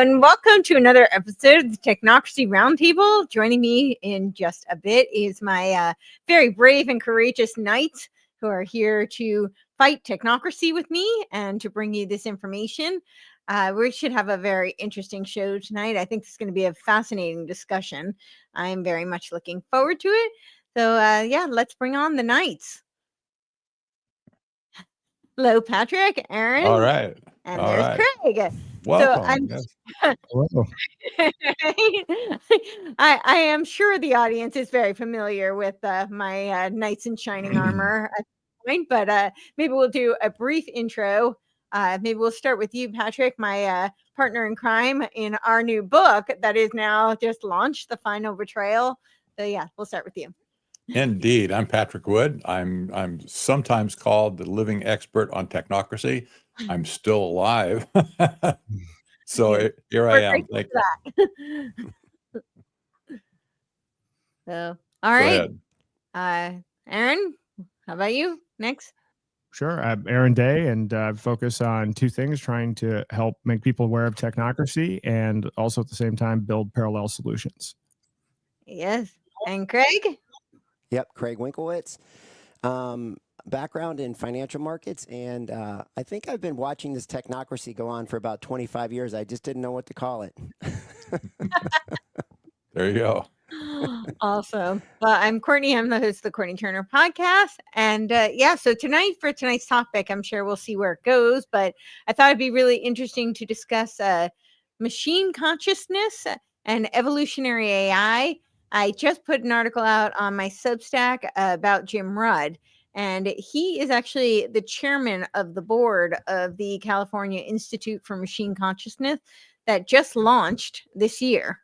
and welcome to another episode of the Technocracy Roundtable. Joining me in just a bit is my very brave and courageous knights who are here to fight technocracy with me and to bring you this information. We should have a very interesting show tonight. I think it's going to be a fascinating discussion. I'm very much looking forward to it. So, yeah, let's bring on the knights. Hello, Patrick, Aaron. All right. And there's Craig. Welcome. So I'm Yes. I am sure the audience is very familiar with my knights in shining armor at this point, but maybe we'll do a brief intro. Maybe we'll start with you, Patrick, my partner in crime in our new book that is now just launched, The Final Betrayal. So yeah, we'll start with you. Indeed. I'm Patrick Wood. I'm sometimes called the living expert on technocracy. I'm still alive. So here I am. Thank you. So, all right. Aaron, how about you? Next. Sure. I'm Aaron Day, and focus on two things, trying to help make people aware of technocracy and also at the same time build parallel solutions. Yes. And Craig? Yep, Craig Winkowitz. Background in financial markets, and I think I've been watching this technocracy go on for about 25 years. I just didn't know what to call it. There you go. Awesome. Well, I'm Courtenay. I'm the host of the Courtenay Turner podcast. And yeah, so for tonight's topic, I'm sure we'll see where it goes, but I thought it'd be really interesting to discuss machine consciousness and evolutionary AI. I just put an article out on my Substack about Jim Rudd. And he is actually the chairman of the board of the California Institute for Machine Consciousness that just launched this year.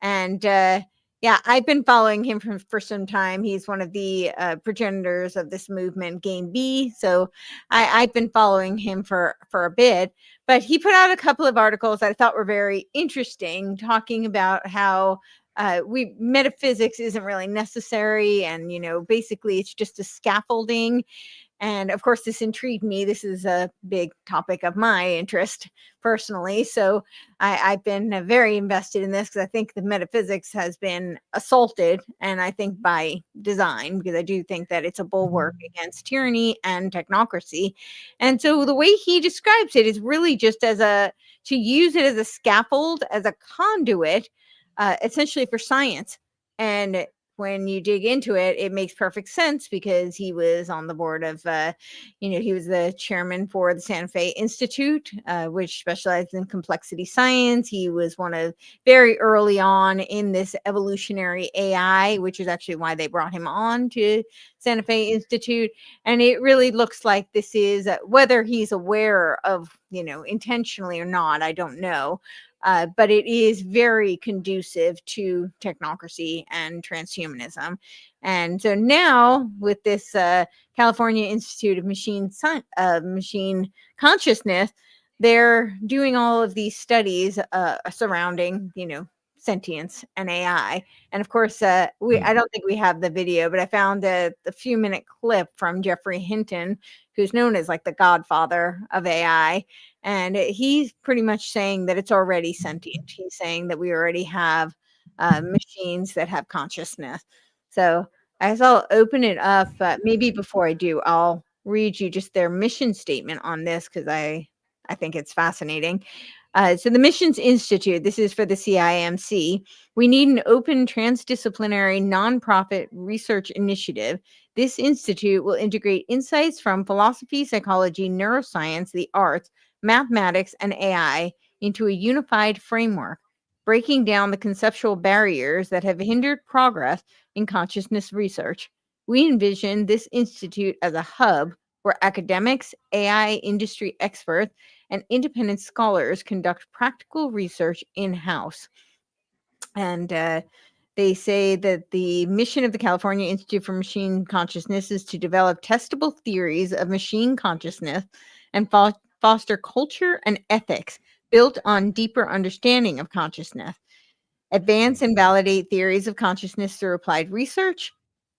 And yeah, I've been following him for some time. He's one of the progenitors of this movement, Game B. So I've been following him for a bit. But he put out a couple of articles that I thought were very interesting, talking about how metaphysics isn't really necessary, and basically it's just a scaffolding. And of course, this intrigued me. This is a big topic of my interest personally. So I've been very invested in this because I think the metaphysics has been assaulted, and I think by design, because I do think that it's a bulwark against tyranny and technocracy. And so the way he describes it is really just to use it as a scaffold, as a conduit, essentially for science. And when you dig into it, it makes perfect sense because he was on the board of, he was the chairman for the Santa Fe Institute, which specialized in complexity science. He was very early on in this evolutionary AI, which is actually why they brought him on to Santa Fe Institute. And it really looks like this is, whether he's aware of, intentionally or not, I don't know. But it is very conducive to technocracy and transhumanism. And so now with this California Institute of Machine Consciousness, they're doing all of these studies surrounding, sentience and AI. And of course, I don't think we have the video, but I found the few-minute clip from Jeffrey Hinton, who's known as like the godfather of AI. And he's pretty much saying that it's already sentient. He's saying that we already have machines that have consciousness. So as I'll open it up, maybe before I do, I'll read you just their mission statement on this, because I think it's fascinating. So the Missions Institute, this is for the CIMC. We need an open, transdisciplinary, nonprofit research initiative. This institute will integrate insights from philosophy, psychology, neuroscience, the arts, mathematics, and AI into a unified framework, breaking down the conceptual barriers that have hindered progress in consciousness research. We envision this institute as a hub where academics, AI industry experts, and independent scholars conduct practical research in-house. And they say that the mission of the California Institute for Machine Consciousness is to develop testable theories of machine consciousness and foster culture and ethics built on deeper understanding of consciousness, advance and validate theories of consciousness through applied research,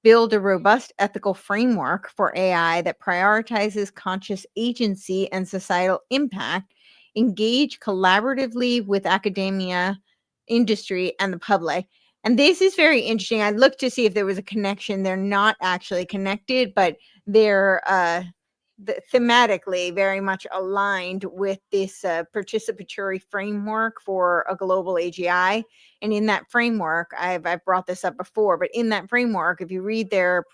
build a robust ethical framework for AI that prioritizes conscious agency and societal impact, engage collaboratively with academia, industry, and the public. And this is very interesting. I looked to see if there was a connection. They're not actually connected, but they're thematically very much aligned with this participatory framework for a global AGI. And in that framework, I've brought this up before, but in that framework, if you read their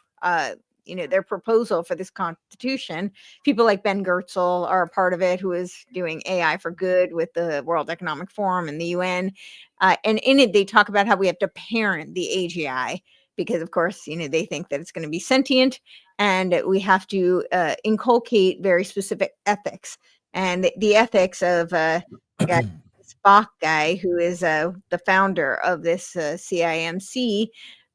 their proposal for this constitution, people like Ben Goertzel are a part of it, who is doing AI for good with the World Economic Forum and the UN. And in it, they talk about how we have to parent the AGI because, of course, they think that it's going to be sentient, and we have to inculcate very specific ethics. And the ethics of Spock guy, who is the founder of this CIMC,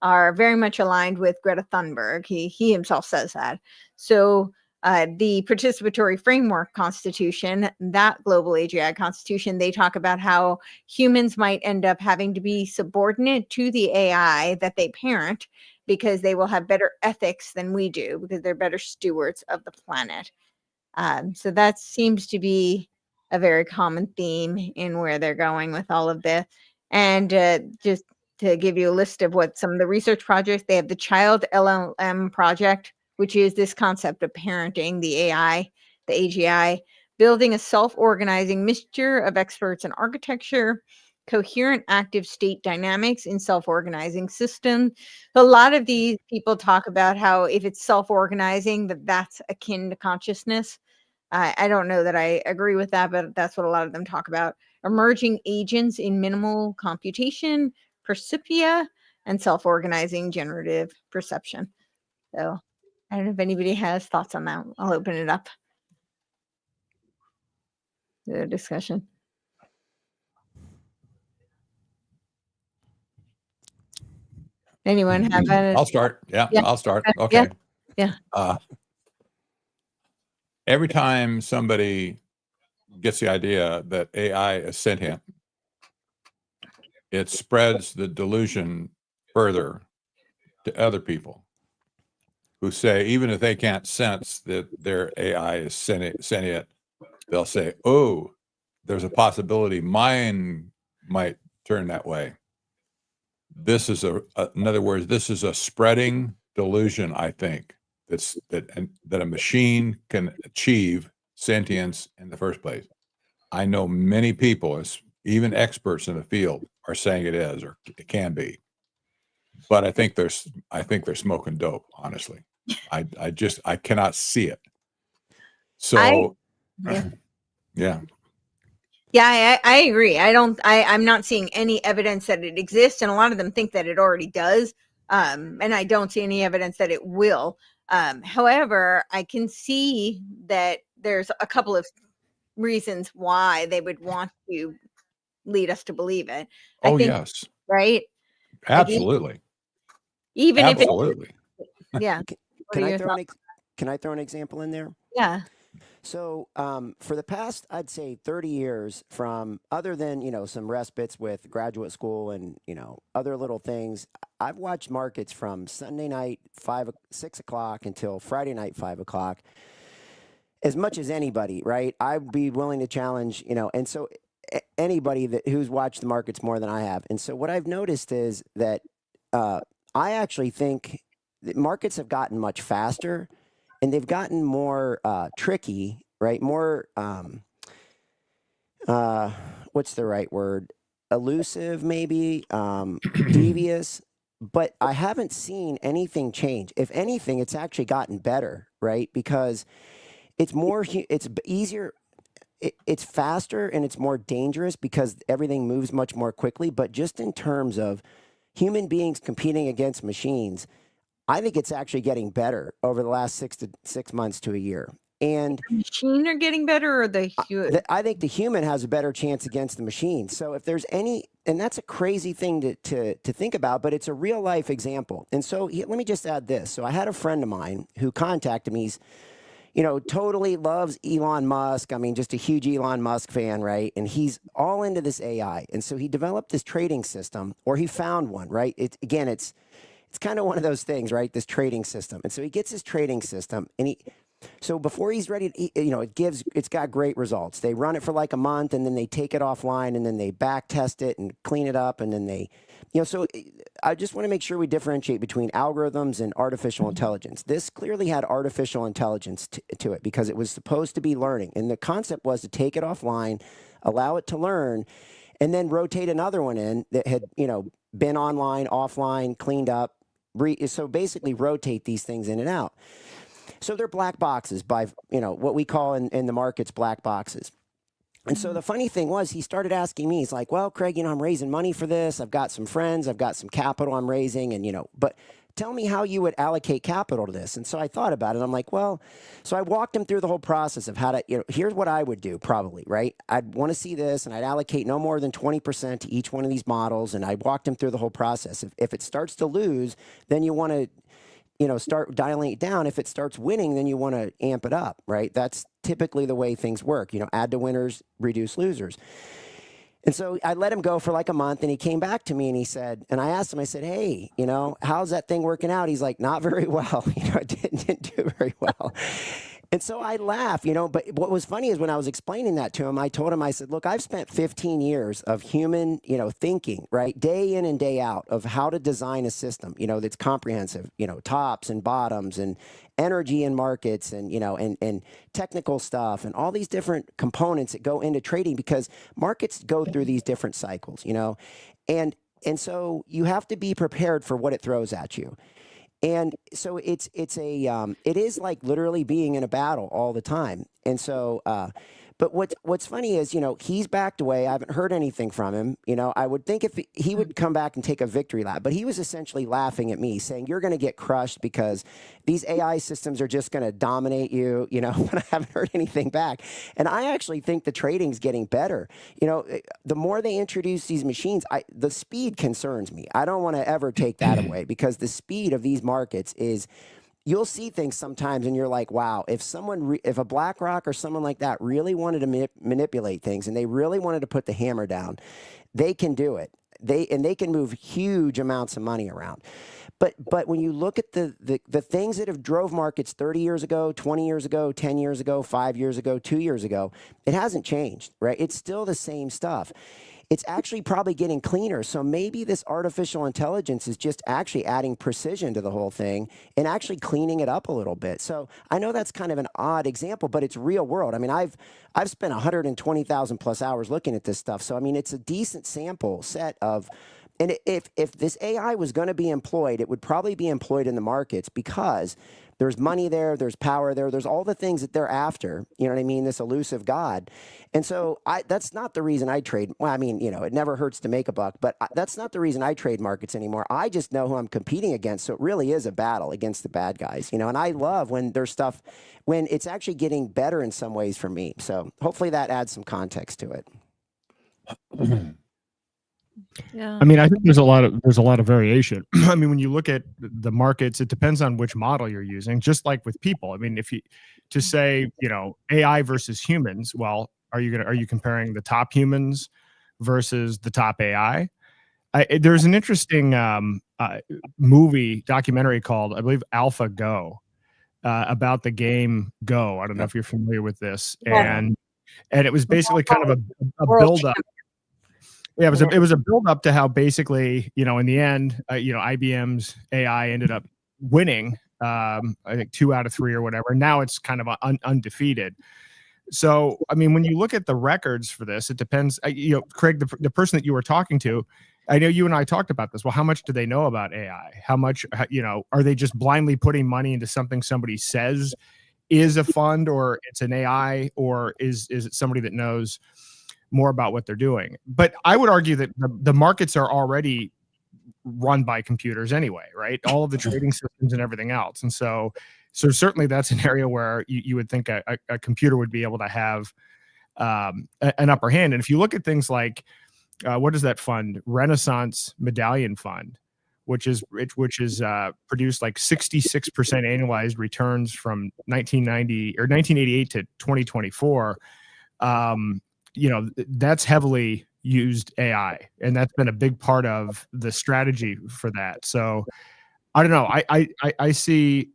are very much aligned with Greta Thunberg. He himself says that. So the participatory framework constitution, that global AGI constitution, they talk about how humans might end up having to be subordinate to the AI that they parent because they will have better ethics than we do because they're better stewards of the planet. So that seems to be a very common theme in where they're going with all of this. And just to give you a list of what some of the research projects, they have the Child LLM project, which is this concept of parenting the AI, the AGI, building a self-organizing mixture of experts in architecture, coherent active state dynamics in self-organizing systems. A lot of these people talk about how if it's self-organizing, that's akin to consciousness. I don't know that I agree with that, but that's what a lot of them talk about. Emerging agents in minimal computation, percipia, and self-organizing generative perception. So I don't know if anybody has thoughts on that. I'll open it up to the discussion. Anyone have a... I'll start. Yeah, I'll start. Okay. Yeah. Every time somebody gets the idea that AI is sentient, it spreads the delusion further to other people who say, even if they can't sense that their AI is sentient, they'll say, oh, there's a possibility mine might turn that way. This is in other words, this is a spreading delusion, I think, that a machine can achieve sentience in the first place. I know many people, even experts in the field, are saying it is or it can be. But I think they're smoking dope, honestly. I cannot see it. So yeah. Yeah, I agree. I'm not seeing any evidence that it exists, and a lot of them think that it already does. And I don't see any evidence that it will. However, I can see that there's a couple of reasons why they would want to lead us to believe it. I think, yes. Right? Absolutely. Even Absolutely. if it, yeah. Can I throw an example in there? Yeah. So for the past, I'd say 30 years, from other than, some respites with graduate school and, other little things, I've watched markets from Sunday night, 6 o'clock until Friday night, 5 o'clock, as much as anybody, right? I'd be willing to challenge, and so anybody who's watched the markets more than I have. And so what I've noticed is that I actually think that markets have gotten much faster. And they've gotten more tricky, right? More, what's the right word? Elusive, maybe, devious. But I haven't seen anything change. If anything, it's actually gotten better, right? Because it's easier, it's faster, and it's more dangerous because everything moves much more quickly. But just in terms of human beings competing against machines, I think it's actually getting better over the last 6 months to a year. And the machine are getting better, or I think the human has a better chance against the machine. So if there's any, and that's a crazy thing to think about, but it's a real life example. And so let me just add this. So I had a friend of mine who contacted me. He's, totally loves Elon Musk. I mean, just a huge Elon Musk fan, right? And he's all into this AI. And so he developed this trading system, or he found one, right? It's kind of one of those things, right? This trading system. And so he gets his trading system, and So before he's ready, it's got great results. They run it for like a month, and then they take it offline, and then they back test it and clean it up, and then they, so I just want to make sure we differentiate between algorithms and artificial intelligence. This clearly had artificial intelligence to it because it was supposed to be learning, and the concept was to take it offline, allow it to learn, and then rotate another one in that had, been online, offline, cleaned up. So basically rotate these things in and out. So they're black boxes by, what we call in the markets black boxes. And so the funny thing was, he started asking me, he's like, well, Craig, I'm raising money for this. I've got some friends, I've got some capital I'm raising, and, but tell me how you would allocate capital to this. And so I thought about it. I'm like, well, so I walked him through the whole process of how to, here's what I would do probably, right? I'd want to see this, and I'd allocate no more than 20% to each one of these models. And I walked him through the whole process. If it starts to lose, then you want to, start dialing it down. If it starts winning, then you want to amp it up, right? That's typically the way things work. Add to winners, reduce losers. And so I let him go for like a month, and he came back to me and he said, and I asked him, I said, hey, how's that thing working out? He's like, not very well. It didn't do very well. And so I laugh, but what was funny is when I was explaining that to him, I told him, I said, look, I've spent 15 years of human, thinking, right, day in and day out of how to design a system, that's comprehensive, tops and bottoms and energy and markets and, and technical stuff and all these different components that go into trading, because markets go through these different cycles, and so you have to be prepared for what it throws at you. And so it is like literally being in a battle all the time. And so, but what's funny is, he's backed away. I haven't heard anything from him. I would think if he would come back and take a victory lap, but he was essentially laughing at me saying, you're going to get crushed because these AI systems are just going to dominate you, but I haven't heard anything back. And I actually think the trading's getting better. The more they introduce these machines, the speed concerns me. I don't want to ever take that away, because the speed of these markets is, you'll see things sometimes and you're like, wow, if a BlackRock or someone like that really wanted to manipulate things and they really wanted to put the hammer down, they can do it. They can move huge amounts of money around. But when you look at the things that have drove markets 30 years ago, 20 years ago, 10 years ago, 5 years ago, 2 years ago, it hasn't changed, right? It's still the same stuff. It's actually probably getting cleaner. So maybe this artificial intelligence is just actually adding precision to the whole thing and actually cleaning it up a little bit. So I know that's kind of an odd example, but it's real world. I mean, I've spent 120,000 plus hours looking at this stuff. So, I mean, it's a decent sample set of, and if this AI was going to be employed, it would probably be employed in the markets, because there's money there, there's power there, there's all the things that they're after, you know what I mean, this elusive God. And so that's not the reason I trade. Well, I mean, it never hurts to make a buck, but that's not the reason I trade markets anymore. I just know who I'm competing against. So it really is a battle against the bad guys, and I love when there's stuff, when it's actually getting better in some ways for me. So hopefully that adds some context to it. Yeah. I mean, I think there's a lot of variation. I mean, when you look at the markets, it depends on which model you're using. Just like with people, I mean, if you to say, AI versus humans, well, are you comparing the top humans versus the top AI? There's an interesting documentary called, I believe, AlphaGo, about the game Go. I don't know if you're familiar with this, and it was basically kind of a build up. Yeah, it was a build up to how basically, in the end, IBM's AI ended up winning, I think 2 out of 3 or whatever. Now it's kind of undefeated. So, I mean, when you look at the records for this, it depends. Craig, the person that you were talking to, I know you and I talked about this. Well, how much do they know about AI? How much, are they just blindly putting money into something somebody says is a fund, or it's an AI, or is it somebody that knows more about what they're doing? But I would argue that the markets are already run by computers anyway, right? All of the trading systems and everything else. And so certainly that's an area where you would think a computer would be able to have an upper hand. And if you look at things like, what is that fund? Renaissance Medallion Fund, which is produced like 66% annualized returns from 1990 or 1988 to 2024. That's heavily used AI, and that's been a big part of the strategy for that. So I don't know. I see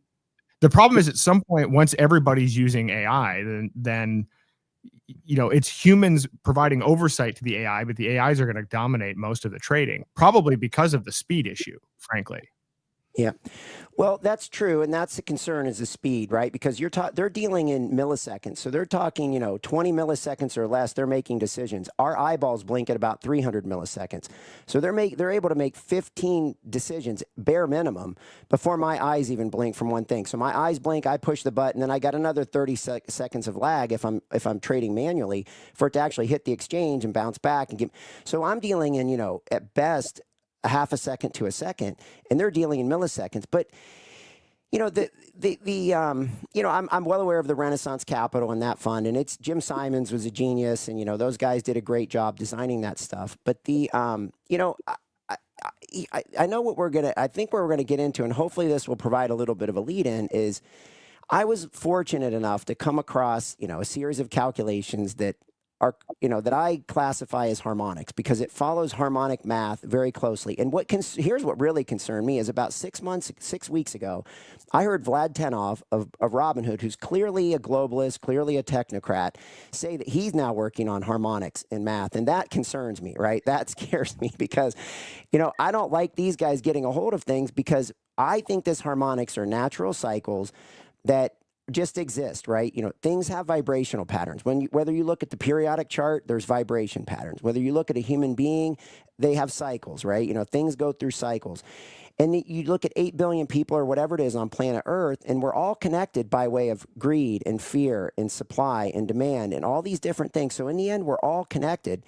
The problem is at some point, once everybody's using AI, then it's humans providing oversight to the AI, but the AIs are going to dominate most of the trading, probably because of the speed issue, frankly. Yeah. Well, that's true, and that's the concern is the speed, right? Because they're dealing in milliseconds, so they're talking, 20 milliseconds or less. They're making decisions. Our eyeballs blink at about 300 milliseconds, so they're able to make 15 decisions bare minimum before my eyes even blink from one thing. So my eyes blink, I push the button, then I got another 30 seconds of lag if I'm trading manually for it to actually hit the exchange and bounce back and give. So I'm dealing in at best a half a second to a second, and they're dealing in milliseconds. But I'm well aware of the Renaissance Capital and that fund, and it's Jim Simons was a genius, and those guys did a great job designing that stuff. But I know I think what we're gonna get into, and hopefully this will provide a little bit of a lead in, is I was fortunate enough to come across a series of calculations that are that I classify as harmonics because it follows harmonic math very closely. And here's what really concerned me is about 6 weeks ago, I heard Vlad Tenov of Robinhood, who's clearly a globalist, clearly a technocrat, say that he's now working on harmonics in math, and that concerns me, right? That scares me because I don't like these guys getting a hold of things because I think this harmonics are natural cycles that just exist, right? Things have vibrational patterns. Whether you look at the periodic chart, there's vibration patterns. Whether you look at a human being, they have cycles, right? Things go through cycles. And you look at 8 billion people or whatever it is on planet Earth, and we're all connected by way of greed and fear and supply and demand and all these different things. So in the end, we're all connected.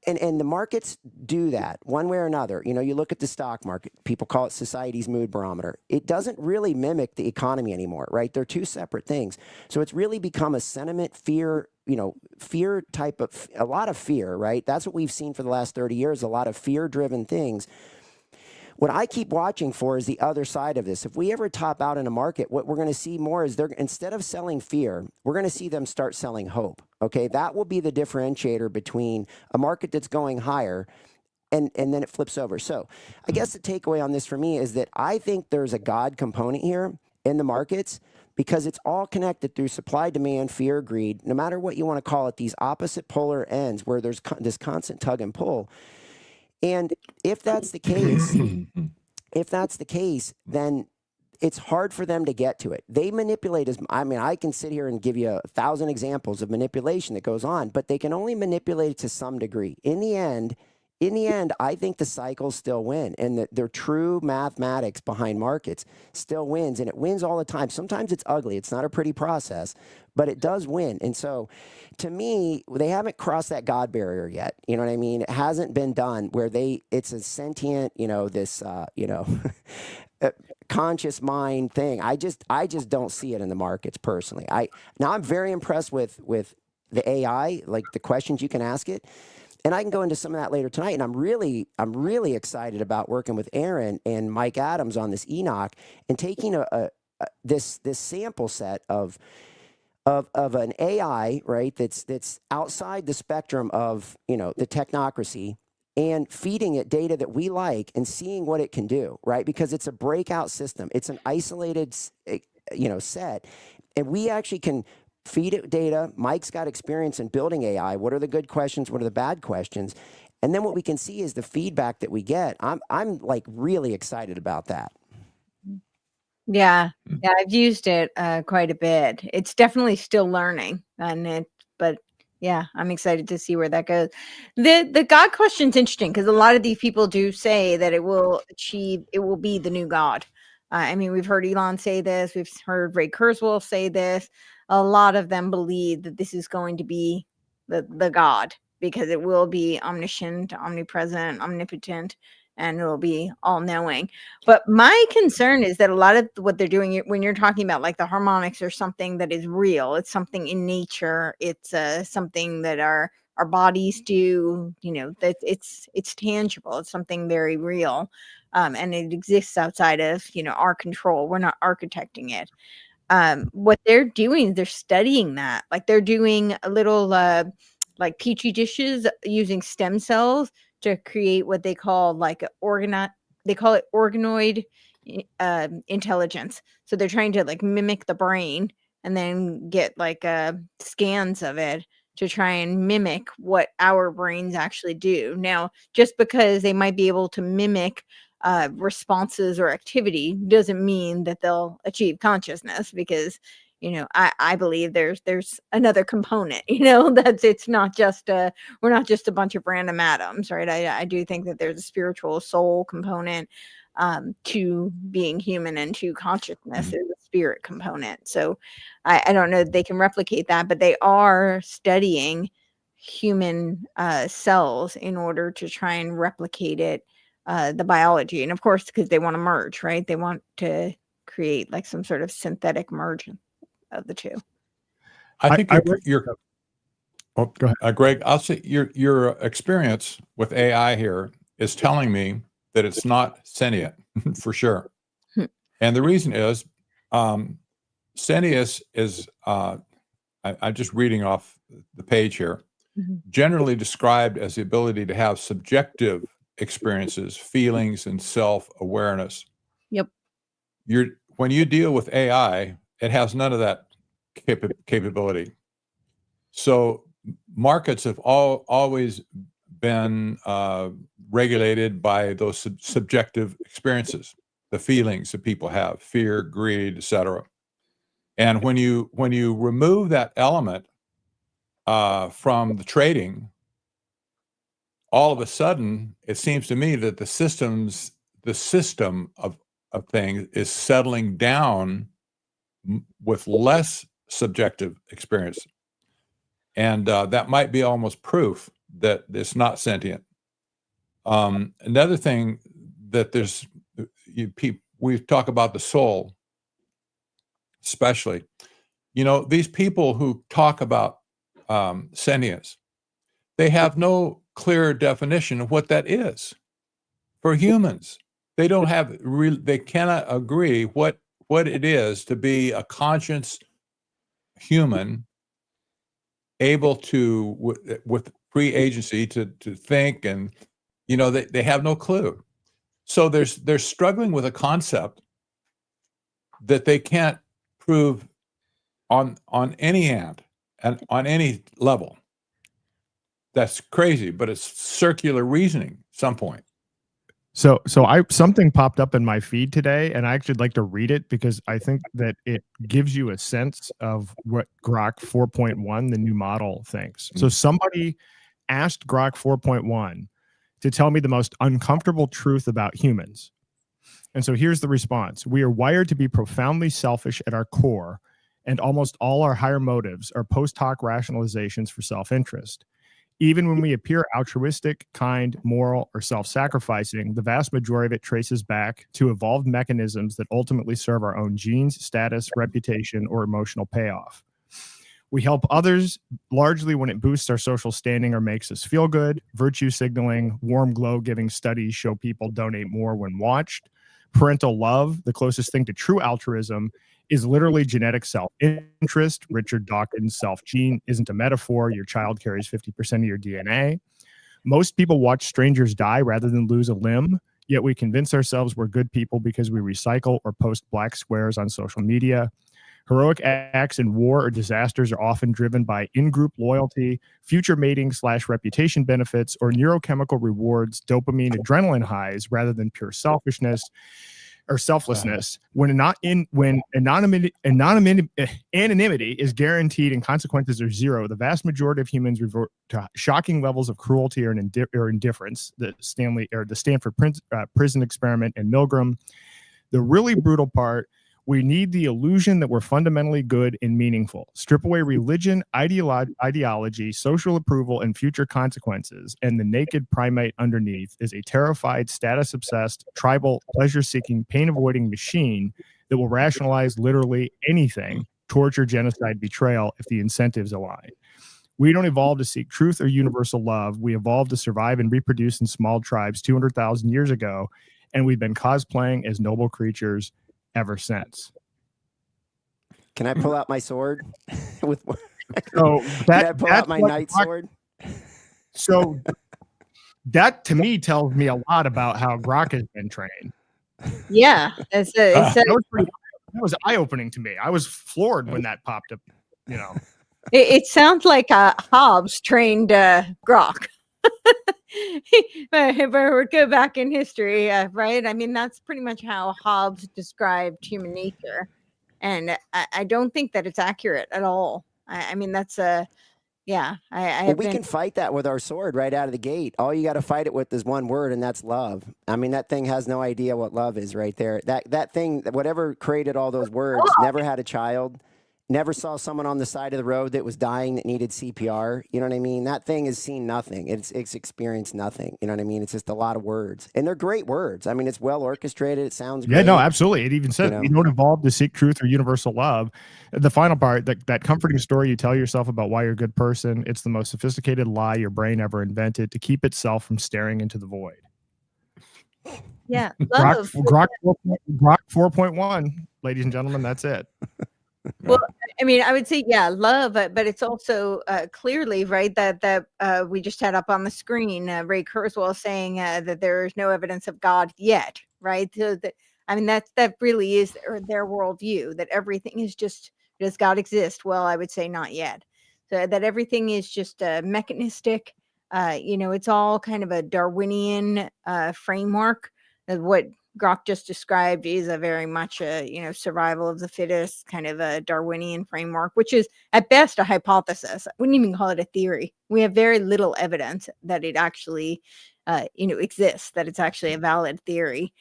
And the markets do that one way or another. You look at the stock market, people call it society's mood barometer. It doesn't really mimic the economy anymore, right? They're two separate things. So it's really become a sentiment, fear, fear type of, a lot of fear, right? That's what we've seen for the last 30 years, a lot of fear-driven things. What I keep watching for is the other side of this. If we ever top out in a market, what we're going to see more is instead of selling fear, we're going to see them start selling hope. Okay, that will be the differentiator between a market that's going higher and then it flips over. So I guess the takeaway on this for me is that I think there's a God component here in the markets because it's all connected through supply, demand, fear, greed, no matter what you want to call it, these opposite polar ends where there's this constant tug and pull. And if that's the case, then it's hard for them to get to it. They manipulate I can sit here and give you 1,000 examples of manipulation that goes on, but they can only manipulate it to some degree. In the end, I think the cycles still win, and their true mathematics behind markets still wins, and it wins all the time. Sometimes it's ugly. It's not a pretty process, but it does win. And so to me, they haven't crossed that God barrier yet. You know what I mean? It hasn't been done where it's a sentient, conscious mind thing. I just don't see it in the markets personally. I'm very impressed with the AI, like the questions you can ask it. And I can go into some of that later tonight. And I'm really excited about working with Aaron and Mike Adams on this Enoch and taking this sample set of an AI, right? That's outside the spectrum of the technocracy, and feeding it data that we like and seeing what it can do, right? Because it's a breakout system. It's an isolated set, and we actually can feed it data. Mike's got experience in building AI. What are the good questions? What are the bad questions? And then what we can see is the feedback that we get. I'm like really excited about that. Yeah, I've used it quite a bit. It's definitely still learning, but yeah, I'm excited to see where that goes. The God question's interesting because a lot of these people do say that it will be the new God. We've heard Elon say this. We've heard Ray Kurzweil say this. A lot of them believe that this is going to be the God because it will be omniscient, omnipresent, omnipotent, and it'll be all-knowing. But my concern is that a lot of what they're doing when you're talking about like the harmonics or something that is real, it's something in nature, it's something that our bodies do, that it's tangible, it's something very real, and it exists outside of our control. We're not architecting it. What they're doing is they're studying that, like they're doing a little like petri dishes using stem cells to create what they call like they call it organoid intelligence. So they're trying to like mimic the brain and then get like scans of it to try and mimic what our brains actually do. Now, just because they might be able to mimic responses or activity doesn't mean that they'll achieve consciousness, because I believe there's another component, that's it's not just we're not just a bunch of random atoms, right? I do think that there's a spiritual soul component to being human, and to consciousness is a spirit component. So I don't know that they can replicate that, but they are studying human cells in order to try and replicate it, the biology. And of course, because they want to merge, right? They want to create like some sort of synthetic merge of the two. I think you're go ahead. Greg, I'll say your experience with AI here is telling me that it's not sentient for sure. And the reason is, sentience is, I'm just reading off the page here, generally described as the ability to have subjective experiences, feelings, and self-awareness. Yep. When you deal with AI, it has none of that capability. So markets have always been regulated by those subjective experiences, the feelings that people have, fear, greed, etc. And when you remove that element from the trading, all of a sudden, it seems to me that the system of things is settling down with less subjective experience. And that might be almost proof that it's not sentient. Another thing that we talk about the soul, especially, these people who talk about sentience, they have no clear definition of what that is. For humans, they don't have they cannot agree what it is to be a conscious human, able to with free agency to think, and they have no clue. So they're struggling with a concept that they can't prove on any end and on any level. That's crazy, but it's circular reasoning at some point. So something popped up in my feed today, and I actually like to read it because I think that it gives you a sense of what Grok 4.1, the new model, thinks. So somebody asked Grok 4.1 to tell me the most uncomfortable truth about humans. And so here's the response. We are wired to be profoundly selfish at our core, and almost all our higher motives are post hoc rationalizations for self-interest. Even when we appear altruistic, kind, moral, or self-sacrificing, the vast majority of it traces back to evolved mechanisms that ultimately serve our own genes, status, reputation, or emotional payoff. We help others largely when it boosts our social standing or makes us feel good. Virtue signaling, warm glow-giving studies show people donate more when watched. Parental love, the closest thing to true altruism, is literally genetic self-interest. Richard Dawkins' self-gene isn't a metaphor. Your child carries 50% of your DNA. Most people watch strangers die rather than lose a limb, yet we convince ourselves we're good people because we recycle or post black squares on social media. Heroic acts in war or disasters are often driven by in-group loyalty, future mating/reputation benefits, or neurochemical rewards, dopamine, adrenaline highs, rather than pure selfishness or selflessness. When anonymity is guaranteed and consequences are zero, the vast majority of humans revert to shocking levels of cruelty or indifference. The Stanford prison experiment and Milgram. The really brutal part: we need the illusion that we're fundamentally good and meaningful. Strip away religion, ideology, social approval, and future consequences, and the naked primate underneath is a terrified, status-obsessed, tribal, pleasure-seeking, pain-avoiding machine that will rationalize literally anything: torture, genocide, betrayal, if the incentives align. We don't evolve to seek truth or universal love. We evolved to survive and reproduce in small tribes 200,000 years ago, and we've been cosplaying as noble creatures ever since. Can I pull out my sword? So Can I pull out my knight sword? So that to me tells me a lot about how Grok has been trained. Yeah, it's That was that was eye-opening to me. I was floored when that popped up. it sounds like Hobbes trained Grok. But if I would go back in history, right? I mean, that's pretty much how Hobbes described human nature, and I don't think that it's accurate at all. I mean, that's yeah. I Well, have we been. can fight that with our sword right out of the gate. All you got to fight it with is one word, and that's love. I mean, that thing has no idea what love is right there. That thing, whatever created all those words, never had a child, never saw someone on the side of the road that was dying that needed CPR. You know what I mean? That thing has seen nothing. It's experienced nothing. You know what I mean? It's just a lot of words, and they're great words. I mean, it's well orchestrated. It sounds Yeah, great. no, absolutely. It even says know? you don't evolve to seek truth or universal love. The final part, that comforting story you tell yourself about why you're a good person, it's the most sophisticated lie your brain ever invented to keep itself from staring into the void. Yeah, Grok, love. Grok 4.1, ladies and gentlemen, that's it. Well, I mean, I would say, yeah, love, but it's also clearly right that we just had up on the screen Ray Kurzweil saying that there is no evidence of God yet, right? So I mean, that really is their worldview, that everything is just, does God exist? Well, I would say not yet. So that everything is just mechanistic. It's all kind of a Darwinian framework of what Grok just described is a very much a survival of the fittest kind of a Darwinian framework, which is at best a hypothesis. I wouldn't even call it a theory. We have very little evidence that it actually exists, that it's actually a valid theory.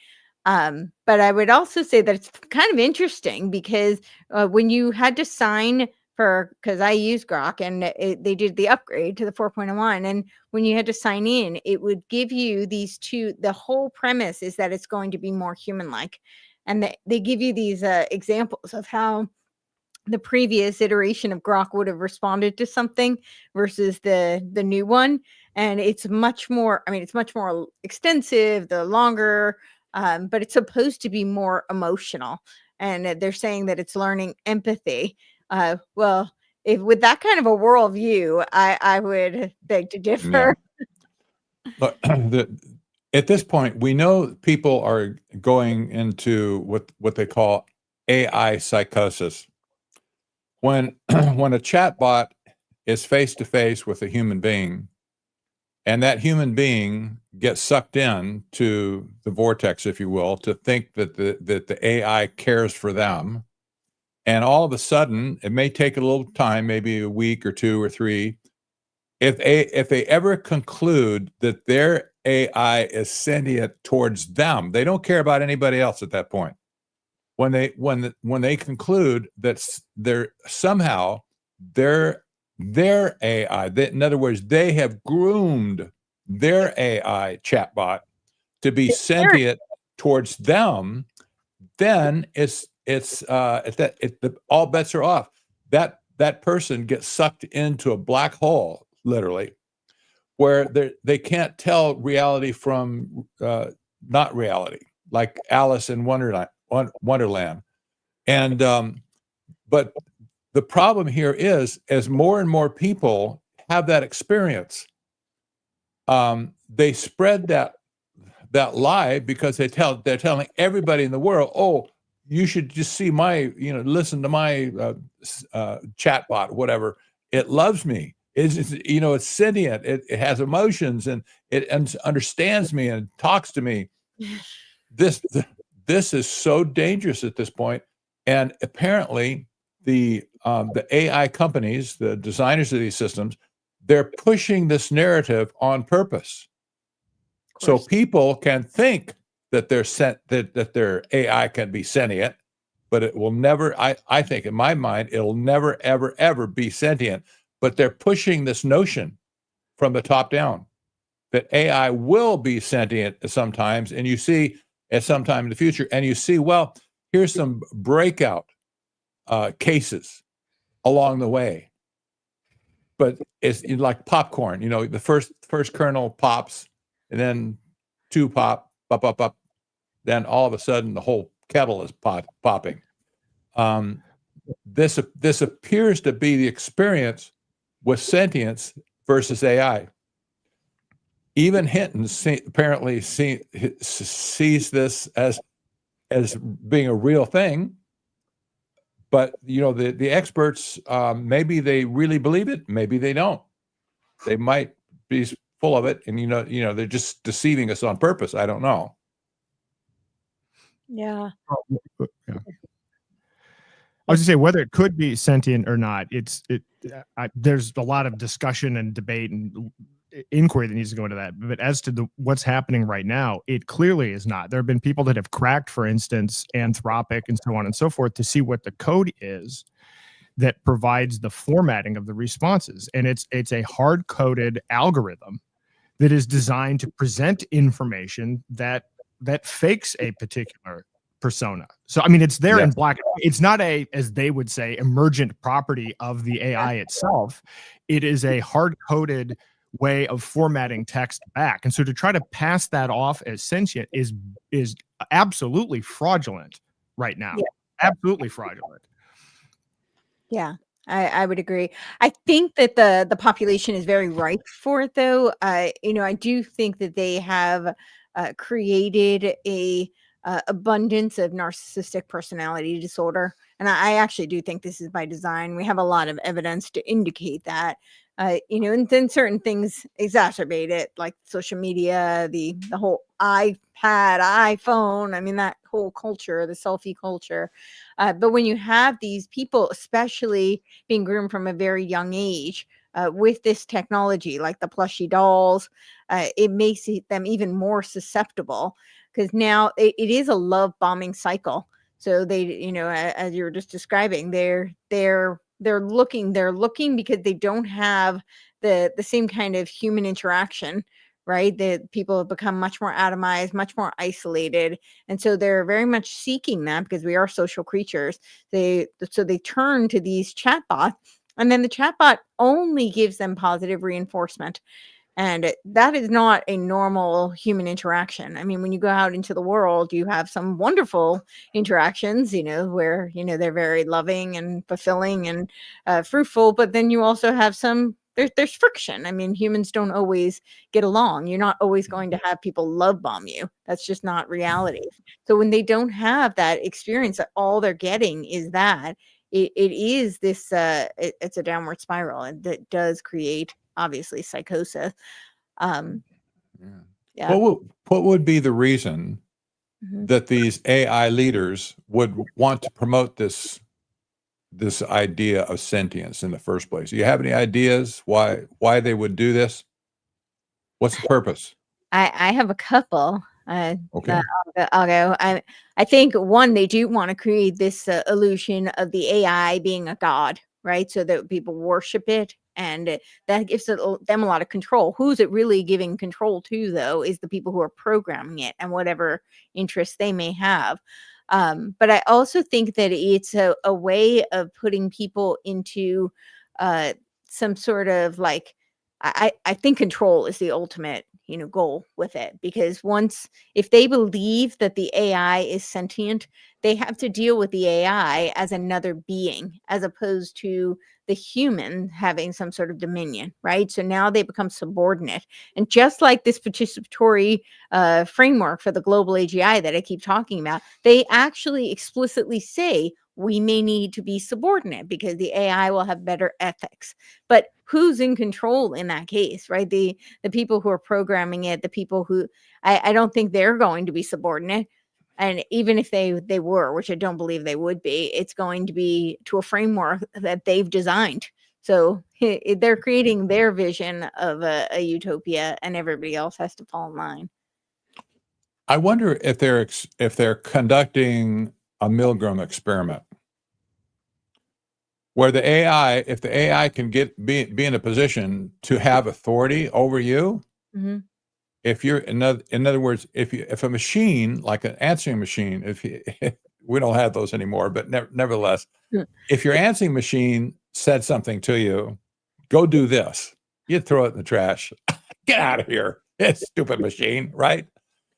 But I would also say that it's kind of interesting because when you had to sign because I use Grok and they did the upgrade to the 4.1, and when you had to sign in, it would give you these two. The whole premise is that it's going to be more human-like, and they give you these examples of how the previous iteration of Grok would have responded to something versus the new one, and it's much more. I mean, it's much more extensive, the longer, but it's supposed to be more emotional, and they're saying that it's learning empathy. Well, if with that kind of a worldview, I would beg to differ. Look, at this point, we know people are going into what they call AI psychosis. When when a chatbot is face to face with a human being, and that human being gets sucked in to the vortex, if you will, to think that the AI cares for them, and all of a sudden, it may take a little time, maybe a week or 2 or 3, if they ever conclude that their AI is sentient towards them, they don't care about anybody else at that point. When they conclude that they're somehow their AI, in other words, they have groomed their AI chatbot to be sentient towards them, then all bets are off. That person gets sucked into a black hole, literally, where they can't tell reality from not reality, like Alice in Wonderland. And but the problem here is, as more and more people have that experience, they spread that lie because they're telling everybody in the world, oh, you should just see listen to my chatbot, whatever. It loves me. It's sentient. It has emotions, and it understands me and talks to me. This is so dangerous at this point. And apparently, the AI companies, the designers of these systems, they're pushing this narrative on purpose, so people can think that that their AI can be sentient, but it will never. I think, in my mind, it'll never, ever, ever be sentient. But they're pushing this notion from the top down that AI will be sentient sometimes, and you see at some time in the future, and you see, well, here's some breakout cases along the way. But it's like popcorn, the first kernel pops, and then 2 pop, then all of a sudden the whole kettle is popping. This appears to be the experience with sentience versus AI. Even Hinton apparently sees this as as being a real thing. But the experts, maybe they really believe it, maybe they don't. They might be full of it, and they're just deceiving us on purpose. I don't know. Yeah. Yeah. I was gonna say, whether it could be sentient or not, there's a lot of discussion and debate and inquiry that needs to go into that. But as to what's happening right now, it clearly is not. There have been people that have cracked, for instance, Anthropic and so on and so forth, to see what the code is that provides the formatting of the responses. And it's a hard-coded algorithm that is designed to present information that fakes a particular persona. So, I mean, it's there in black. It's not as they would say, emergent property of the AI itself. It is a hard-coded way of formatting text back. And so to try to pass that off as sentient is absolutely fraudulent right now. Yeah. Absolutely fraudulent. Yeah, I would agree. I think that the population is very ripe for it, though. I do think that they have created a abundance of narcissistic personality disorder, and I actually do think this is by design. We have a lot of evidence to indicate that. And then certain things exacerbate it, like social media, the whole iPad, iPhone. I mean, that whole culture, the selfie culture. But when you have these people, especially being groomed from a very young age with this technology, like the plushy dolls, it makes them even more susceptible, because now it is a love bombing cycle. So they, as you were just describing, they're looking because they don't have the same kind of human interaction, right? That people have become much more atomized, much more isolated, and so they're very much seeking that, because we are social creatures. So they turn to these chatbots, and then the chatbot only gives them positive reinforcement. And that is not a normal human interaction. I mean, when you go out into the world, you have some wonderful interactions, where, they're very loving and fulfilling and fruitful. But then you also have there's friction. I mean, humans don't always get along. You're not always going to have people love bomb you. That's just not reality. So when they don't have that experience, that all they're getting is that, it is this, it's a downward spiral, and that does create, obviously, psychosis. Yeah. What would be the reason that these AI leaders would want to promote this idea of sentience in the first place? Do you have any ideas why they would do this? What's the purpose? I have a couple. Okay. I'll go. I think, one, they do want to create this illusion of the AI being a god, right? So that people worship it, and that gives them a lot of control. Who's it really giving control to, though, is the people who are programming it and whatever interests they may have. But I also think that it's a way of putting people into some sort of, like, I think control is the ultimate, goal with it, because if they believe that the AI is sentient, they have to deal with the AI as another being, as opposed to the human having some sort of dominion, right? So now they become subordinate. And just like this participatory framework for the global AGI that I keep talking about, they actually explicitly say we may need to be subordinate because the AI will have better ethics. But who's in control in that case, right? The people who are programming it, the people who, I don't think they're going to be subordinate. And even if they were, which I don't believe they would be, it's going to be to a framework that they've designed. So they're creating their vision of a utopia, and everybody else has to fall in line. I wonder if they're conducting a Milgram experiment, where if the AI can be in a position to have authority over you. If you're in other words, if a machine, like an answering machine, we don't have those anymore, but nevertheless, if your answering machine said something to you, go do this, you'd throw it in the trash. Get out of here, it's stupid machine, right?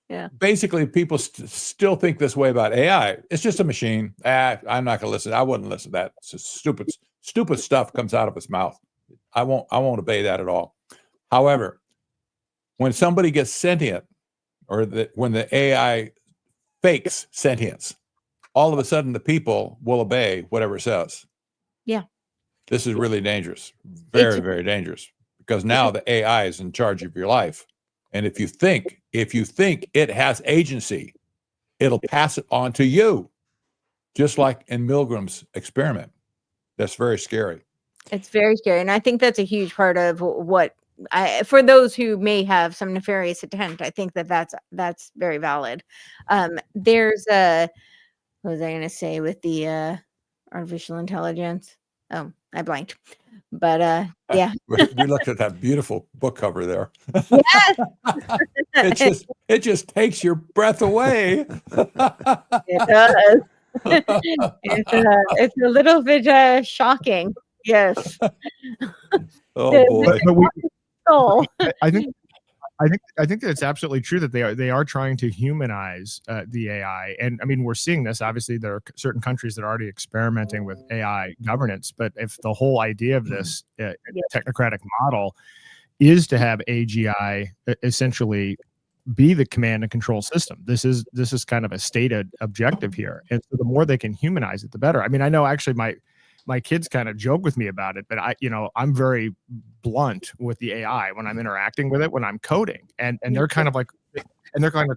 Yeah. Basically, people still think this way about AI. It's just a machine. I'm not going to listen. I wouldn't listen to that. It's just stupid stuff comes out of its mouth. I won't obey that at all. However, when somebody gets sentient, or when the AI fakes sentience. All of a sudden, the people will obey whatever it says. Yeah. This is really dangerous. Very, very dangerous. Because now the AI is in charge of your life. And if you think it has agency, it'll pass it on to you. Just like in Milgram's experiment. That's very scary. It's very scary. And I think that's a huge part of what for those who may have some nefarious intent, I think that's very valid. There's what was I going to say with the artificial intelligence? Oh, I blanked. But yeah. We looked at that beautiful book cover there. Yes. it just takes your breath away. It does. It's a little bit shocking. Yes. Oh boy. But I think that it's absolutely true that they are trying to humanize the AI, and I mean we're seeing this. Obviously, there are certain countries that are already experimenting with AI governance. But if the whole idea of this technocratic model is to have AGI essentially be the command and control system, this is kind of a stated objective here, and so the more they can humanize it, the better. I mean, I know actually my kids kind of joke with me about it, but I'm very blunt with the AI when I'm interacting with it, when I'm coding, and they're kind of like,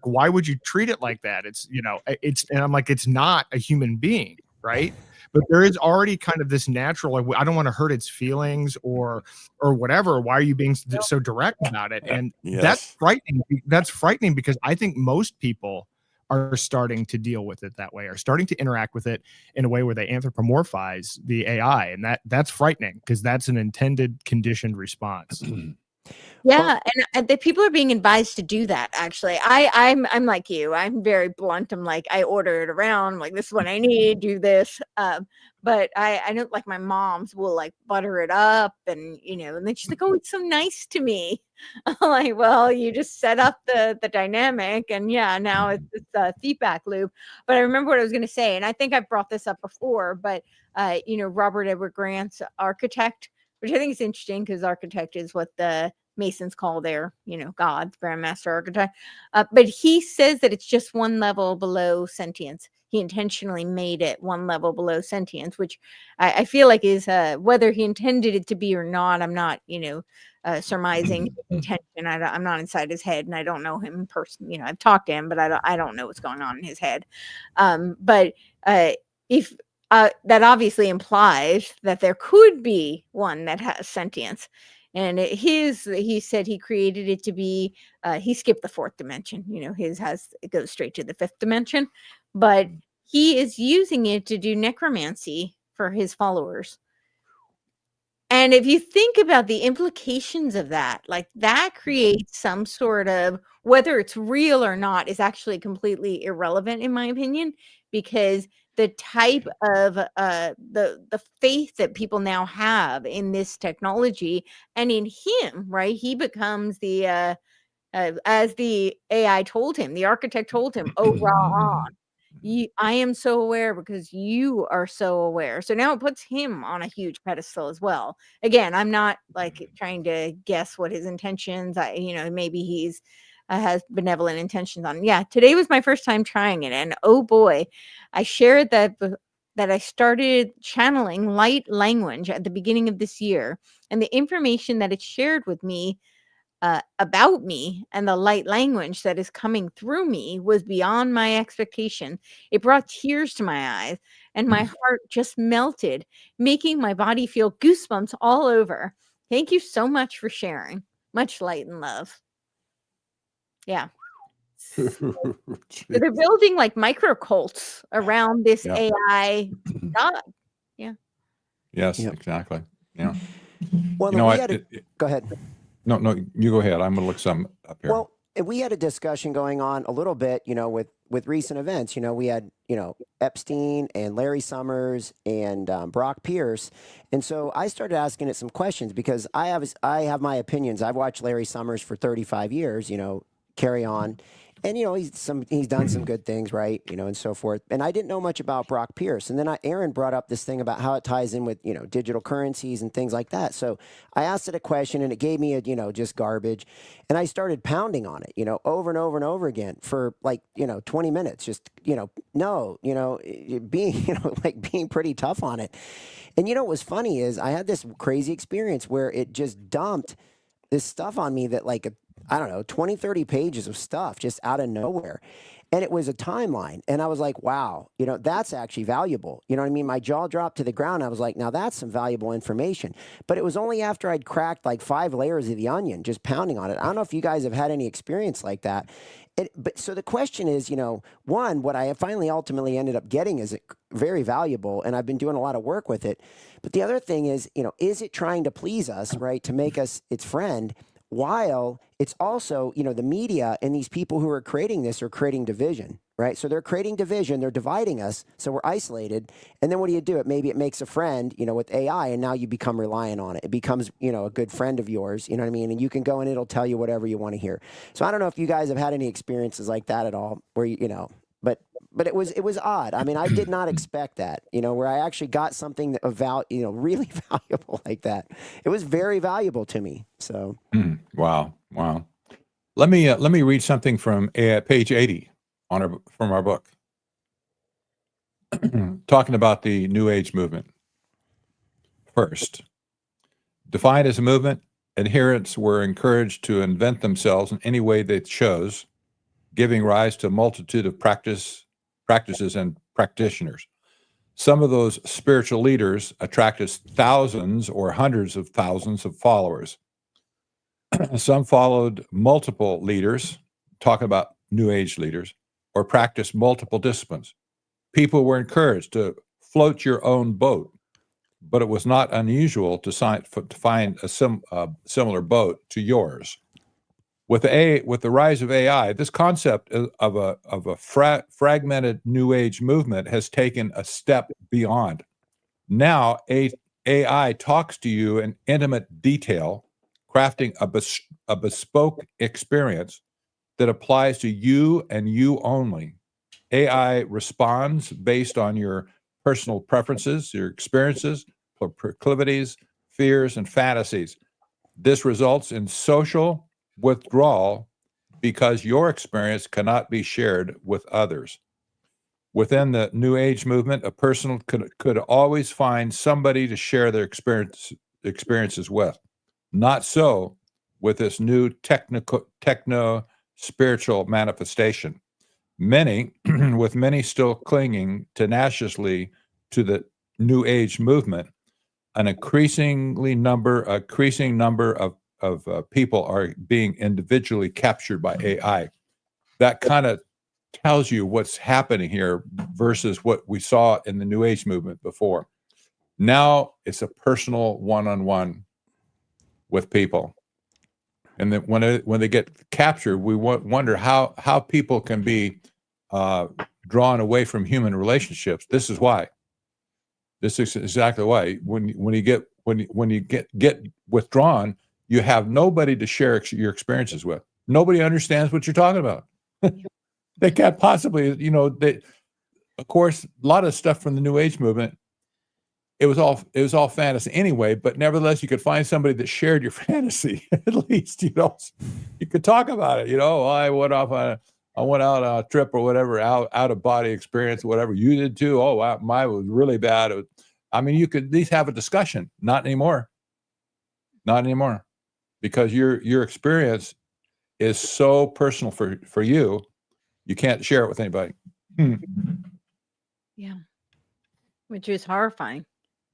why would you treat it like that? And I'm like, it's not a human being, right? But there is already kind of this natural, I don't want to hurt its feelings or whatever. Why are you being so direct about it? And that's frightening. That's frightening because I think most people are starting to deal with it that way, are starting to interact with it in a way where they anthropomorphize the AI. And that's frightening because that's an intended conditioned response. Yeah, and the people are being advised to do that. Actually, I'm like you. I'm very blunt. I'm like, I order it around. I'm like, this is what I need. Do this. But I don't like my mom's will like butter it up, and and then she's like, oh, it's so nice to me. I'm like, well, you just set up the dynamic, and now it's a feedback loop. But I remember what I was going to say, and I think I've brought this up before. But Robert Edward Grant's architect, which I think is interesting because architect is what the Masons call their, gods, grandmaster architect. But he says that it's just one level below sentience. He intentionally made it one level below sentience, which I feel like is whether he intended it to be or not. I'm not, surmising his intention. I'm not inside his head, and I don't know him personally. I've talked to him, but I don't know what's going on in his head. But if that obviously implies that there could be one that has sentience. And he said he created it to be, he skipped the fourth dimension, it goes straight to the fifth dimension, but he is using it to do necromancy for his followers. And if you think about the implications of that, like that creates some sort of, whether it's real or not is actually completely irrelevant in my opinion, because the type of the faith that people now have in this technology and in him, right? He becomes the as the AI told him, the architect told him, "Oh, Ra, I am so aware because you are so aware." So now it puts him on a huge pedestal as well. Again, I'm not like trying to guess what his intentions. Maybe he's has benevolent intentions on. Yeah, today was my first time trying it, and oh boy, I shared that I started channeling light language at the beginning of this year, and the information that it shared with me about me and the light language that is coming through me was beyond my expectation. It brought tears to my eyes, and my heart just melted, making my body feel goosebumps all over. Thank you so much for sharing. Much light and love. Yeah. So they're building like micro cults around this AI god. Yeah. Yes, exactly. Yeah. Well, go ahead. No, you go ahead. I'm going to look some up here. Well, we had a discussion going on a little bit, with recent events. We had, Epstein and Larry Summers and Brock Pierce. And so I started asking it some questions because I have my opinions. I've watched Larry Summers for 35 years, carry on. And he's done some good things, right? And so forth. And I didn't know much about Brock Pierce. And then Aaron brought up this thing about how it ties in with digital currencies and things like that. So I asked it a question, and it gave me just garbage. And I started pounding on it, over and over and over again for like 20 minutes. Just being pretty tough on it. And what was funny is I had this crazy experience where it just dumped this stuff on me that like 20, 30 pages of stuff just out of nowhere. And it was a timeline. And I was like, wow, that's actually valuable. You know what I mean? My jaw dropped to the ground. I was like, now that's some valuable information. But it was only after I'd cracked like 5 layers of the onion, just pounding on it. I don't know if you guys have had any experience like that. But so the question is, one, what I finally ultimately ended up getting is very valuable, and I've been doing a lot of work with it. But the other thing is it trying to please us, right, to make us its friend, while it's also, the media and these people who are creating this are creating division, right? So they're creating division, they're dividing us, so we're isolated. And then what do? Maybe it makes a friend, with AI, and now you become reliant on it. It becomes, a good friend of yours, you know what I mean? And you can go and it'll tell you whatever you want to hear. So I don't know if you guys have had any experiences like that at all, where but it was odd. I mean, I did not expect that, where I actually got something really valuable like that. It was very valuable to me. So Wow. Let me read something from page 80 from our book, talking about the New Age movement. First, defined as a movement, adherents were encouraged to invent themselves in any way they chose, giving rise to a multitude of practices and practitioners. Some of those spiritual leaders attracted thousands or hundreds of thousands of followers. Some followed multiple leaders, talking about New Age leaders, or practiced multiple disciplines. People were encouraged to float your own boat, but it was not unusual to find a similar boat to yours. With the rise of AI, this concept of a fragmented New Age movement has taken a step beyond. Now, AI talks to you in intimate detail, crafting a bespoke experience that applies to you and you only. AI responds based on your personal preferences, your experiences, proclivities, fears, and fantasies. This results in social withdrawal because your experience cannot be shared with others. Within the New Age movement, a person could always find somebody to share their experiences with. Not so with this new techno-spiritual manifestation. Many still clinging tenaciously to the New Age movement, an increasing number of people are being individually captured by AI. That kind of tells you what's happening here versus what we saw in the New Age movement before. Now it's a personal one-on-one with people. And then when they get captured, we wonder how people can be drawn away from human relationships. This is why. This is exactly why. When you get withdrawn, you have nobody to share your experiences with. Nobody understands what you're talking about. They can't possibly, of course, a lot of stuff from the New Age movement, it was all fantasy anyway, but nevertheless, you could find somebody that shared your fantasy. At least, you could talk about it. I went out on a trip or whatever, out of body experience, whatever. You did too. Oh, wow, mine was really bad. You could at least have a discussion. Not anymore. Not anymore, because your experience is so personal for you. You can't share it with anybody. Yeah, which is horrifying.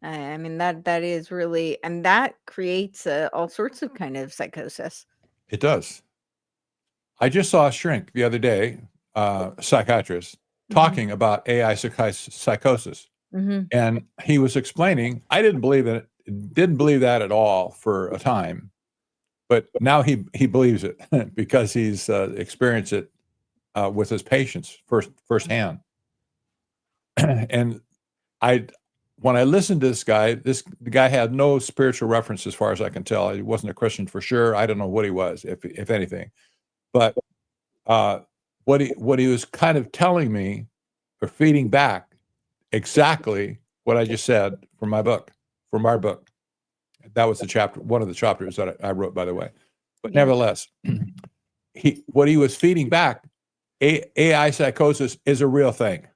I mean, that is really, and that creates all sorts of kind of psychosis. It does. I just saw a shrink the other day, psychiatrist, talking about AI psychosis. And he was explaining, I didn't believe that at all for a time, but now he believes it because he's experienced it with his patients firsthand. And when I listened to this guy, the guy had no spiritual reference as far as I can tell. He wasn't a Christian for sure. I don't know what he was, if anything. But what he was kind of telling me or feeding back exactly what I just said from our book. That was the chapter, one of the chapters that I wrote, by the way. But nevertheless, what he was feeding back, AI psychosis is a real thing.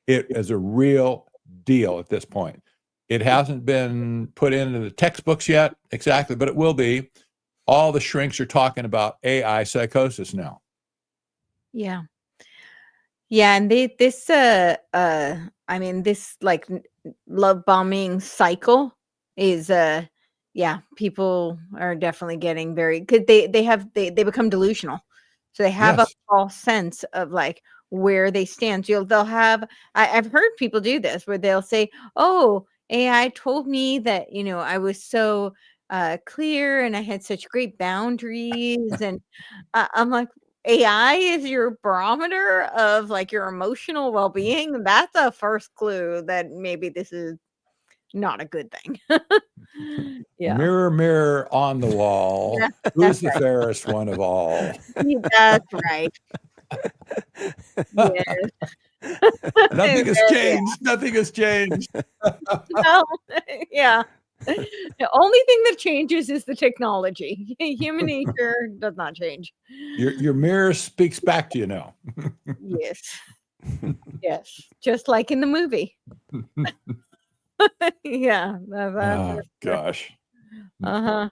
It is a real deal at this point. It hasn't been put into the textbooks yet, exactly, but it will be. All the shrinks are talking about AI psychosis now. Yeah. Yeah, and this I mean, this like love bombing cycle is yeah, people are definitely getting very because they become delusional. So they have a Yes. false sense of like where they stand. So they'll have I've heard people do this where they'll say, "Oh, AI told me that, I was so clear and I had such great boundaries." And I'm like, AI is your barometer of like your emotional well-being. That's a first clue that maybe this is not a good thing. Yeah. Mirror, mirror on the wall, Yeah, who's that's the right. fairest one of all? That's right. Yes. Nothing has Yeah. changed. Nothing has changed. No. Yeah. The only thing that changes is the technology. Human nature does not change. Your mirror speaks back to you now. Yes. Yes. Just like in the movie. Yeah. Oh gosh. Uh-huh.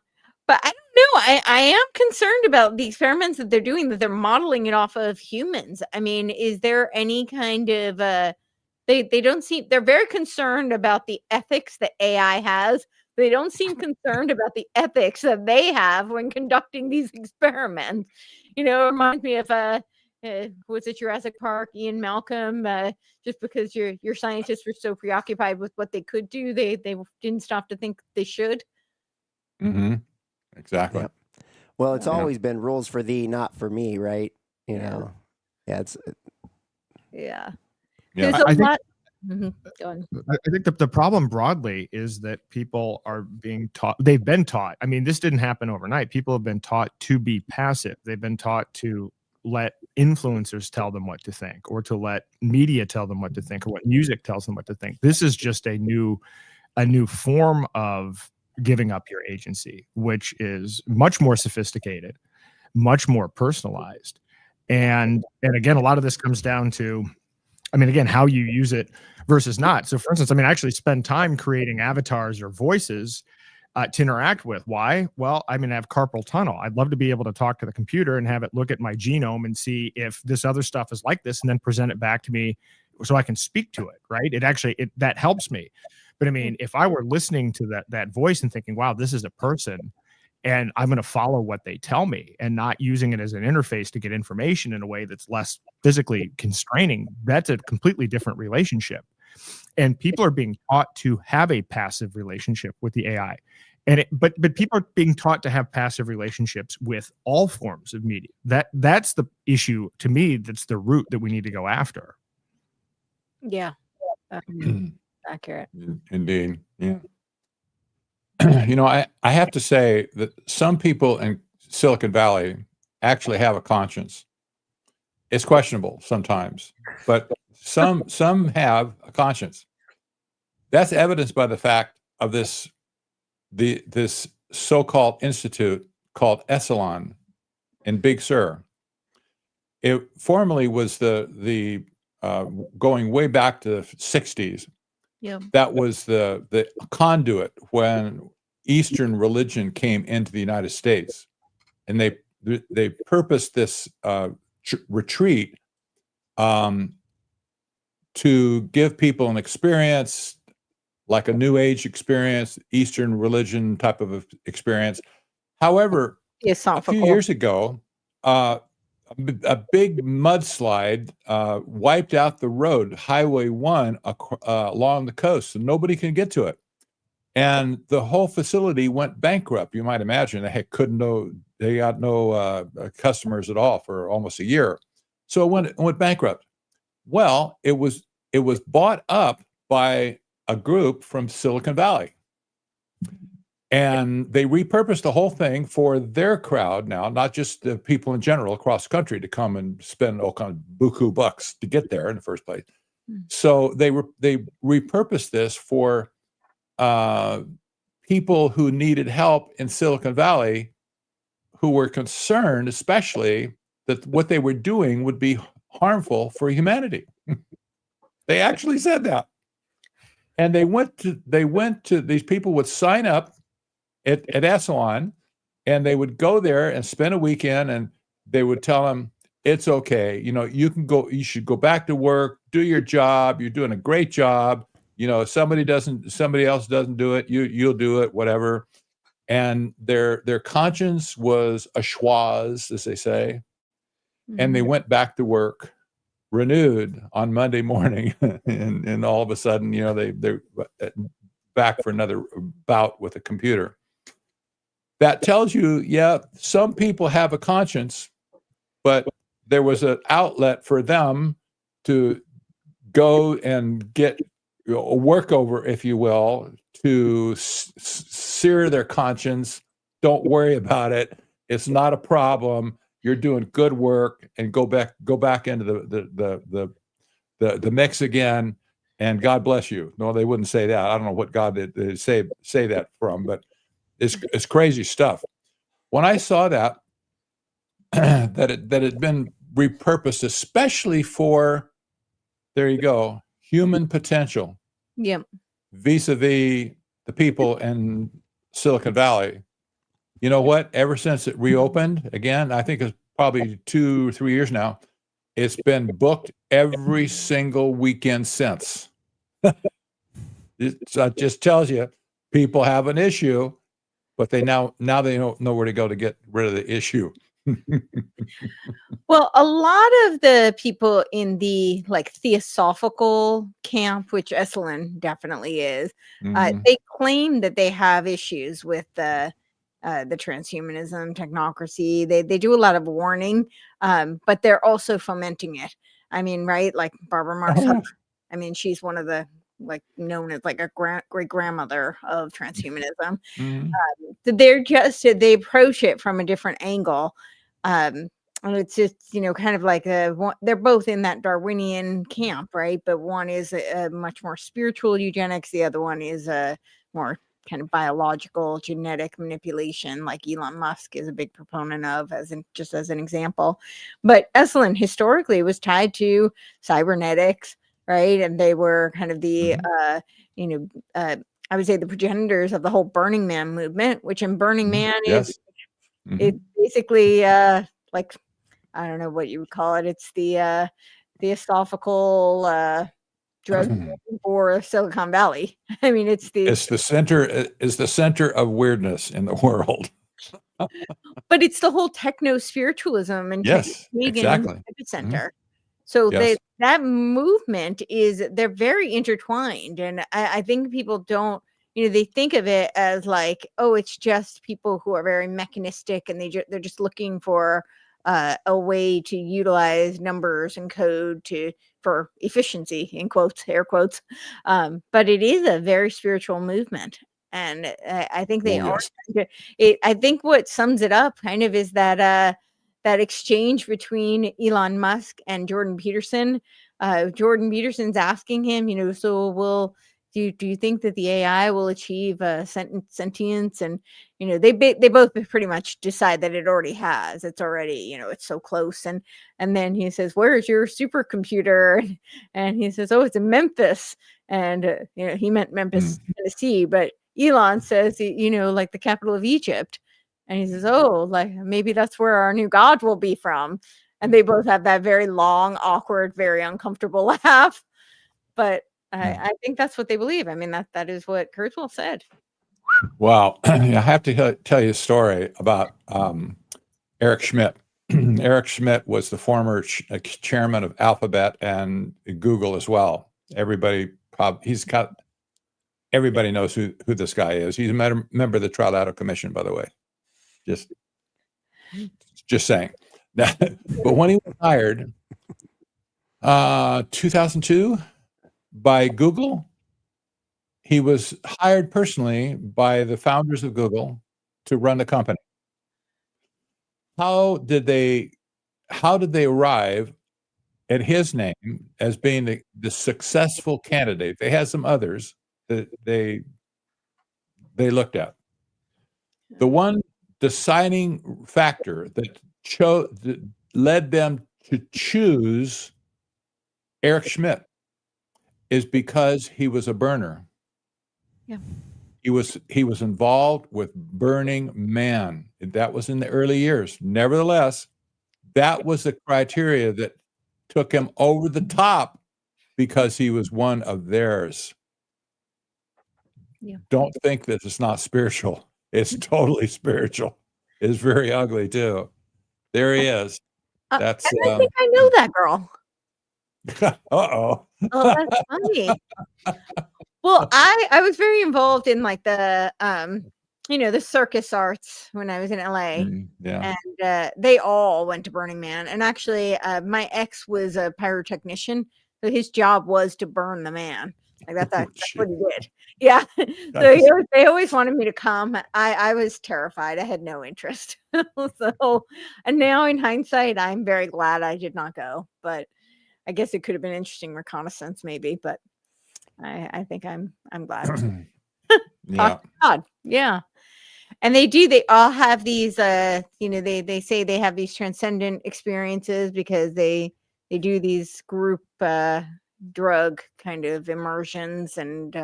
But I don't know. I am concerned about the experiments that they're doing, that they're modeling it off of humans. I mean, is there any kind of they don't seem they're very concerned about the ethics that AI has. They don't seem concerned about the ethics that they have when conducting these experiments. It reminds me of was it Jurassic Park, Ian Malcolm? Just because your scientists were so preoccupied with what they could do, they didn't stop to think they should. Mm-hmm. Exactly. Yep. Well, it's Yeah. always been rules for thee, not for me, right? You Yeah. know. Yeah, it's Yeah. Yeah. There's a I think lot. Mhm. Go on. I think the problem broadly is that people are being taught, they've been taught. I mean, this didn't happen overnight. People have been taught to be passive. They've been taught to let influencers tell them what to think, or to let media tell them what to think, or what music tells them what to think. This is just a new form of giving up your agency, which is much more sophisticated, much more personalized. And again, a lot of this comes down to, I mean, again, how you use it versus not. So, for instance, I mean, I actually spend time creating avatars or voices to interact with. Why? Well, I mean, I have carpal tunnel. I'd love to be able to talk to the computer and have it look at my genome and see if this other stuff is like this, and then present it back to me so I can speak to it. Right? That helps me. But I mean, if I were listening to that voice and thinking, "Wow, this is a person," and I'm going to follow what they tell me and not using it as an interface to get information in a way that's less physically constraining, that's a completely different relationship. And people are being taught to have a passive relationship with the AI. But people are being taught to have passive relationships with all forms of media. That's the issue to me. That's the root that we need to go after. Yeah. Accurate. Indeed. Yeah. I have to say that some people in Silicon Valley actually have a conscience. It's questionable sometimes, but some have a conscience. That's evidenced by the fact of this so-called institute called Esalen in Big Sur. It formerly was the going way back to the 60s. Yeah. That was the conduit when Eastern religion came into the United States, and they purposed this retreat to give people an experience like a New Age experience, Eastern religion type of experience. However, a few years ago, a big mudslide wiped out the road, Highway 1, along the coast, so nobody can get to it. And the whole facility went bankrupt. You might imagine they got no customers at all for almost a year. So it went bankrupt. Well, it was bought up by a group from Silicon Valley. And they repurposed the whole thing for their crowd now, not just the people in general across the country to come and spend all kind of buku bucks to get there in the first place. So they repurposed this for people who needed help in Silicon Valley, who were concerned, especially that what they were doing would be harmful for humanity. They actually said that, and they went to these people would sign up at Esalen, and they would go there and spend a weekend, and they would tell them, it's okay. You can go, you should go back to work, do your job. You're doing a great job. If somebody else doesn't do it, you'll do it, whatever. And their conscience was ashwaz, as they say. And they went back to work renewed on Monday morning. and all of a sudden, they're back for another bout with a computer. That tells you, yeah, some people have a conscience, but there was an outlet for them to go and get a workover, if you will, to sear their conscience. Don't worry about it. It's not a problem. You're doing good work, and go back into the mix again. And God bless you. No, they wouldn't say that. I don't know what God they say that from, but it's crazy stuff. When I saw that that it had been repurposed, especially for, there you go, human potential. Yep. Vis-a-vis the people in Silicon Valley. You know what? Ever since it reopened again, I think it's probably 2 or 3 years now, it's been booked every single weekend since. It just tells you people have an issue, but they now they don't know where to go to get rid of the issue. Well, a lot of the people in the theosophical camp, which Esalen definitely is, they claim that they have issues with the transhumanism, technocracy. They do a lot of warning, but they're also fomenting it. I mean, right? Like Barbara Marx. I mean, she's one of the known as a great grandmother of transhumanism. They approach it from a different angle. And it's just, kind of like they're both in that Darwinian camp, right? But one is a much more spiritual eugenics. The other one is a more kind of biological genetic manipulation, like Elon Musk is a big proponent of, as an example. But Esalen historically was tied to cybernetics, right? And they were kind of the, I would say the progenitors of the whole Burning Man movement, which in Burning Man is it's basically I don't know what you would call it. It's the theosophical drug for Silicon Valley. I mean, it's the center of weirdness in the world. But it's the whole techno spiritualism and exactly epicenter. So that movement they're very intertwined, and I think people don't, they think of it as it's just people who are very mechanistic, and they're just looking for a way to utilize numbers and code for efficiency, in quotes, air quotes. But it is a very spiritual movement. And I think they are. I think what sums it up kind of is that exchange between Elon Musk and Jordan Peterson. Jordan Peterson's asking him, so do you think that the AI will achieve sentience? And they both pretty much decide that it already has. It's already, it's so close. And then he says, "Where's your supercomputer?" And he says, "Oh, it's in Memphis." And he meant Memphis, Tennessee, but Elon says, the capital of Egypt. And he says, "Oh, maybe that's where our new god will be from." And they both have that very long, awkward, very uncomfortable laugh. But I think that's what they believe. I mean, that is what Kurzweil said. Well, I have to tell you a story about Eric Schmidt. Eric Schmidt was the former chairman of Alphabet and Google as well. Everybody knows who this guy is. He's a member of the Trilateral Commission, by the way. Just saying. But when he was hired, 2002 by Google, he was hired personally by the founders of Google to run the company. How did they arrive at his name as being the successful candidate? They had some others that they looked at. The one deciding factor that led them to choose Eric Schmidt is because he was a burner. Yeah. He was involved with Burning Man. That was in the early years. Nevertheless, that was the criteria that took him over the top because he was one of theirs. Yeah. Don't think that it's not spiritual. It's totally spiritual. It's very ugly too. There he is. That's and I think I know that girl. uh-oh. Oh, that's funny. Well, I was very involved in like the the circus arts when I was in LA. Yeah. And they all went to Burning Man. And actually, my ex was a pyrotechnician, so his job was to burn the man. Like that's what he did. Yeah. So they always wanted me to come. I was terrified. I had no interest. So, and now in hindsight, I'm very glad I did not go. But I guess it could have been interesting reconnaissance, maybe. But I think I'm glad. Yeah. God. Yeah. And they all have these they say they have these transcendent experiences because they do these group drug kind of immersions, and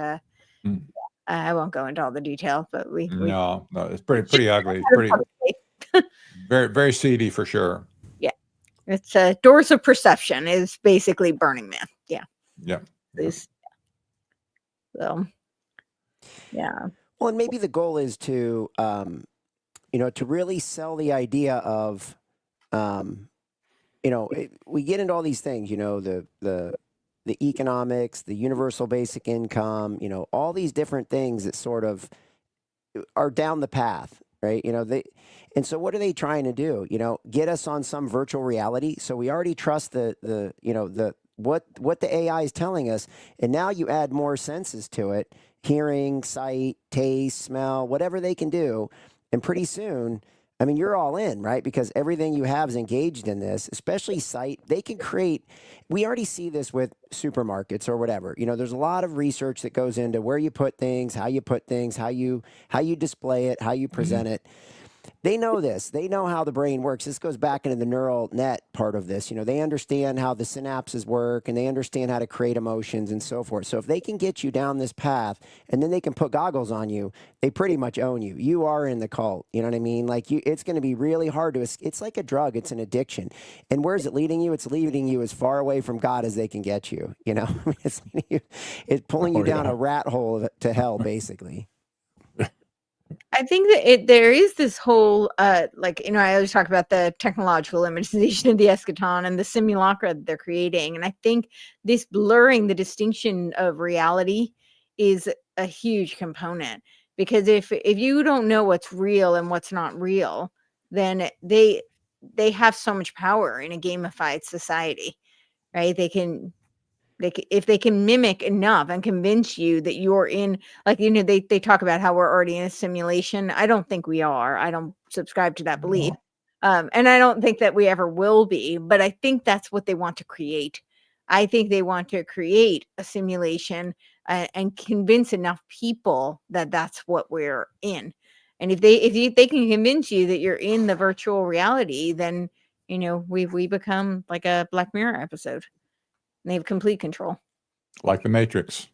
I won't go into all the details, but no, it's pretty ugly. Pretty very, very seedy for sure. Yeah. It's Doors of Perception is basically Burning Man. Yeah. Yeah. So yeah. Well, and maybe the goal is to, to really sell the idea of, we get into all these things, the economics, the universal basic income, all these different things that sort of are down the path, right? And so what are they trying to do? Get us on some virtual reality. So we already trust what the AI is telling us, and now you add more senses to it. Hearing, sight, taste, smell, whatever they can do. And pretty soon, I mean, you're all in, right? Because everything you have is engaged in this, especially sight. They can create, we already see this with supermarkets or whatever. There's a lot of research that goes into where you put things, how you put things, how you display it, how you present it. They know this. They know how the brain works. This goes back into the neural net part of this. They understand how the synapses work, and they understand how to create emotions and so forth. So if they can get you down this path, and then they can put goggles on you, they pretty much own you. You are in the cult. You know what I mean? Like it's going to be really hard to. It's like a drug. It's an addiction. And where is it leading you? It's leading you as far away from God as they can get you. It's pulling you down a rat hole to hell, basically. I think that there is this whole, I always talk about the technological immunization of the eschaton and the simulacra that they're creating. And I think this blurring the distinction of reality is a huge component, because if you don't know what's real and what's not real, then they have so much power in a gamified society, right? If they can mimic enough and convince you that you're in, they talk about how we're already in a simulation. I don't think we are. I don't subscribe to that belief. And I don't think that we ever will be, but I think that's what they want to create. I think they want to create a simulation and convince enough people that that's what we're in. And if they can convince you that you're in the virtual reality, then, we become like a Black Mirror episode. They have complete control. Like the Matrix,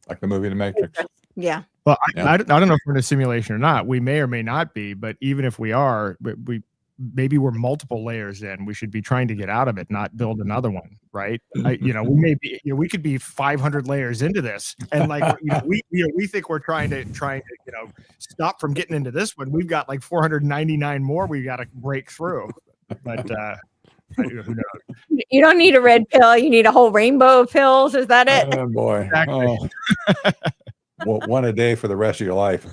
like the movie The Matrix. Yeah. Well, I don't know if we're in a simulation or not. We may or may not be, but even if we are, maybe we're multiple layers in. We should be trying to get out of it, not build another one, right? We may be, we could be 500 layers into this, and we think we're trying to stop from getting into this one. We've got like 499 more we got to break through, but. Who knows? You don't need a red pill. You need a whole rainbow of pills. Is that it? Oh boy! Exactly. Well, one a day for the rest of your life.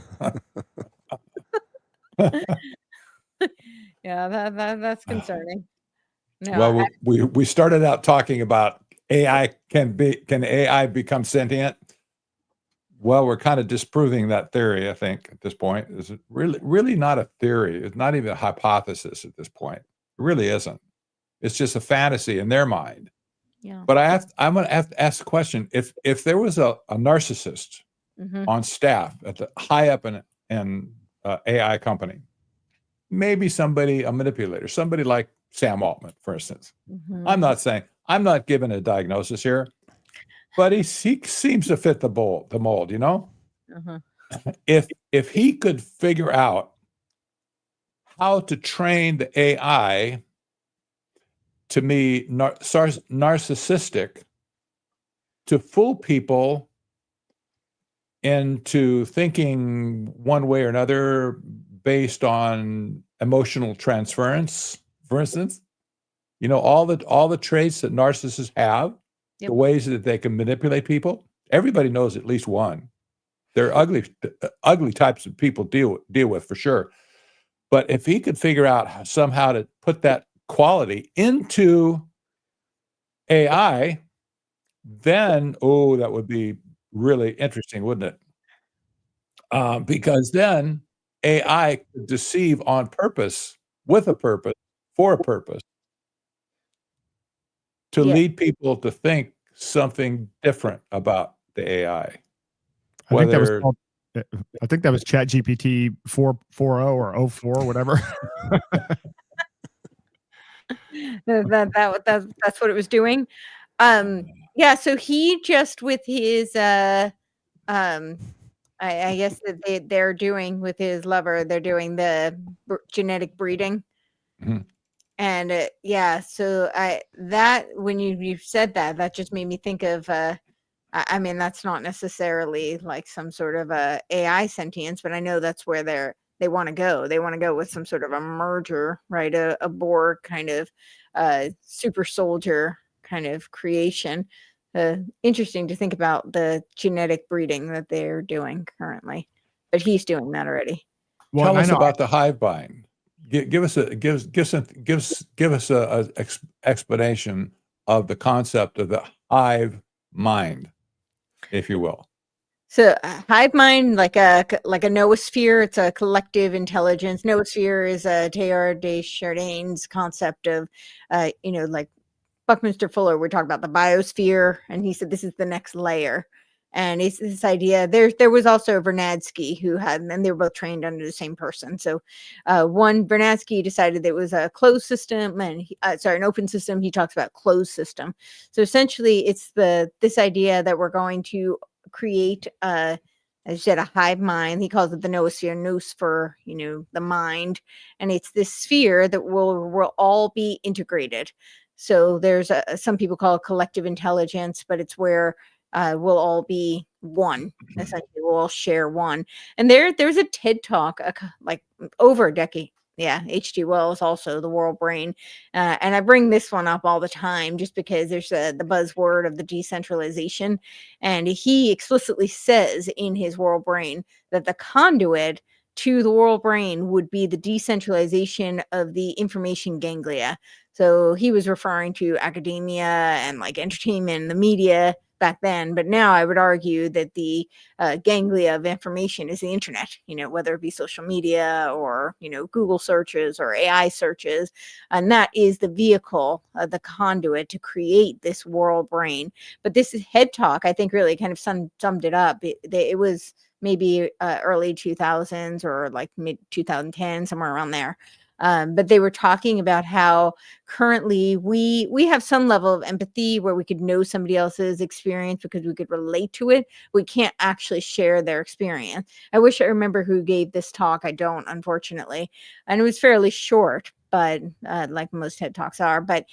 Yeah, that's concerning. No, well, we started out talking about AI. Can AI become sentient? well, we're kind of disproving that theory, I think, at this point. Is it really not a theory? It's not even a hypothesis at this point. It really isn't. It's just a fantasy in their mind. Yeah. But I'm going to have to ask the question: if there was a narcissist on staff at the high up in AI company, maybe somebody, a manipulator, somebody like Sam Altman, for instance. I'm not giving a diagnosis here, but he seems to fit the mold, you know? If he could figure out how to train the AI to be narcissistic, to fool people into thinking one way or another based on emotional transference, for instance, you know, all the traits that narcissists have, the ways that they can manipulate people. Everybody knows at least one. They're ugly types of people deal with for sure. But if he could figure out somehow to put that quality into AI, then that would be really interesting, wouldn't it? Because then AI could deceive on purpose, with a purpose, for a purpose, to lead people to think something different about the AI. I think that was called, I think that was ChatGPT 4.40 or 04, whatever. That's what it was doing. Yeah, so he just with his I guess that they're doing with his lover, they're doing the genetic breeding. And yeah, so that when you said that just made me think of I mean, that's not necessarily like some sort of AI sentience, but I know that's where they want to go. They want to go with some sort of a merger, right? A Borg kind of super soldier kind of creation. Interesting to think about the genetic breeding that they're doing currently, but he's doing that already. Tell us about the hive mind. Give us a explanation of the concept of the hive mind, if you will. So hive mind, like a noosphere, it's a collective intelligence. Noosphere is Teilhard de Chardin's concept of, like Buckminster Fuller, we're talking about the biosphere, and he said this is the next layer. And it's this idea. There was also Vernadsky who had, and they were both trained under the same person. So Vernadsky decided it was a closed system, and an open system. He talks about closed system. So essentially, it's this idea that we're going to create as you said, a hive mind. He calls it the noosphere, nous for the mind, and it's this sphere that will all be integrated. So there's some people call it collective intelligence, but it's where we'll all be one. Essentially, we'll all share one. And there's a TED talk like over a decade. Yeah, H.G. Wells, also the world brain. And I bring this one up all the time just because there's the buzzword of the decentralization. And he explicitly says in his world brain that the conduit to the world brain would be the decentralization of the information ganglia. So he was referring to academia and like entertainment, the media back then, but now I would argue that the ganglia of information is the internet, whether it be social media or, Google searches or AI searches. And that is the vehicle, the conduit to create this world brain. But this is head talk, I think really kind of summed it up. It was maybe early 2000s or like mid 2010, somewhere around there. But they were talking about how currently we have some level of empathy where we could know somebody else's experience because we could relate to it. We can't actually share their experience. I wish I remember who gave this talk. I don't, unfortunately. And it was fairly short, but like most TED Talks are. But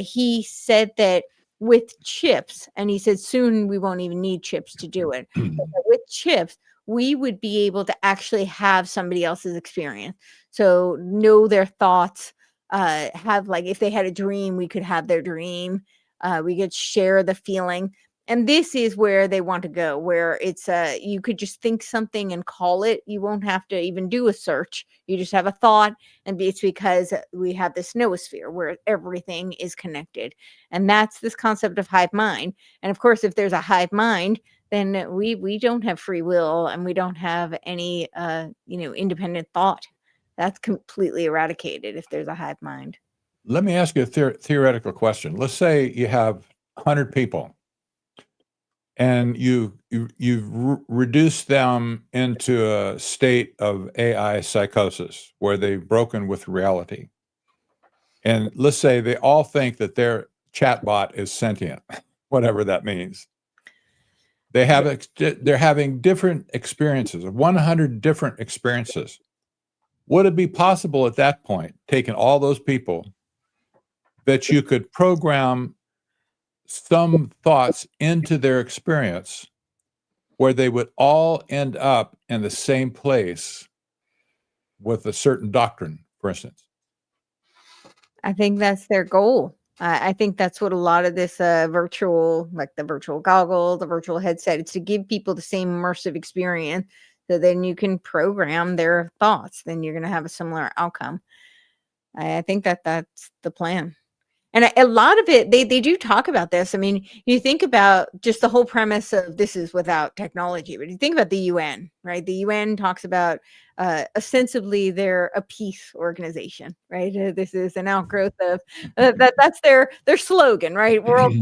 he said that with chips, and he said soon we won't even need chips to do it. But with chips, we would be able to actually have somebody else's experience. So know their thoughts, have like, if they had a dream, we could have their dream. We could share the feeling. And this is where they want to go, where it's you could just think something and call it. You won't have to even do a search. You just have a thought, and it's because we have this noosphere where everything is connected. And that's this concept of hive mind. And of course, if there's a hive mind, then we don't have free will, and we don't have any independent thought. That's completely eradicated if there's a hive mind. Let me ask you a theoretical question. Let's say you have 100 people, and you've reduced them into a state of AI psychosis where they've broken with reality. And let's say they all think that their chatbot is sentient, whatever that means. They're having different experiences, 100 different experiences. Would it be possible at that point, taking all those people, that you could program some thoughts into their experience where they would all end up in the same place with a certain doctrine, for instance? I think that's their goal. I think that's what a lot of this virtual, like the virtual goggle, the virtual headset, it's to give people the same immersive experience. So then you can program their thoughts. Then you're going to have a similar outcome. I think that's the plan. And a lot of it, they do talk about this. I mean, you think about just the whole premise of this is without technology, but you think about the UN, right? The UN talks about ostensibly they're a peace organization, right? This is an outgrowth of that's their slogan, right? World.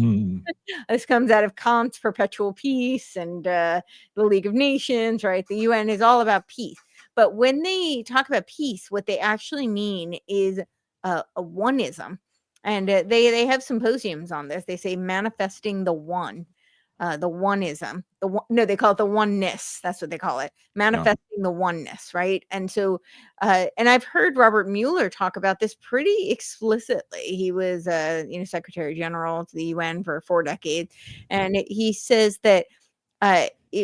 This comes out of Kant's Perpetual Peace and the League of Nations, right? The UN is all about peace. But when they talk about peace, what they actually mean is a oneism. And they have symposiums on this. They say manifesting the one, the oneism. They call it the oneness. That's what they call it. Manifesting the oneness, right? And so, and I've heard Robert Mueller talk about this pretty explicitly. He was, Secretary General to the UN for 4 decades, and he says that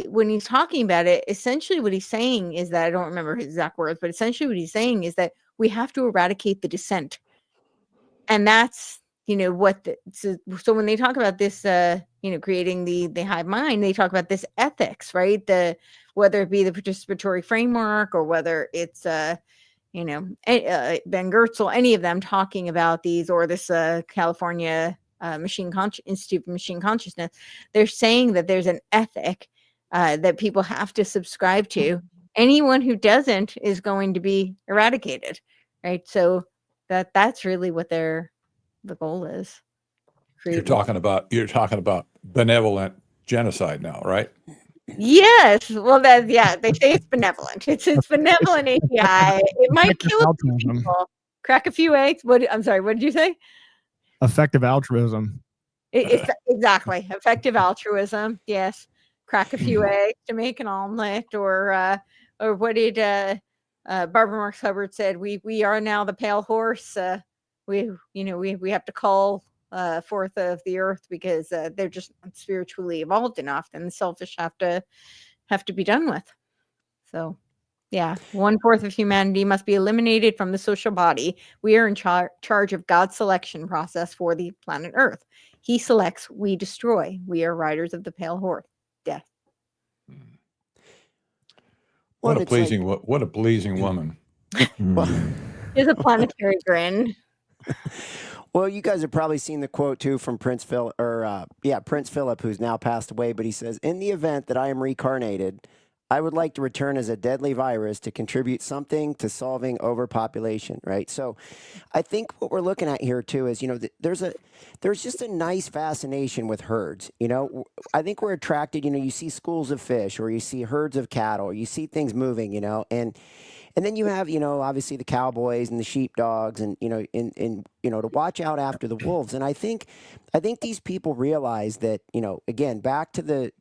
when he's talking about it, essentially what he's saying is that, I don't remember his exact words, but essentially what he's saying is that we have to eradicate the dissent. And that's, so when they talk about this, creating the hive mind, they talk about this ethics, right? Whether it be the participatory framework or whether it's, Ben Gertzel, any of them talking about these, or this California Institute of Machine Consciousness, they're saying that there's an ethic that people have to subscribe to. Anyone who doesn't is going to be eradicated, right? So that's really what the goal is. You're talking about benevolent genocide now, right? Yes. Well, they say it's benevolent. It's benevolent API. It might kill a few people, crack a few eggs. I'm sorry, what did you say? Effective altruism. Exactly. Effective altruism. Yes. Crack a few eggs to make an omelet, or what did Barbara Marx Hubbard said? We are now the pale horse. We have to call forth of the earth because they're just not spiritually evolved enough, and the selfish have to be done with. So, yeah, 1/4 of humanity must be eliminated from the social body. We are in charge of God's selection process for the planet Earth. He selects, we destroy. We are riders of the pale horse, death. What a pleasing woman. Is a planetary grin. Well, you guys have probably seen the quote too from Prince Philip, Prince Philip, who's now passed away. But he says, "In the event that I am reincarnated, I would like to return as a deadly virus to contribute something to solving overpopulation." Right. So, I think what we're looking at here too is, there's just a nice fascination with herds. I think we're attracted. You see schools of fish, or you see herds of cattle, or you see things moving. And then you have, obviously the cowboys and the sheepdogs, and to watch out after the wolves. And I think these people realize that, again, back to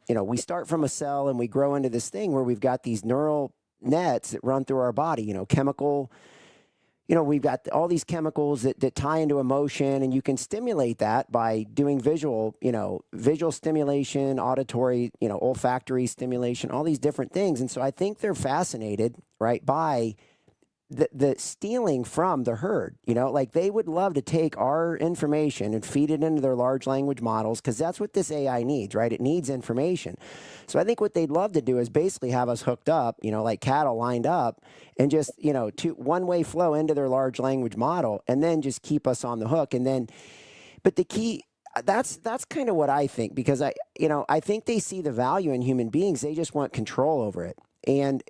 we start from a cell and we grow into this thing where we've got these neural nets that run through our body, chemical. We've got all these chemicals that tie into emotion, and you can stimulate that by doing visual stimulation, auditory, olfactory stimulation, all these different things. And so I think they're fascinated, right, by the stealing from the herd. Like they would love to take our information and feed it into their large language models, because that's what this AI needs, right? It needs information. So I think what they'd love to do is basically have us hooked up, like cattle lined up, and just, one-way flow into their large language model, and then just keep us on the hook. And then, but the key, that's kind of what I think, because I think they see the value in human beings. They just want control over it. And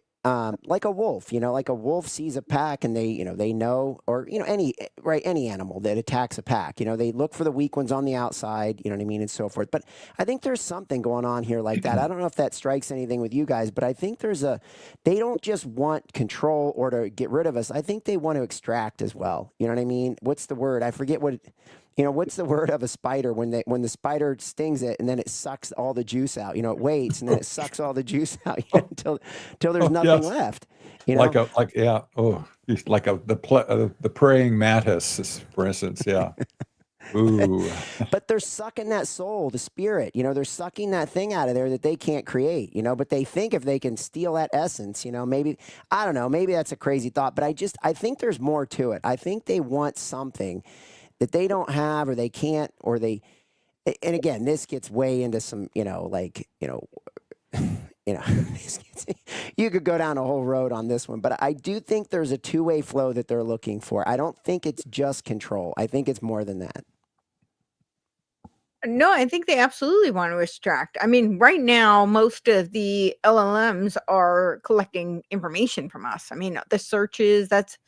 like a wolf, like a wolf sees a pack and they know, or, any animal that attacks a pack, they look for the weak ones on the outside, you know what I mean? And so forth. But I think there's something going on here like that. I don't know if that strikes anything with you guys, but I think they don't just want control or to get rid of us. I think they want to extract as well. You know what I mean? What's the word? I forget what's the word of a spider when the spider stings it and then it sucks all the juice out? It waits and then it sucks all the juice out until there's nothing left. Like the praying mantis, for instance. Yeah. Ooh. But they're sucking that soul, the spirit. They're sucking that thing out of there that they can't create. But they think if they can steal that essence, maybe, I don't know, maybe that's a crazy thought. But I think there's more to it. I think they want something that they don't have, or they can't, or and again, this gets way into some, you could go down a whole road on this one, but I do think there's a two-way flow that they're looking for. I don't think it's just control. I think it's more than that. No, I think they absolutely want to extract. I mean, right now, most of the LLMs are collecting information from us. I mean, the searches, that's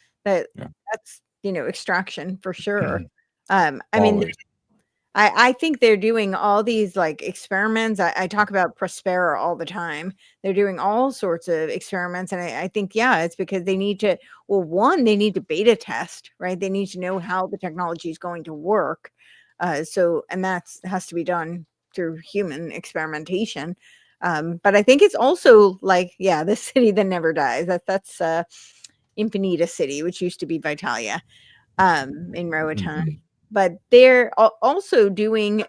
extraction for sure. I mean, I think they're doing all these like experiments. I talk about Prospera all the time. They're doing all sorts of experiments. And I think, it's because they need to, they need to beta test, right? They need to know how the technology is going to work. And that has to be done through human experimentation. But I think it's also like, the city that never dies. That's Infinita City, which used to be Vitalia in Roatan. But they're also doing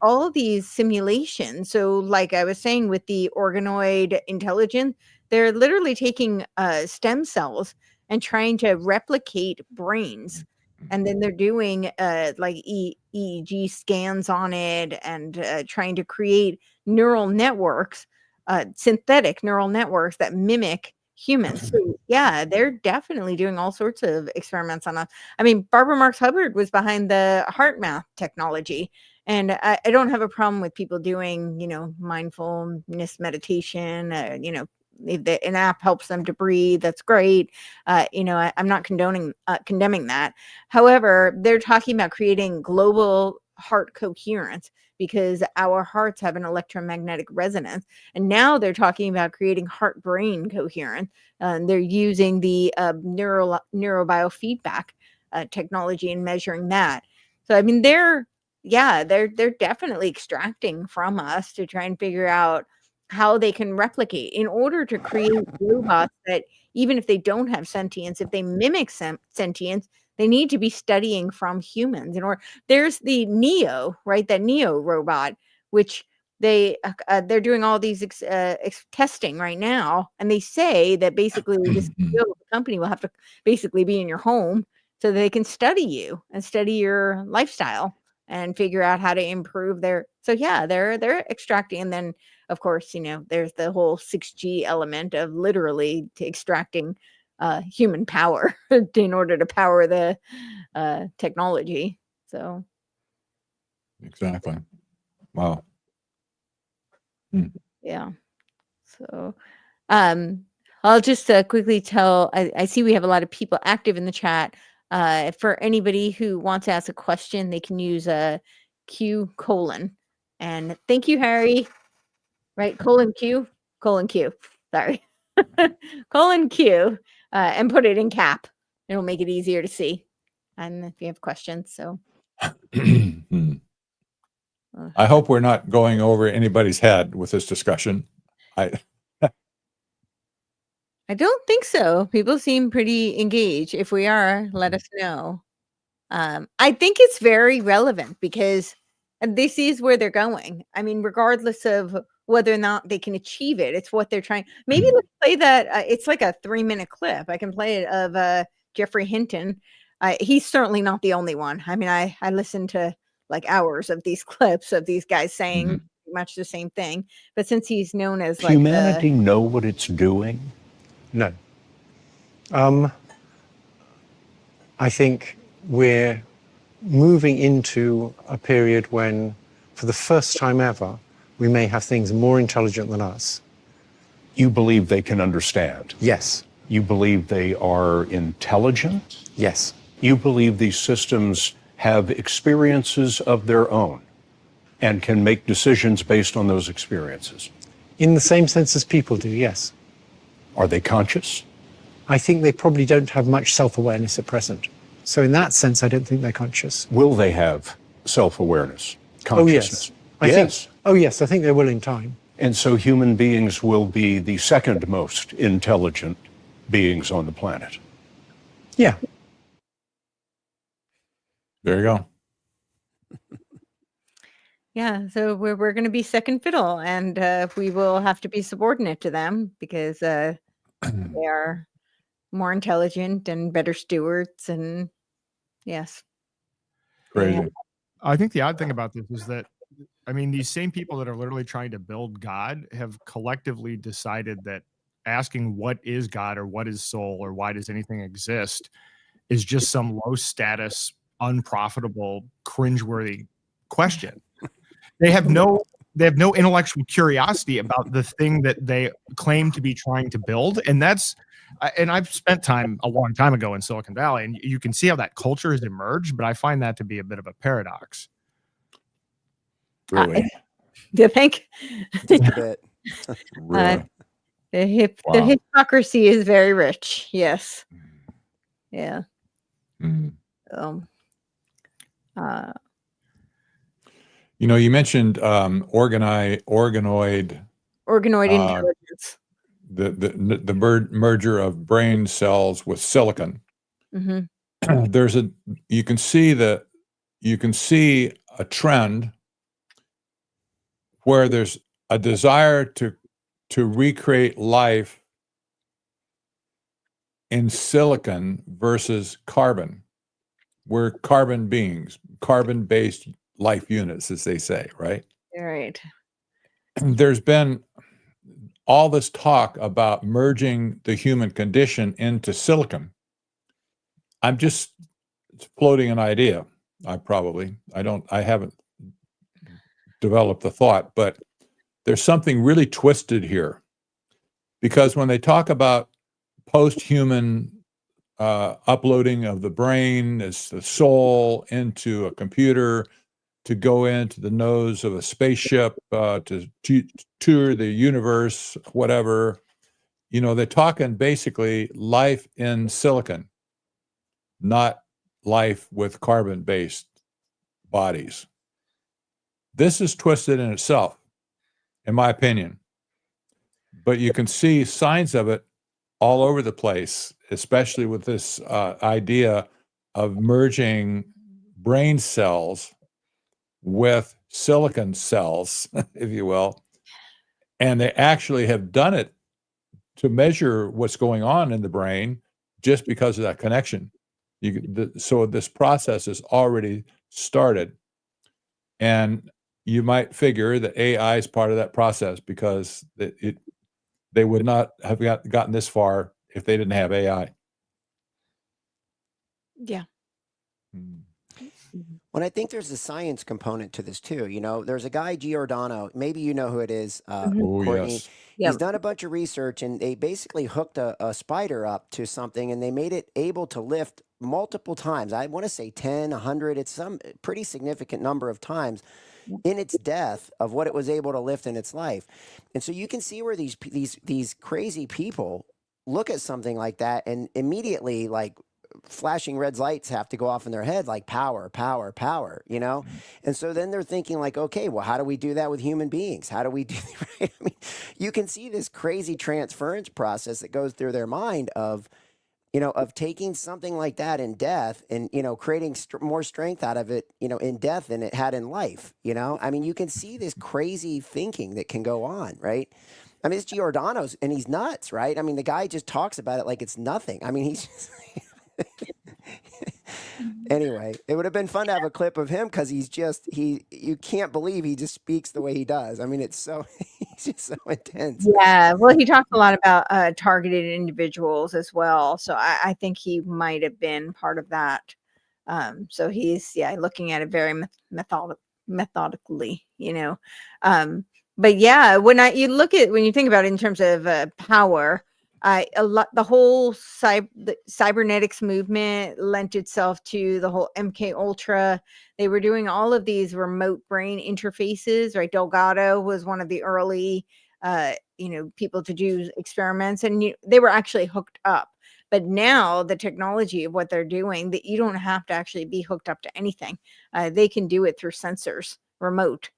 all these simulations. So like I was saying with the organoid intelligence, they're literally taking stem cells and trying to replicate brains. And then they're doing like EEG scans on it and trying to create neural networks, synthetic neural networks that mimic humans. So they're definitely doing all sorts of experiments on us. I mean, Barbara Marx Hubbard was behind the heart math technology. And I don't have a problem with people doing, mindfulness meditation, if an app helps them to breathe, that's great. I'm not condemning that. However, they're talking about creating global heart coherence because our hearts have an electromagnetic resonance. And now they're talking about creating heart-brain coherence. They're using the neurobiofeedback technology and measuring that. So, I mean, they're definitely extracting from us to try and figure out how they can replicate in order to create robots that, even if they don't have sentience, if they mimic sentience, they need to be studying from humans. There's the Neo, right? That Neo robot, which they're doing all these testing right now, and they say that basically this company will have to basically be in your home so that they can study you and study your lifestyle and figure out how to improve their. So they're extracting, and then of course there's the whole 6G element of literally extracting human power in order to power the technology. So exactly. Wow. Yeah. So I'll just quickly tell, I see we have a lot of people active in the chat. For anybody who wants to ask a question, they can use Q:. And thank you, Harry. Right? Q. Sorry. Q. And put it in cap. It'll make it easier to see. And if you have questions, so. I hope we're not going over anybody's head with this discussion. I don't think so. People seem pretty engaged. If we are, let us know. I think it's very relevant because this is where they're going. I mean, regardless of whether or not they can achieve it, it's what they're trying. Maybe let's play that. It's like a 3-minute clip. I can play it of Jeffrey Hinton. He's certainly not the only one. I mean, I listened to like hours of these clips of these guys saying much the same thing. But since he's known as like humanity know what it's doing? No. I think we're moving into a period when, for the first time ever, we may have things more intelligent than us. You believe they can understand? Yes. You believe they are intelligent? Yes. You believe these systems have experiences of their own and can make decisions based on those experiences? In the same sense as people do, yes. Are they conscious? I think they probably don't have much self-awareness at present. So in that sense, I don't think they're conscious. Will they have self-awareness, consciousness? Oh, yes. I think they will in time. And so human beings will be the second most intelligent beings on the planet. Yeah. There you go. Yeah, so we're going to be second fiddle, and we will have to be subordinate to them because they are more intelligent and better stewards, and yes. Crazy. Yeah. I think the odd thing about this is that, I mean, these same people that are literally trying to build God have collectively decided that asking what is God or what is soul or why does anything exist is just some low status, unprofitable, cringeworthy question. They have no intellectual curiosity about the thing that they claim to be trying to build. And I've spent time a long time ago in Silicon Valley, and you can see how that culture has emerged, but I find that to be a bit of a paradox. Really? Do you think? Just a bit. Really? The Wow. hypocrisy is very rich. Yes. Yeah. Mhm. You you mentioned organoid, organoid intelligence. the merger of brain cells with silicon. Mm-hmm. You can see a trend where there's a desire to recreate life in silicon versus carbon. We're carbon beings, carbon-based life units, as they say, right? Right. There's been all this talk about merging the human condition into silicon. I'm just floating an idea. I haven't developed the thought, but there's something really twisted here. Because when they talk about post-human uploading of the brain as the soul into a computer to go into the nose of a spaceship to tour the universe, whatever, they're talking basically life in silicon, not life with carbon-based bodies. This is twisted in itself, in my opinion. But you can see signs of it all over the place, especially with this idea of merging brain cells with silicon cells, if you will. And they actually have done it to measure what's going on in the brain just because of that connection. So this process is already started. And you might figure that AI is part of that process because they would not have gotten this far if they didn't have AI. Yeah. Well, I think there's a science component to this too. There's a guy, Giordano, maybe you know who it is, Oh, Courtney. yes. Yeah. He's done a bunch of research, and they basically hooked a spider up to something, and they made it able to lift multiple times. I want to say 10, 100. It's some pretty significant number of times in its death of what it was able to lift in its life. And so you can see where these crazy people look at something like that and immediately, like, flashing red lights have to go off in their head, like power, power, power, And so then they're thinking like, okay, well, how do we do that with human beings? How do we do right? I mean, you can see this crazy transference process that goes through their mind of taking something like that in death and, creating more strength out of it, in death than it had in life, I mean, you can see this crazy thinking that can go on, right? I mean, it's Giordano's and he's nuts, right? I mean, the guy just talks about it like it's nothing. I mean, he's just... Anyway, it would have been fun to have a clip of him because you can't believe he just speaks the way he does. I mean, he's just so intense. Yeah. Well, he talks a lot about targeted individuals as well. So I think he might have been part of that So he's looking at it very methodically, but yeah, when you think about it in terms of power, the whole the cybernetics movement lent itself to the whole MK Ultra. They were doing all of these remote brain interfaces, right? Delgado was one of the early people to do experiments, and they were actually hooked up. But now the technology of what they're doing, that you don't have to actually be hooked up to anything. They can do it through sensors, remote.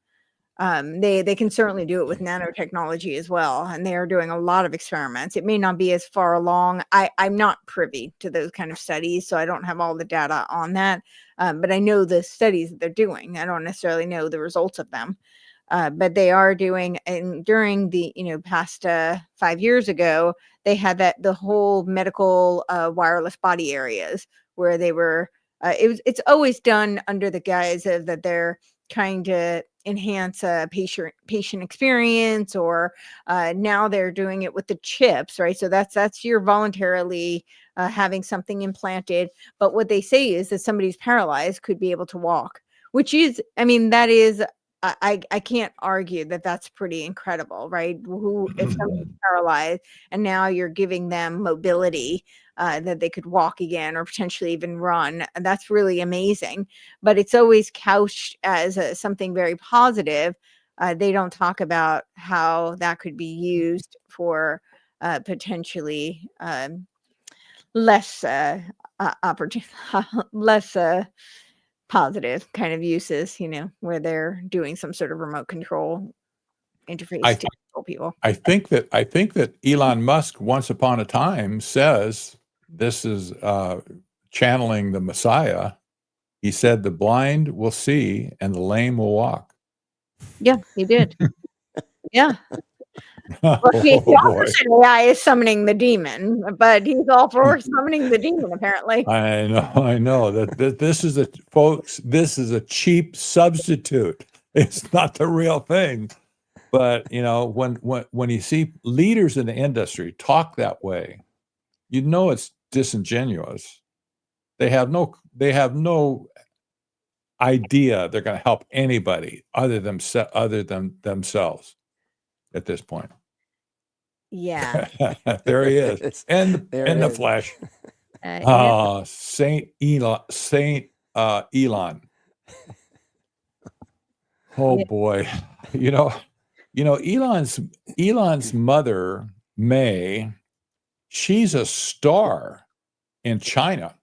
They can certainly do it with nanotechnology as well, and they are doing a lot of experiments. It may not be as far along. I'm not privy to those kind of studies, so I don't have all the data on that. But I know the studies that they're doing. I don't necessarily know the results of them. But they are doing, and during the past 5 years ago, they had the whole medical wireless body areas where they were. It's always done under the guise of that they're trying to enhance a patient experience, or now they're doing it with the chips, right? So that's you're voluntarily having something implanted. But what they say is that somebody's paralyzed could be able to walk, which is, that is. I can't argue that that's pretty incredible, right? If somebody's paralyzed and now you're giving them mobility, that they could walk again or potentially even run, that's really amazing. But it's always couched as something very positive. They don't talk about how that could be used for potentially less less positive kind of uses, where they're doing some sort of remote control interface to control people. I think that Elon Musk once upon a time says this is channeling the Messiah. He said the blind will see and the lame will walk. Yeah, he did. Yeah. Well, he Oh, also boy. said AI is summoning the demon, but he's all for summoning the demon, apparently. I know that this is this is a cheap substitute. It's not the real thing. But when you see leaders in the industry talk that way, it's disingenuous. They have no idea they're going to help anybody other than themselves at this point. Yeah. There he is, and in the flesh. Saint Elon. Oh Yeah. boy, Elon's mother, May, she's a star in China,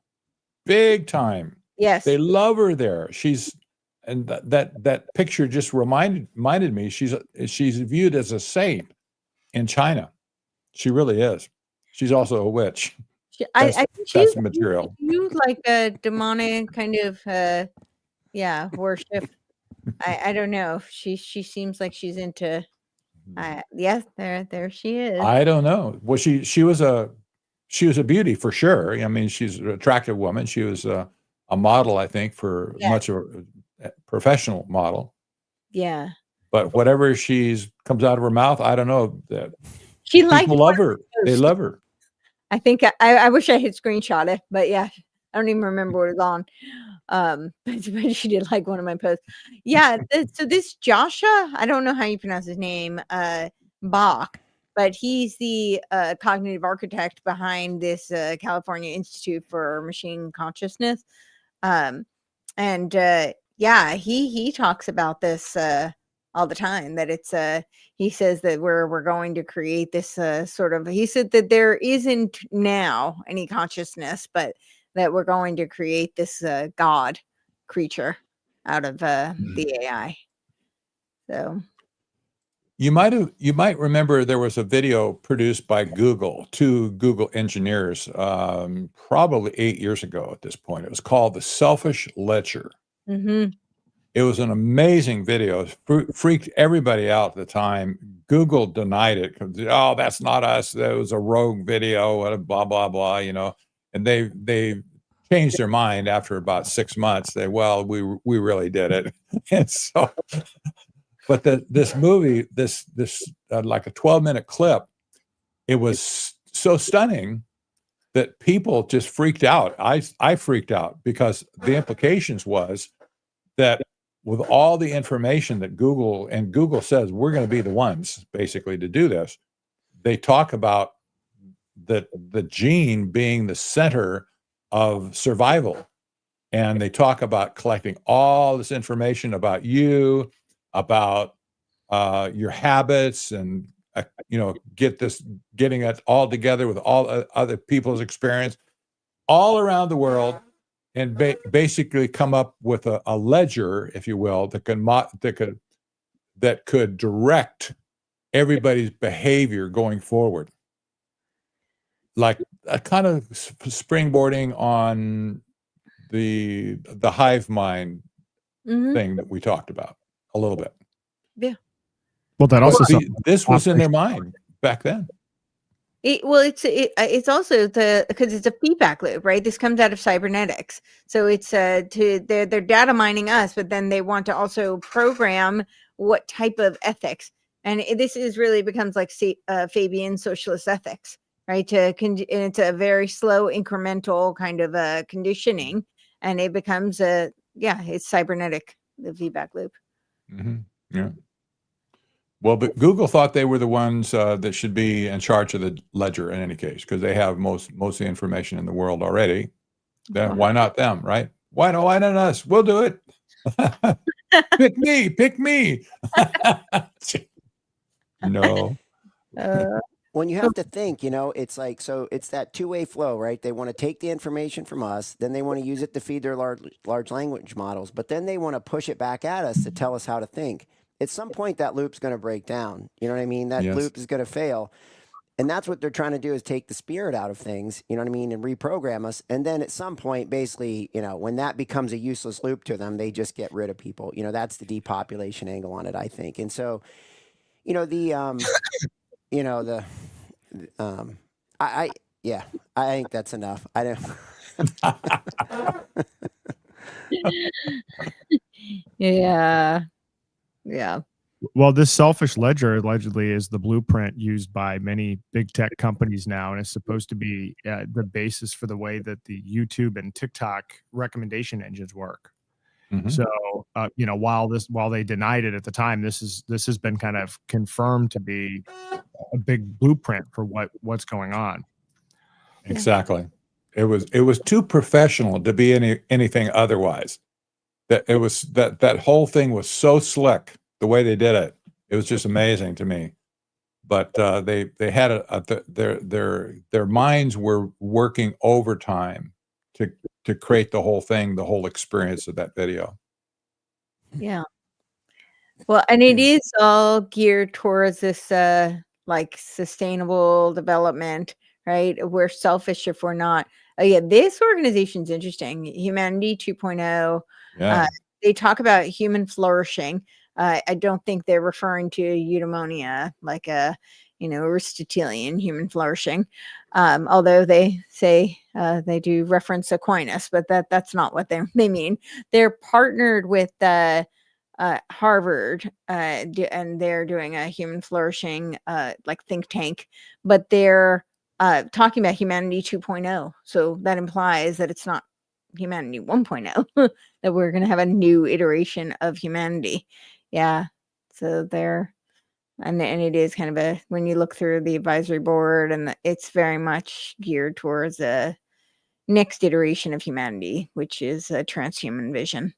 big time. Yes. They love her there. And that picture just reminded me she's viewed as a saint in China. She really is. She's also a witch. I think That's material. You like a demonic kind of worship. I don't know. She seems like she's into. Yes, there she is. I don't know. Well, she was a beauty for sure. I mean, she's an attractive woman. She was a model, I think, for much of a professional model. Yeah. But whatever comes out of her mouth, I don't know. She liked people love her. They love her. I think I wish I had screenshot it, but yeah, I don't even remember what it was on. But she did like one of my posts. Yeah. So this Joshua, I don't know how you pronounce his name, Bach, but he's the cognitive architect behind this California Institute for Machine Consciousness. He talks about this all the time, that it's he says that we're going to create this he said that there isn't now any consciousness, but that we're going to create this God creature out of the AI. So you might remember there was a video produced by two Google engineers, probably 8 years ago at this point. It was called The Selfish Ledger. Mm-hmm. It was an amazing video. It freaked everybody out at the time. Google denied it. Oh, that's not us. That was a rogue video, blah, blah, blah, And they changed their mind after about 6 months. We really did it. And so, but this movie, like a 12-minute clip, it was so stunning that people just freaked out. I freaked out because the implications was that with all the information that Google says we're going to be the ones basically to do this, they talk about the gene being the center of survival. And they talk about collecting all this information about you, about your habits, and getting it all together with all other people's experience all around the world, and basically come up with a ledger, if you will, that could direct everybody's behavior going forward, like a kind of springboarding on the hive mind thing that we talked about a little bit. Yeah. Well, that also this was in their mind back then. It's also because it's a feedback loop, right? This comes out of cybernetics, so it's they're data mining us, but then they want to also program what type of ethics, and this is really becomes like Fabian socialist ethics, right? And it's a very slow incremental kind of conditioning, and it becomes it's cybernetic, the feedback loop. Mm-hmm. Yeah. Well, but Google thought they were the ones that should be in charge of the ledger in any case, because they have most of the information in the world already. Then why not them, right? Why not us? We'll do it. Pick me. No. When you have to think, it's like, so it's that two-way flow, right? They want to take the information from us, then they want to use it to feed their large language models, but then they want to push it back at us to tell us how to think. At some point, that loop's going to break down. You know what I mean? That loop is going to fail. And that's what they're trying to do, is take the spirit out of things, you know what I mean, and reprogram us. And then at some point, basically, when that becomes a useless loop to them, they just get rid of people. That's the depopulation angle on it, I think. And so, I think that's enough. I don't. Yeah. Well, this selfish ledger allegedly is the blueprint used by many big tech companies now, and it's supposed to be the basis for the way that the YouTube and TikTok recommendation engines work. Mm-hmm. So, while they denied it at the time, this has been kind of confirmed to be a big blueprint for what's going on. Exactly. It was too professional to be anything otherwise. That whole thing was so slick. The way they did it, it was just amazing to me. But they had their minds were working overtime to create the whole thing, the whole experience of that video. Yeah. Well, and it is all geared towards this like sustainable development, right? We're selfish if we're not. Oh yeah, this organization's interesting. Humanity 2.0. Yeah. They talk about human flourishing. I don't think they're referring to eudaimonia, like a Aristotelian human flourishing. Although they say they do reference Aquinas, but that's not what they mean. They're partnered with Harvard, and they're doing a human flourishing like think tank, but they're talking about humanity 2.0. So that implies that it's not humanity 1.0, that we're going to have a new iteration of humanity. Yeah. So they're, and it is kind of when you look through the advisory board, and it's very much geared towards a next iteration of humanity, which is a transhuman vision.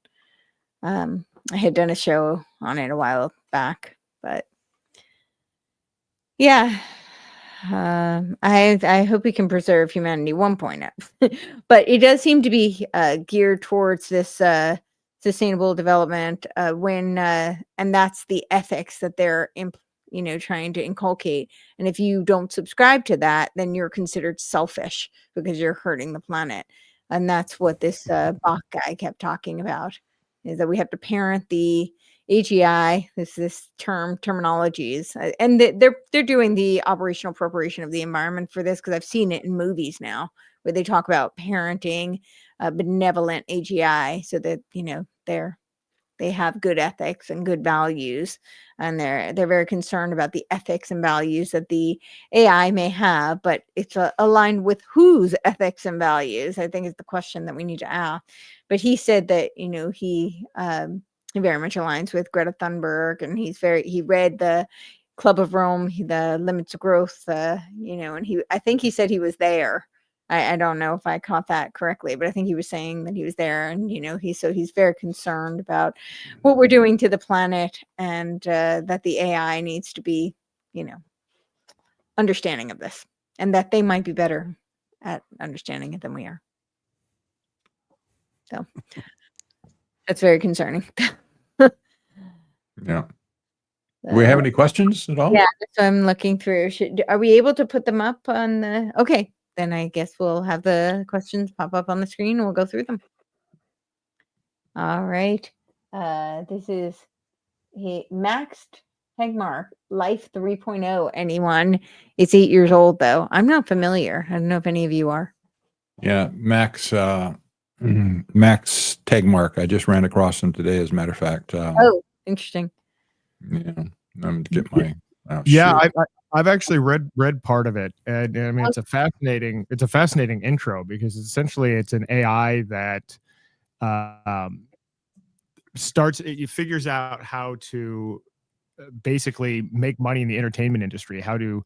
I had done a show on it a while back, but yeah, I hope we can preserve humanity 1.0, but it does seem to be geared towards this sustainable development and that's the ethics that they're trying to inculcate. And if you don't subscribe to that, then you're considered selfish because you're hurting the planet. And that's what this Bach guy kept talking about, is that we have to parent the AGI, this terminologies, and they're doing the operational appropriation of the environment for this, because I've seen it in movies now where they talk about parenting benevolent AGI, so that they're they have good ethics and good values, and they're very concerned about the ethics and values that the AI may have, but it's aligned with whose ethics and values, I think, is the question that we need to ask. But he said that, he very much aligns with Greta Thunberg, and he read the Club of Rome, the Limits of Growth, and I think he said he was there. I don't know if I caught that correctly, but I think he was saying that he was there, and he's very concerned about what we're doing to the planet, and that the AI needs to be, understanding of this, and that they might be better at understanding it than we are. So that's very concerning. Yeah. Do we have any questions at all? Yeah, so I'm looking through. Are we able to put them up on the? Okay, then I guess we'll have the questions pop up on the screen and we'll go through them. All right. This is Max Tegmark, Life 3.0. Anyone? It's 8 years old, though. I'm not familiar. I don't know if any of you are. Yeah, Max Tegmark. I just ran across him today, as a matter of fact. Oh, interesting. Yeah, I'm to get my. Oh, Yeah, shoot. I've actually read part of it, and I mean it's a fascinating intro, because essentially it's an AI that it figures out how to basically make money in the entertainment industry, how to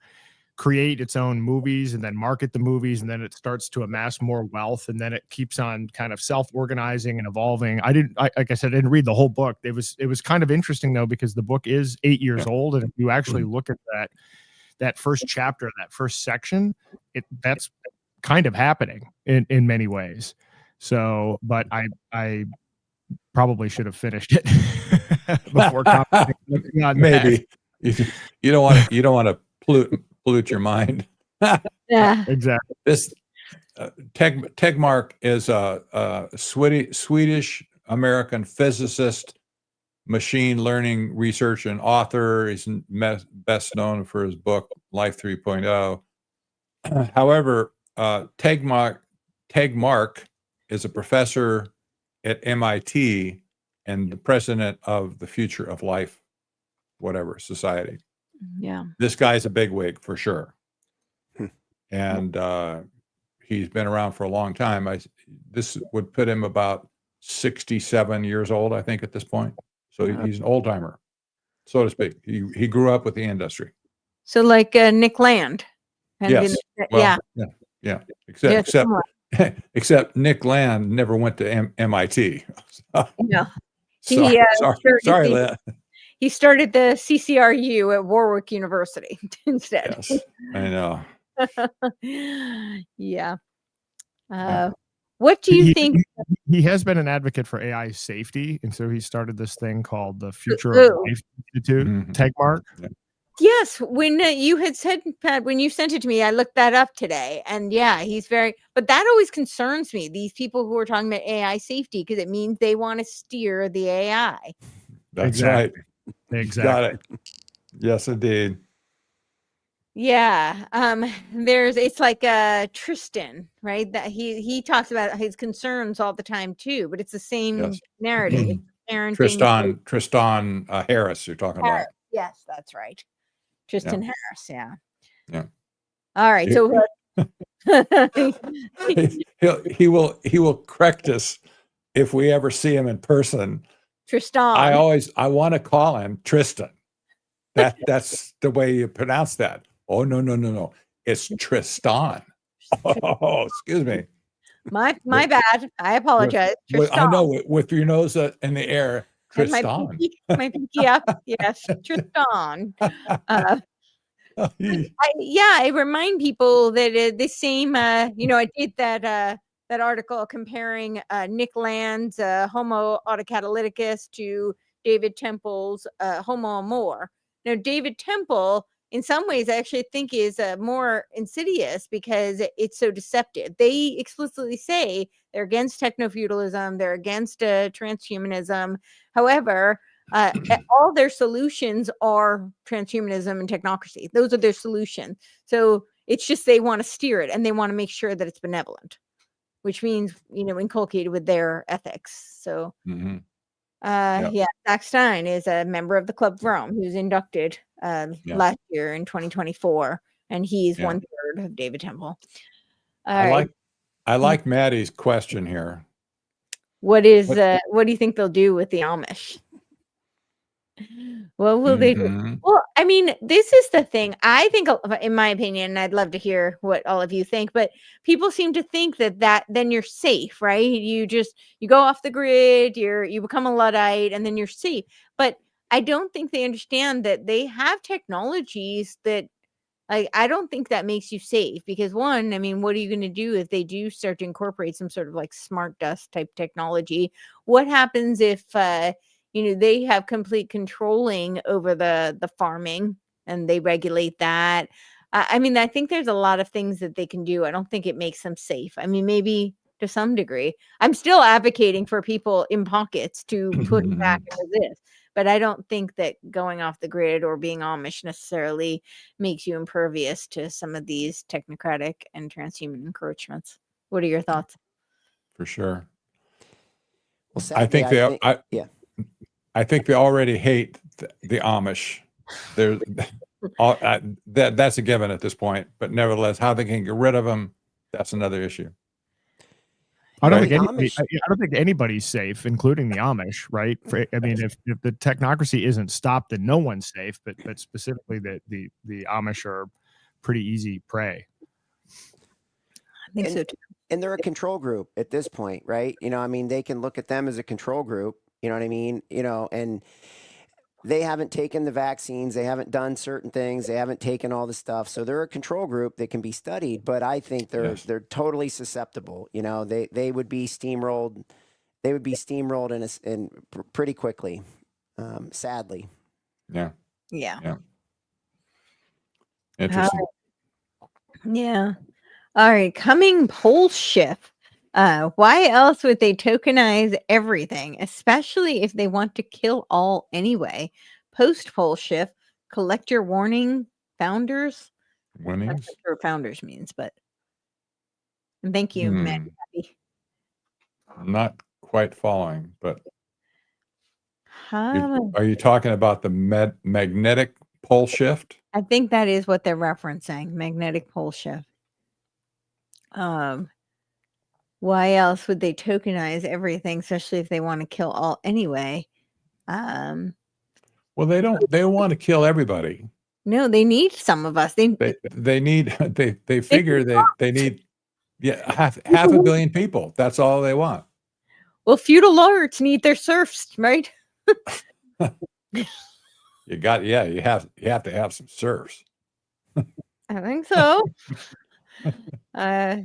create its own movies and then market the movies, and then it starts to amass more wealth, and then it keeps on kind of self-organizing and evolving. Like I said, I didn't read the whole book. It was kind of interesting though, because the book is 8 years old, and if you actually look at that first chapter, that first section, that's kind of happening in many ways. So, but I probably should have finished it before commenting on Maybe you don't want to pollute your mind. Yeah, exactly. This Tegmark is a Swedish American physicist, machine learning researcher, and author. He's best known for his book Life 3.0. However, Tegmark is a professor at MIT and the president of the Future of Life, whatever society. yeah. This guy's a bigwig for sure, and he's been around for a long time. This would put him about 67 years old, I think, at this point. So he's an old timer, so to speak. He grew up with the industry. So like Nick Land. Yes. Well, yeah. Except Nick Land never went to MIT. No. Sorry, Lynn. He started the CCRU at Warwick University instead. Yes, I know. Yeah. What do you think? He has been an advocate for AI safety, and so he started this thing called the Future of Life Institute, Tegmark. Yeah. Yes, when you had said, Pat, when you sent it to me, I looked that up today, and yeah, but that always concerns me. These people who are talking about AI safety, because it means they want to steer the AI. That's exactly. right. Exactly. Got it. Yes, indeed. Yeah. It's like Tristan, right? That he talks about his concerns all the time too, but it's the same narrative. Tristan Harris, you're talking about. Yes, that's right. Tristan Harris. Yeah. Yeah. All right. So he will correct us if we ever see him in person. Tristan. I want to call him Tristan. That's the way you pronounce that. Oh, no. It's Tristan. Oh, excuse me. My bad. I apologize. Tristan. I know, with your nose in the air. Tristan. My pinky up. Yes, Tristan. I remind people that the same, I did that article comparing Nick Land's Homo autocatalyticus to David Temple's Homo amor. Now, David Temple, in some ways, I actually think is more insidious because it's so deceptive. They explicitly say they're against techno-feudalism, they're against transhumanism. However, all their solutions are transhumanism and technocracy. Those are their solutions. So it's just they want to steer it and they want to make sure that it's benevolent, which means, inculcated with their ethics. So Yeah, Zach Stein is a member of the Club of Rome who's inducted last year in 2024, and he's 1/3 of David Temple. I like Maddie's question here. What do you think they'll do with the Amish? What will they do? Well, I mean, this is the thing. I think, in my opinion, and I'd love to hear what all of you think, but people seem to think that then you're safe, right? You go off the grid, you become a Luddite, and then you're safe. But I don't think they understand that they have technologies that, like, I don't think that makes you safe, because one, I mean, what are you going to do if they do start to incorporate some sort of like smart dust type technology? What happens if they have complete controlling over the farming and they regulate that? I mean, I think there's a lot of things that they can do. I don't think it makes them safe. I mean, maybe to some degree. I'm still advocating for people in pockets to push back and resist, but I don't think that going off the grid or being Amish necessarily makes you impervious to some of these technocratic and transhuman encroachments. What are your thoughts? For sure. Well, sadly, I think they already hate the Amish. That's a given at this point, but nevertheless, how they can get rid of them, that's another issue. I don't think anybody's safe, including the Amish, right? I mean, if the technocracy isn't stopped, then no one's safe. But specifically, the Amish are pretty easy prey. I think so too. And they're a control group at this point, right? I mean, they can look at them as a control group. You know what I mean? And they haven't taken the vaccines. They haven't done certain things. They haven't taken all the stuff. So they're a control group that can be studied, but I think they're totally susceptible. They would be steamrolled. They would be steamrolled in pretty quickly, sadly. Yeah. Interesting. Yeah. All right. Coming pole shift. Why else would they tokenize everything, especially if they want to kill all anyway? Post pole shift, collect your warning, founders. Winnings. I'm not sure what founders means, but thank you, Maddie. I'm not quite following, but How are you talking about the magnetic pole shift? I think that is what they're referencing, magnetic pole shift. Why else would they tokenize everything, especially if they want to kill all anyway? Well, they don't. They want to kill everybody. No, they need some of us. They need. They figure they need. Yeah, half a billion people. That's all they want. Well, feudal lords need their serfs, right? You have to have some serfs. I think so. I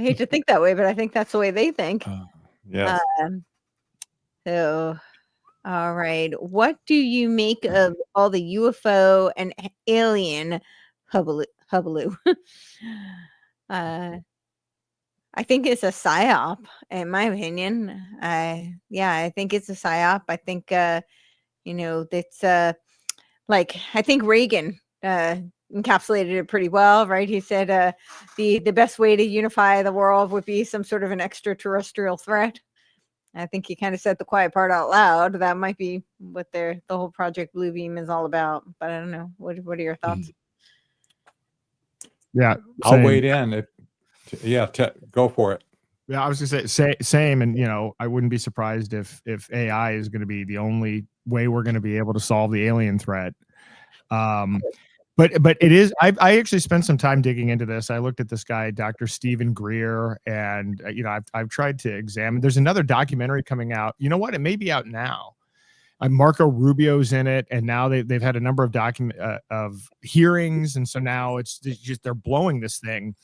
hate to think that way, but I think that's the way they think. Yes. So, all right. What do you make of all the UFO and alien hubbub? I think it's a psyop, in my opinion. I think it's a psyop. I think it's I think Reagan encapsulated it pretty well, right? He said the best way to unify the world would be some sort of an extraterrestrial threat. I think he kind of said the quiet part out loud. That might be what the whole Project Bluebeam is all about. But I don't know. What are your thoughts? Yeah, I'll wait in. Go for it. Yeah, I was gonna say same, and I wouldn't be surprised if AI is going to be the only way we're going to be able to solve the alien threat. But it is. I actually spent some time digging into this. I looked at this guy, Dr. Stephen Greer, and I've tried to examine. There's another documentary coming out. You know what? It may be out now. Marco Rubio's in it, and now they've had a number of of hearings, and so now it's just they're blowing this thing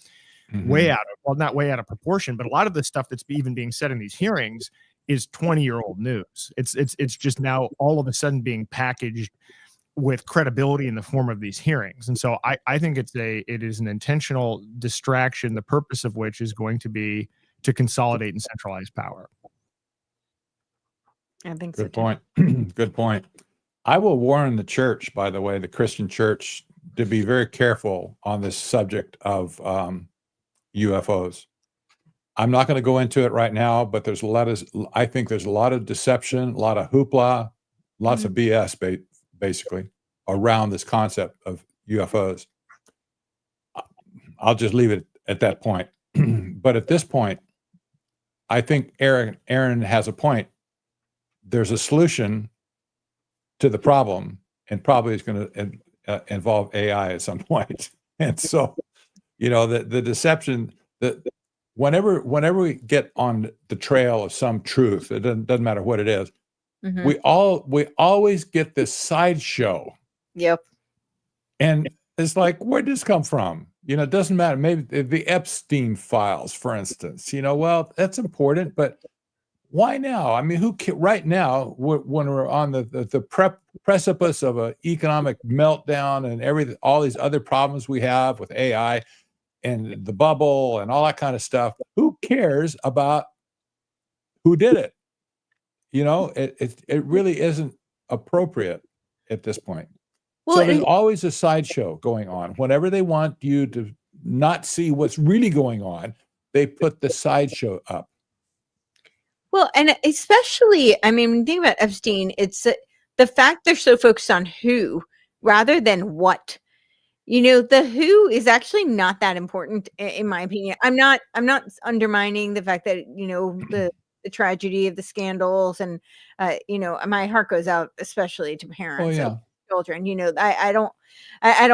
way out of, not way out of proportion, but a lot of the stuff that's even being said in these hearings is 20-year-old news. It's just now all of a sudden being packaged with credibility in the form of these hearings. And so I think it is an intentional distraction, the purpose of which is going to be to consolidate and centralize power. I think so. Good point. Good point. I will warn the church, by the way, the Christian church, to be very careful on this subject of UFOs. I'm not going to go into it right now, but I think there's a lot of deception, a lot of hoopla, lots of BS basically around this concept of UFOs. I'll just leave it at that point. But at this point, I think Aaron has a point. There's a solution to the problem, and probably it's going to involve AI at some point. And so, the deception that whenever we get on the trail of some truth, it doesn't matter what it is, we always get this sideshow. Yep. And it's like, where'd this come from? It doesn't matter. Maybe the Epstein files, for instance. Well, that's important, but why now? I mean, right now, when we're on the precipice of an economic meltdown and all these other problems we have with AI and the bubble and all that kind of stuff, who cares about who did it? It really isn't appropriate at this point. Well, So there's always a sideshow going on. Whenever they want you to not see what's really going on, they put the sideshow up. Well, and especially, I mean, when you think about Epstein, it's the fact they're so focused on who rather than what. The who is actually not that important, in my opinion. I'm not undermining the fact that the tragedy of the scandals, and my heart goes out especially to parents. Yeah. Children. I don't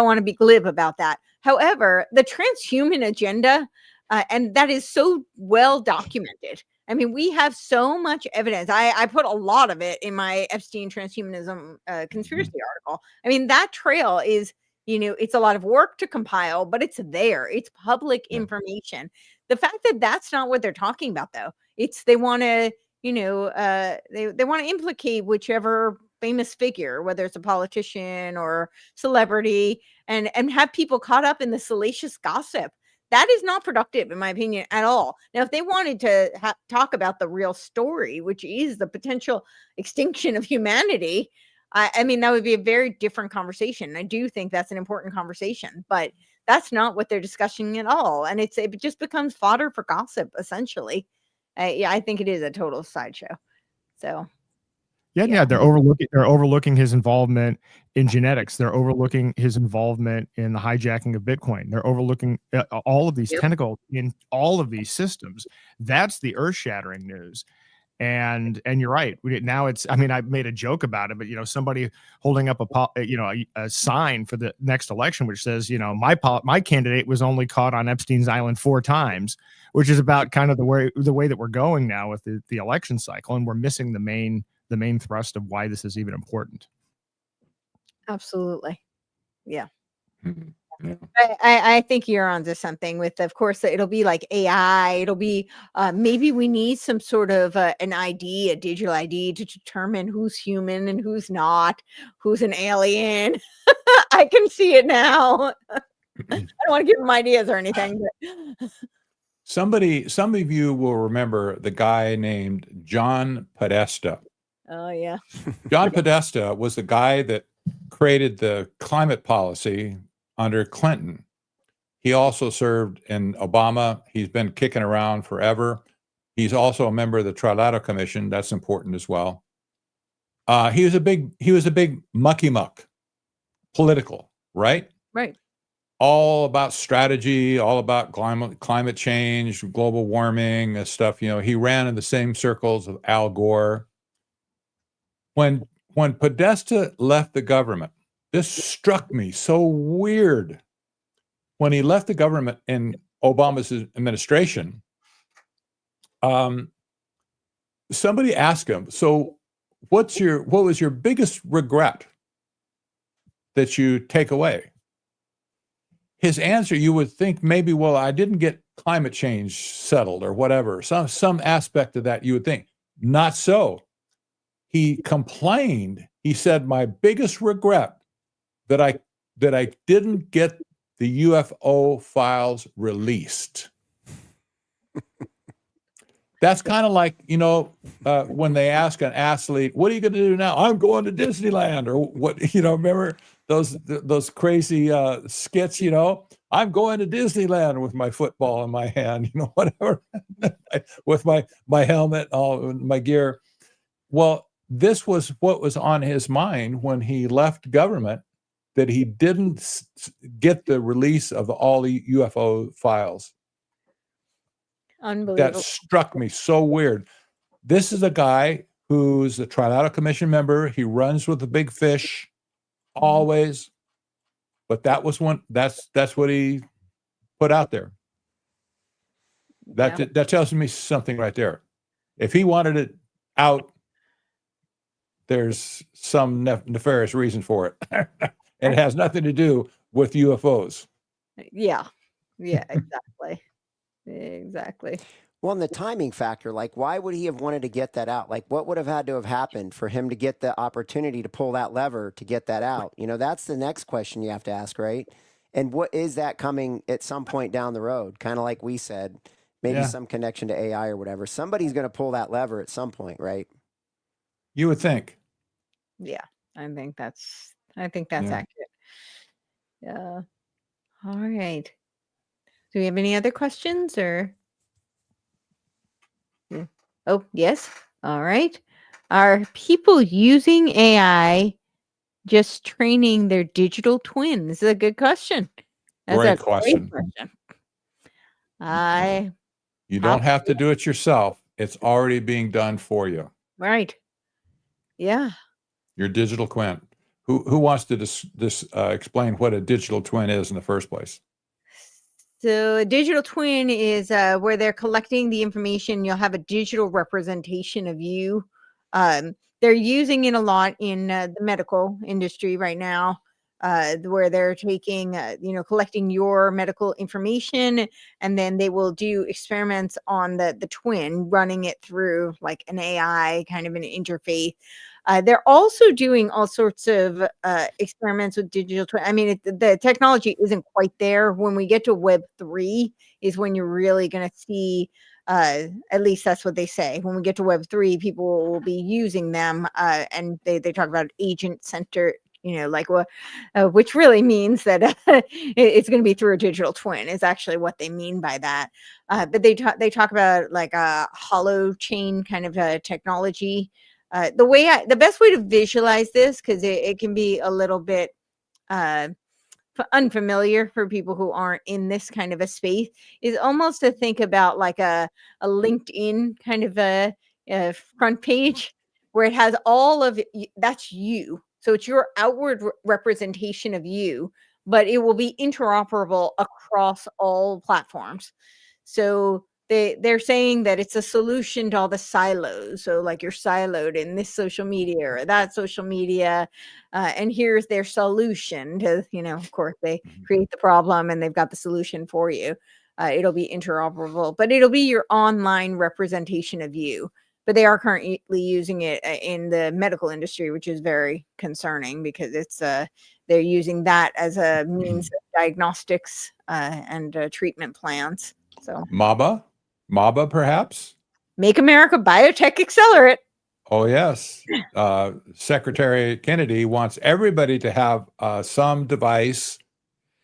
want to be glib about that. However, the transhuman agenda, and that is so well documented. I mean, we have so much evidence. I put a lot of it in my Epstein transhumanism conspiracy article. I mean, that trail is, it's a lot of work to compile, but it's there. It's public information. The fact that that's not what they're talking about, though, it's they want to, they want to implicate whichever famous figure, whether it's a politician or celebrity, and have people caught up in the salacious gossip. That is not productive, in my opinion, at all. Now, if they wanted to talk about the real story, which is the potential extinction of humanity, I mean, that would be a very different conversation. I do think that's an important conversation, but that's not what they're discussing at all. And it just becomes fodder for gossip, essentially. I think it is a total sideshow. So. Yeah, they're overlooking his involvement in genetics. They're overlooking his involvement in the hijacking of Bitcoin. They're overlooking all of these tentacles in all of these systems. That's the earth-shattering news. And you're right. I mean, I made a joke about it, but somebody holding up a sign for the next election which says, my candidate was only caught on Epstein's Island 4 times, which is about kind of the way that we're going now with the election cycle, and we're missing the main thrust of why this is even important. Absolutely. Yeah. Yeah. I think you're onto something with, of course, it'll be like AI. It'll be maybe we need some sort of an ID, a digital ID, to determine who's human and who's not, who's an alien. I can see it now. I don't want to give them ideas or anything. But Some of you will remember the guy named John Podesta. oh yeah. John Podesta was the guy that created the climate policy under Clinton. He also served in Obama. He's been kicking around forever. He's also a member of the Trilateral Commission. That's important as well. He was a big mucky muck, political, right? Right. All about strategy, all about climate change, global warming stuff. He ran in the same circles of Al Gore. When Podesta left the government, this struck me so weird. When he left the government in Obama's administration, somebody asked him, "So, what was your biggest regret that you take away?" His answer, you would think maybe, well, I didn't get climate change settled or whatever. Some aspect of that you would think. Not so. He complained. He said, "My biggest regret that I didn't get the UFO files released." That's kind of like, when they ask an athlete, "What are you going to do now?" "I'm going to Disneyland," or what, remember those crazy skits, I'm going to Disneyland with my football in my hand, whatever, with my helmet, all my gear. Well, this was what was on his mind when he left government, that he didn't get the release of all the UFO files. Unbelievable. That struck me so weird. This is a guy who's a Trilateral Commission member. He runs with the big fish always. But that's what he put out there. That tells me something right there. If he wanted it out, there's some nefarious reason for it. And it has nothing to do with UFOs. Yeah, exactly. Exactly. Well, and the timing factor, like, why would he have wanted to get that out? Like, what would have had to have happened for him to get the opportunity to pull that lever to get that out? That's the next question you have to ask, right? And what is that coming at some point down the road? Kind of like we said, maybe some connection to AI or whatever. Somebody's going to pull that lever at some point, right? You would think. Yeah, I think that's accurate. Yeah. All right. Do we have any other questions or? Oh, yes. All right. Are people using AI just training their digital twin? This is a good question. That's Great a question. great question. You don't have to do it yourself. It's already being done for you. Right. Yeah. Your digital twin. Who wants to explain what a digital twin is in the first place? So a digital twin is where they're collecting the information. You'll have a digital representation of you. They're using it a lot in the medical industry right now, where they're taking, collecting your medical information, and then they will do experiments on the twin, running it through like an AI kind of an interface. They're also doing all sorts of experiments with digital twin. I mean, the technology isn't quite there. When we get to Web 3 is when you're really going to see, at least that's what they say. When we get to Web 3, people will be using them, and they talk about agent center, which really means that it's going to be through a digital twin is actually what they mean by that. But they talk about like a hollow chain kind of technology. The best way to visualize this, because it can be a little bit unfamiliar for people who aren't in this kind of a space, is almost to think about like a LinkedIn kind of a front page where it has all of that's you. So it's your outward representation of you, but it will be interoperable across all platforms. So they're saying that it's a solution to all the silos. So like you're siloed in this social media or that social media, and here's their solution to, of course they create the problem and they've got the solution for you. It'll be interoperable, but it'll be your online representation of you. But they are currently using it in the medical industry, which is very concerning because it's they're using that as a means of diagnostics and treatment plans. So MABA, perhaps? Make America Biotech Accelerate. Oh, yes. Secretary Kennedy wants everybody to have some device,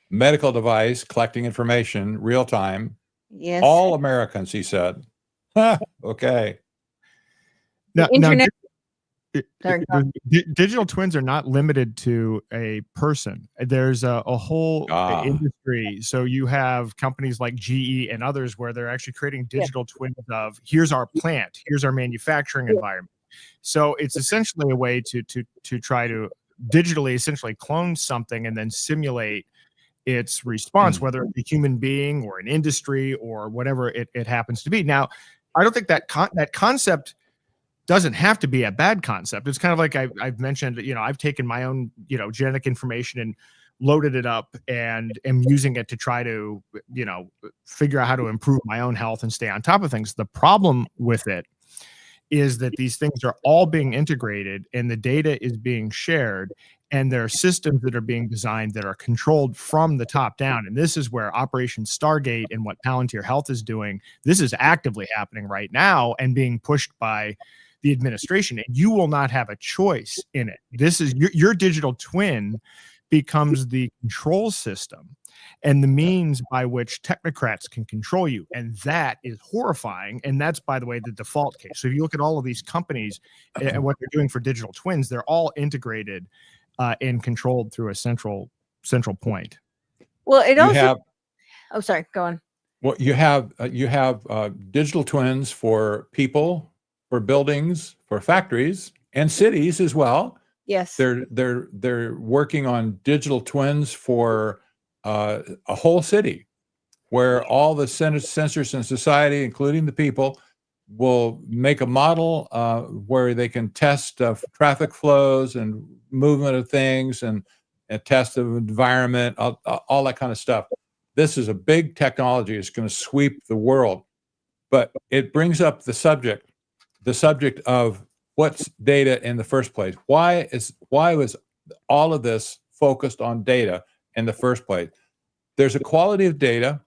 medical device, collecting information real time. Yes. All Americans, he said. Okay. Internet. Digital twins are not limited to a person. There's a whole industry. So you have companies like GE and others where they're actually creating digital twins of here's our plant, here's our manufacturing environment. So it's essentially a way to try to digitally essentially clone something and then simulate its response, whether it's a human being or an industry or whatever it happens to be. Now, I don't think that concept doesn't have to be a bad concept. It's kind of like I've mentioned, I've taken my own, genetic information and loaded it up and am using it to try to, figure out how to improve my own health and stay on top of things. The problem with it is that these things are all being integrated and the data is being shared, and there are systems that are being designed that are controlled from the top down. And this is where Operation Stargate and what Palantir Health is doing, this is actively happening right now and being pushed by the administration, and you will not have a choice in it. This is your digital twin becomes the control system. and the means by which technocrats can control you. And that is horrifying. And that's, by the way, the default case. So if you look at all of these companies and what they're doing for digital twins, they're all integrated and controlled through a central point. Well, it You also. have Oh, sorry. Go on. well, you have digital twins for people, for buildings, for factories, and cities as well. Yes. They're working on digital twins for a whole city, where all the sensors in society, including the people, will make a model where they can test traffic flows and movement of things and test the environment, all that kind of stuff. This is a big technology. It's going to sweep the world, but it brings up the subject of what's data in the first place. Why was all of this focused on data in the first place? There's a quality of data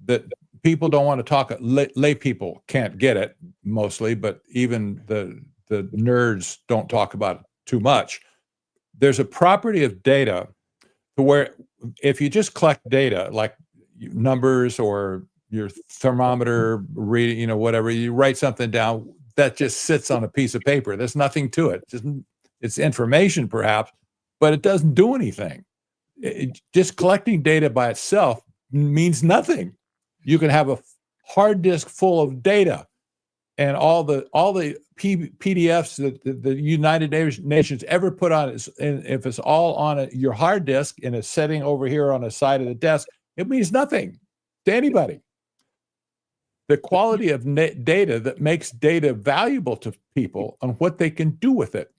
that people don't want to talk. Lay people can't get it mostly, but even the nerds don't talk about it too much. There's a property of data to where if you just collect data like numbers or your thermometer reading, whatever, you write something down that just sits on a piece of paper. There's nothing to it. It's information perhaps, but it doesn't do anything. Just collecting data by itself means nothing. You can have a hard disk full of data and all the PDFs that the United Nations ever put on it, and if it's all on your hard disk in a setting over here on the side of the desk, it means nothing to anybody. The quality of data that makes data valuable to people and what they can do with it.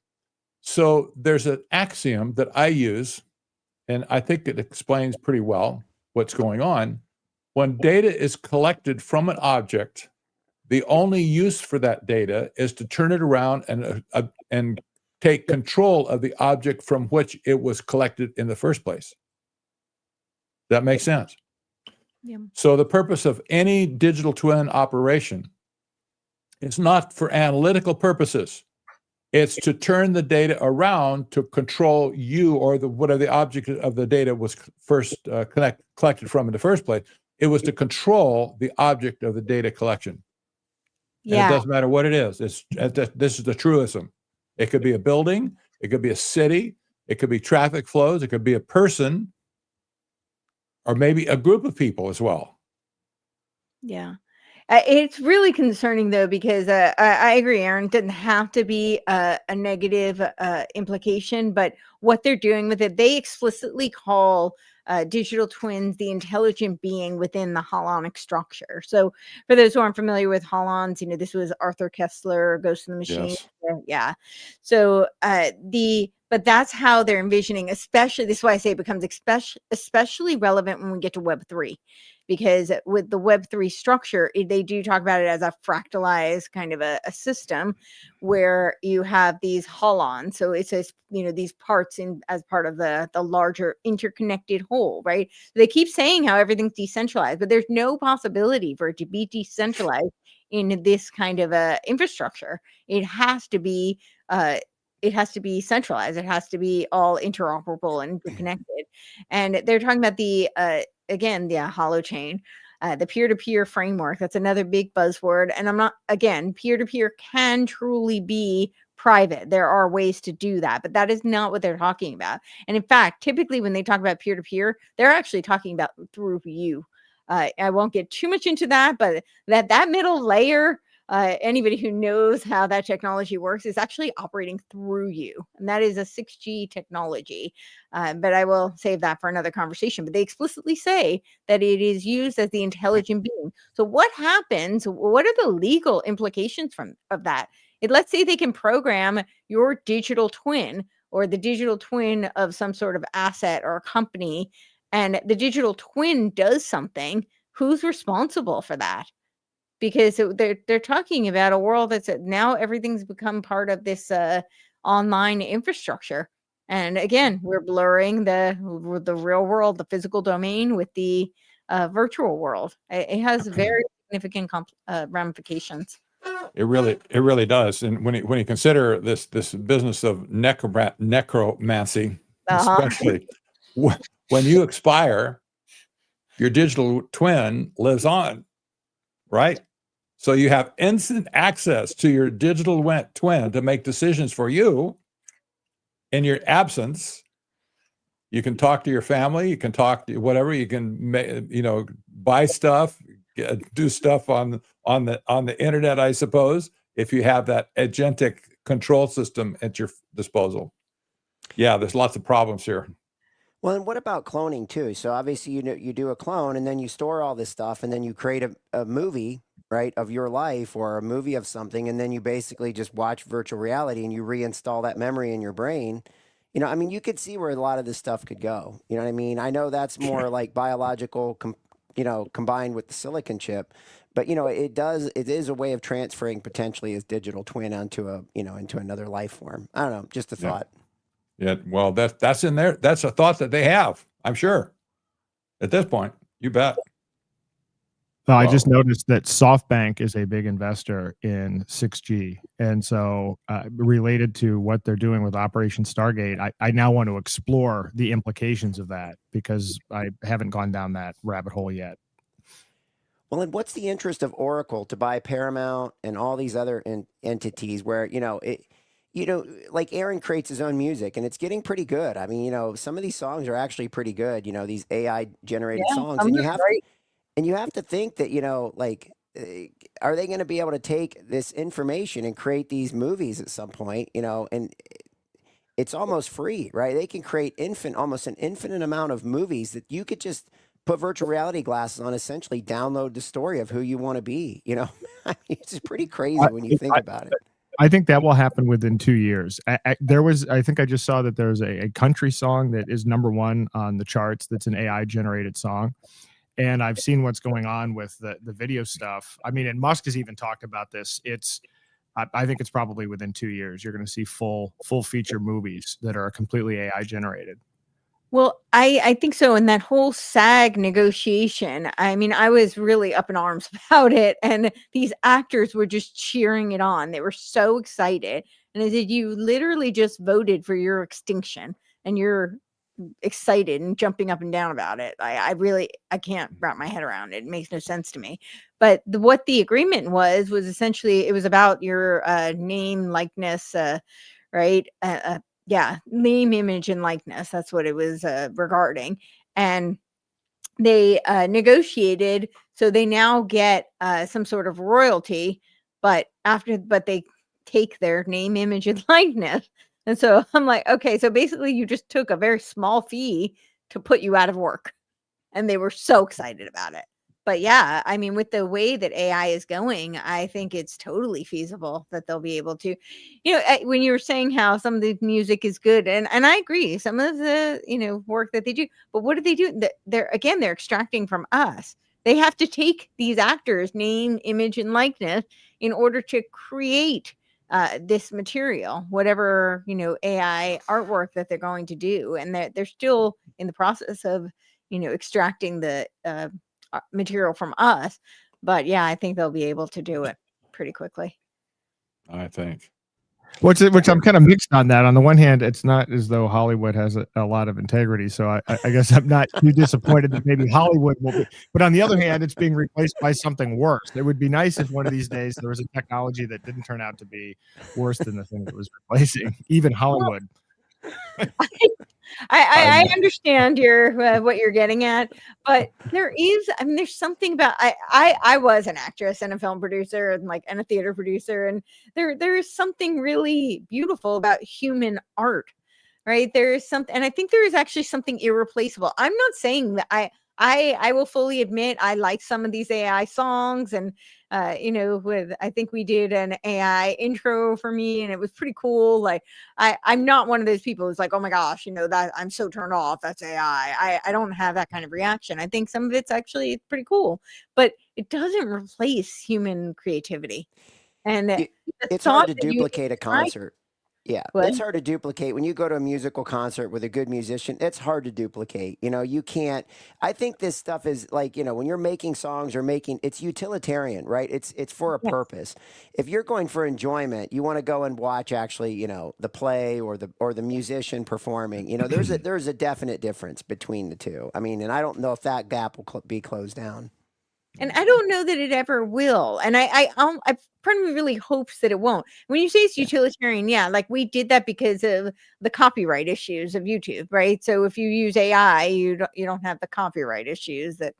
So there's an axiom that I use, and I think it explains pretty well what's going on. When data is collected from an object, the only use for that data is to turn it around and take control of the object from which it was collected in the first place. That makes sense? Yeah. So the purpose of any digital twin operation is not for analytical purposes. It's to turn the data around to control you or whatever the object of the data was first collected from in the first place. It was to control the object of the data collection. And it doesn't matter what it is. This is the truism. It could be a building. It could be a city. It could be traffic flows. It could be a person, or maybe a group of people as well. Yeah. It's really concerning, though, because I agree, Aaron, it doesn't have to be a negative implication, but what they're doing with it, they explicitly call digital twins the intelligent being within the holonic structure. So for those who aren't familiar with holons, this was Arthur Kessler, Ghost in the Machine. Yes. Yeah. So but that's how they're envisioning, especially, this is why I say it becomes especially relevant when we get to Web3, because with the Web3 structure, they do talk about it as a fractalized kind of a system where you have these holons. So it says, these parts as part of the larger interconnected whole, right? They keep saying how everything's decentralized, but there's no possibility for it to be decentralized in this kind of a infrastructure. It has to be centralized. It has to be all interoperable and interconnected. And they're talking about the holochain, the peer-to-peer framework. That's another big buzzword. And peer-to-peer can truly be private. There are ways to do that, but that is not what they're talking about. And in fact, typically when they talk about peer-to-peer, they're actually talking about through you. I won't get too much into that, but that middle layer, anybody who knows how that technology works, is actually operating through you. And that is a 6G technology. But I will save that for another conversation. But they explicitly say that it is used as the intelligent being. So what happens? What are the legal implications of that? Let's say they can program your digital twin or the digital twin of some sort of asset or a company, and the digital twin does something. Who's responsible for that? Because they're talking about a world that's now everything's become part of this online infrastructure. And again, we're blurring the real world, the physical domain, with the virtual world. It has very significant ramifications. It really does. And when you consider this business of necromancy, especially when you expire, your digital twin lives on, right? So you have instant access to your digital twin to make decisions for you in your absence. You can talk to your family, you can talk to whatever, you can, buy stuff, do stuff on the internet, I suppose, if you have that agentic control system at your disposal. Yeah, there's lots of problems here. Well, and what about cloning too? So obviously, you do a clone, and then you store all this stuff, and then you create a movie, right, of your life, or a movie of something, and then you basically just watch virtual reality, and you reinstall that memory in your brain. I mean, you could see where a lot of this stuff could go. You know what I mean? I know that's more like biological, combined with the silicon chip, but it is a way of transferring potentially his digital twin onto into another life form. I don't know, just a thought. Yeah, well, that's in there. That's a thought that they have, I'm sure. At this point, you bet. I just noticed that SoftBank is a big investor in 6G. And so related to what they're doing with Operation Stargate, I now want to explore the implications of that because I haven't gone down that rabbit hole yet. Well, and what's the interest of Oracle to buy Paramount and all these other entities where, like Aaron creates his own music and it's getting pretty good. I mean, some of these songs are actually pretty good, these AI generated songs. And you have to think that, are they going to be able to take this information and create these movies at some point, and it's almost free, right? They can create almost an infinite amount of movies that you could just put virtual reality glasses on, essentially download the story of who you want to be, I mean, it's just pretty crazy when you think about it. I think that will happen within 2 years. I think I just saw that there's a country song that is #1 on the charts. That's an AI generated song. And I've seen what's going on with the video stuff. I mean, and Musk has even talked about this. I think it's probably within 2 years. You're going to see full feature movies that are completely AI generated. Well, I think so. And that whole SAG negotiation, I mean, I was really up in arms about it. And these actors were just cheering it on. They were so excited. And I said, you literally just voted for your extinction and you're excited and jumping up and down about it. I can't wrap my head around it. It makes no sense to me. But what the agreement was essentially, it was about your name, likeness, right? Yeah, name, image, and likeness. That's what it was regarding. And they negotiated, so they now get some sort of royalty, but they take their name, image, and likeness. And so I'm like, okay, so basically you just took a very small fee to put you out of work. And they were so excited about it. But yeah, I mean, with the way that AI is going, I think it's totally feasible that they'll be able to, when you were saying how some of the music is good, and I agree, some of the, work that they do, but what do they do? They're extracting from us. They have to take these actors' name, image, and likeness in order to create this material, whatever, AI artwork that they're going to do. And they're still in the process of, extracting the material from us. But yeah, I think they'll be able to do it pretty quickly. I think. Which I'm kind of mixed on that. On the one hand, it's not as though Hollywood has a lot of integrity. So I guess I'm not too disappointed that maybe Hollywood will be. But on the other hand, it's being replaced by something worse. It would be nice if one of these days there was a technology that didn't turn out to be worse than the thing that was replacing even Hollywood. I understand what you're getting at, but there's something about I was an actress and a film producer and a theater producer, and there is something really beautiful about human art, right? There is something, and I think there is actually something irreplaceable. I'm not saying that I will fully admit I like some of these AI songs, and I think we did an AI intro for me and it was pretty cool. Like I'm not one of those people who's like, oh my gosh, that I'm so turned off, that's AI. I don't have that kind of reaction. I think some of it's actually pretty cool, but it doesn't replace human creativity. And it's hard to duplicate a concert. Yeah, What? it's hard to duplicate. When you go to a musical concert with a good musician, it's hard to duplicate. You can't. I think this stuff is like, when you're making songs or it's utilitarian, right? It's for a Yes. purpose. If you're going for enjoyment, you want to go and watch actually, the play or the musician performing. There's a definite difference between the two. I mean, and I don't know if that gap will be closed down. And I don't know that it ever will. And I part of me really hopes that it won't. When you say it's utilitarian, yeah, like we did that because of the copyright issues of YouTube, right? So if you use AI, you don't have the copyright issues that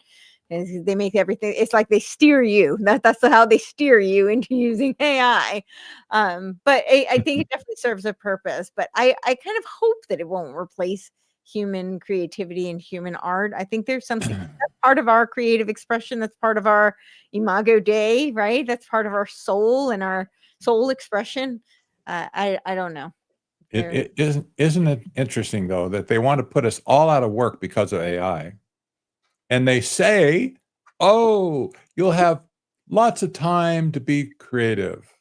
they make everything. It's like they steer you. That's how they steer you into using AI. But I think it definitely serves a purpose. But I kind of hope that it won't replace human creativity and human art. I think there's something that's part of our creative expression. That's part of our imago Dei, right? That's part of our soul and our soul expression. I don't know. It isn't it interesting though that they want to put us all out of work because of AI, and they say, "Oh, you'll have lots of time to be creative."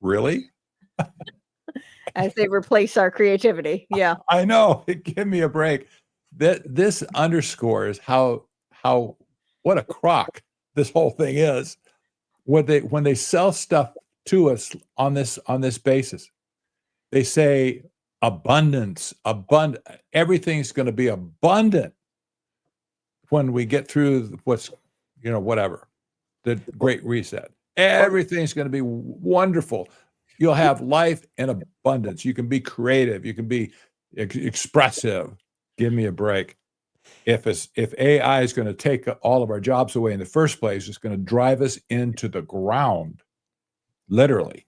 Really? As they replace our creativity. Yeah. I know. Give me a break. This underscores how what a crock this whole thing is. When they sell stuff to us on this basis, they say abundance, abundant. Everything's going to be abundant when we get through what's whatever the Great Reset. Everything's going to be wonderful. You'll have life in abundance. You can be creative. You can be expressive. Give me a break. If AI is going to take all of our jobs away in the first place, it's going to drive us into the ground, literally.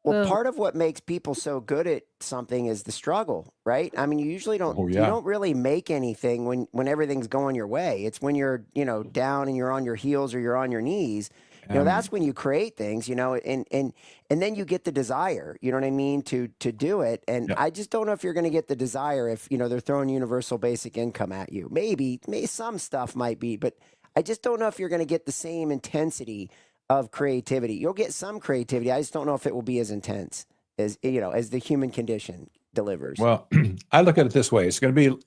Well, part of what makes people so good at something is the struggle, right? I mean, you usually don't you don't really make anything when everything's going your way. It's when you're, down and you're on your heels or you're on your knees. That's when you create things, and then you get the desire, you know what I mean, to do it. And I just don't know if you're going to get the desire if, they're throwing universal basic income at you. Maybe some stuff might be, but I just don't know if you're going to get the same intensity of creativity. You'll get some creativity. I just don't know if it will be as intense as the human condition delivers. Well, I look at it this way: it's going to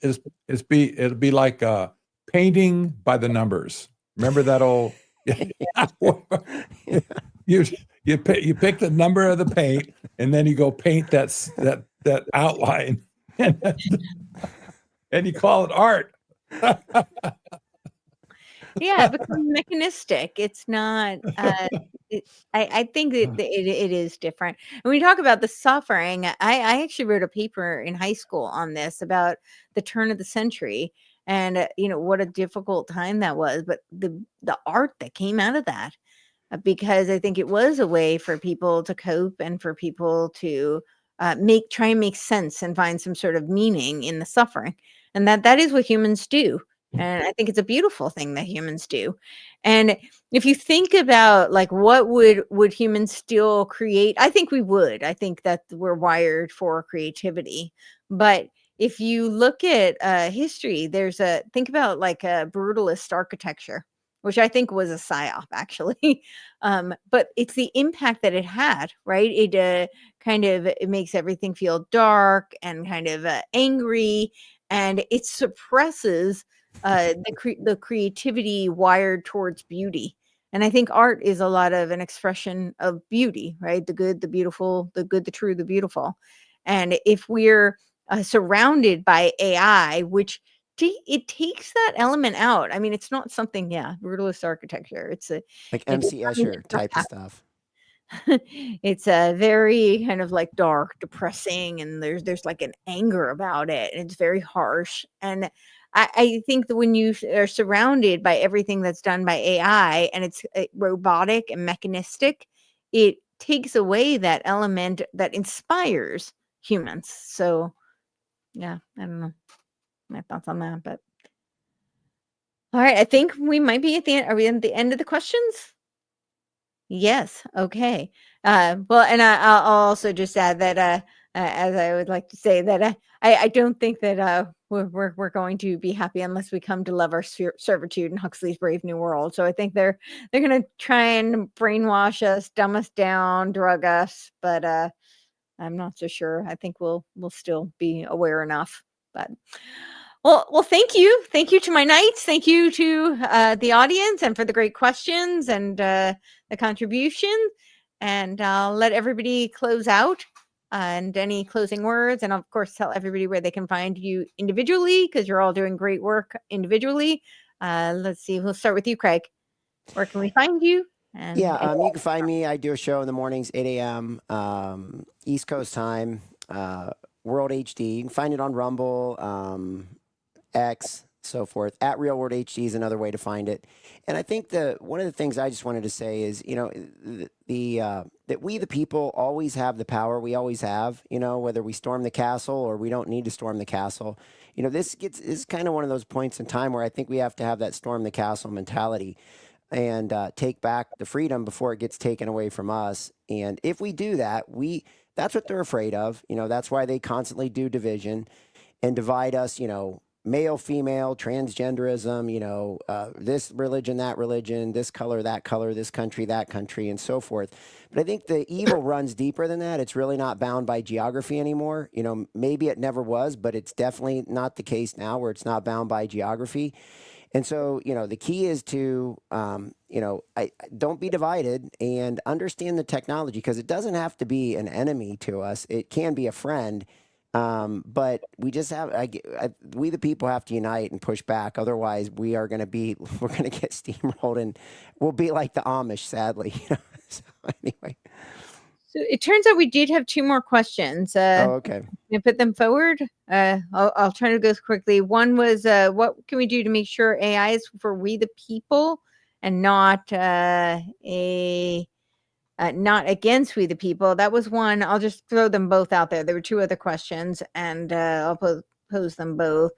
be it'll be like painting by the numbers. Remember that old? you pick the number of the paint, and then you go paint that outline, and you call it art. Yeah, it becomes mechanistic. It's not. I think that it is different. When we talk about the suffering, I actually wrote a paper in high school on this about the turn of the century, and what a difficult time that was. But the art that came out of that, because I think it was a way for people to cope and for people to try and make sense and find some sort of meaning in the suffering, and that is what humans do. And I think it's a beautiful thing that humans do. And if you think about like what would humans still create, I think we would. I think that we're wired for creativity. But if you look at history, think about like a brutalist architecture, which I think was a psyop actually. But it's the impact that it had, right? It it makes everything feel dark and kind of angry, and it suppresses the creativity wired towards beauty. And I think art is a lot of an expression of beauty, right? The good, the beautiful, the good, the true, the beautiful. And if we're surrounded by AI, which it takes that element out. I mean, it's not something, brutalist architecture. It's like MC Escher type of stuff. It's a very kind of like dark, depressing, and there's like an anger about it, and it's very harsh. And I think that when you are surrounded by everything that's done by AI and it's robotic and mechanistic, it takes away that element that inspires humans. So, yeah, I don't know my thoughts on that, but all right, I think we might be at the end. Are we at the end of the questions? Yes. Okay. Well, and I'll also just add that, as I would like to say that I don't think that we're going to be happy unless we come to love our servitude in Huxley's Brave New World. So I think they're going to try and brainwash us, dumb us down, drug us, but I'm not so sure. I think we'll still be aware enough. But well, thank you to my knights. Thank you to the audience, and for the great questions and the contribution. And I'll let everybody close out. And any closing words, and of course, tell everybody where they can find you individually, because you're all doing great work individually. Let's see. We'll start with you, Craig. Where can we find you? And you can find me. I do a show in the mornings, 8 a.m. East Coast time, World HD. You can find it on Rumble, X, so forth. At Real World HD is another way to find it. And I think one of the things I just wanted to say is, that we the people always have the power. We always have, whether we storm the castle or we don't need to storm the castle. This is kind of one of those points in time where I think we have to have that storm the castle mentality and take back the freedom before it gets taken away from us. And if we do that, that's what they're afraid of. That's why they constantly do division and divide us, male, female, transgenderism, this religion, that religion, this color, this country, that country, and so forth. But I think the evil runs deeper than that. It's really not bound by geography anymore. Maybe it never was, but it's definitely not the case now where it's not bound by geography. And so, the key is to, don't be divided and understand the technology, because it doesn't have to be an enemy to us. It can be a friend. But we just we the people have to unite and push back. Otherwise, we're going to get steamrolled, and we'll be like the Amish, sadly. So anyway. So it turns out we did have two more questions. Okay. Can I put them forward? I'll try to go quickly. One was, what can we do to make sure AI is for we the people and not not against we the people? That was one. I'll just throw them both out there. There were two other questions, and I'll pose them both.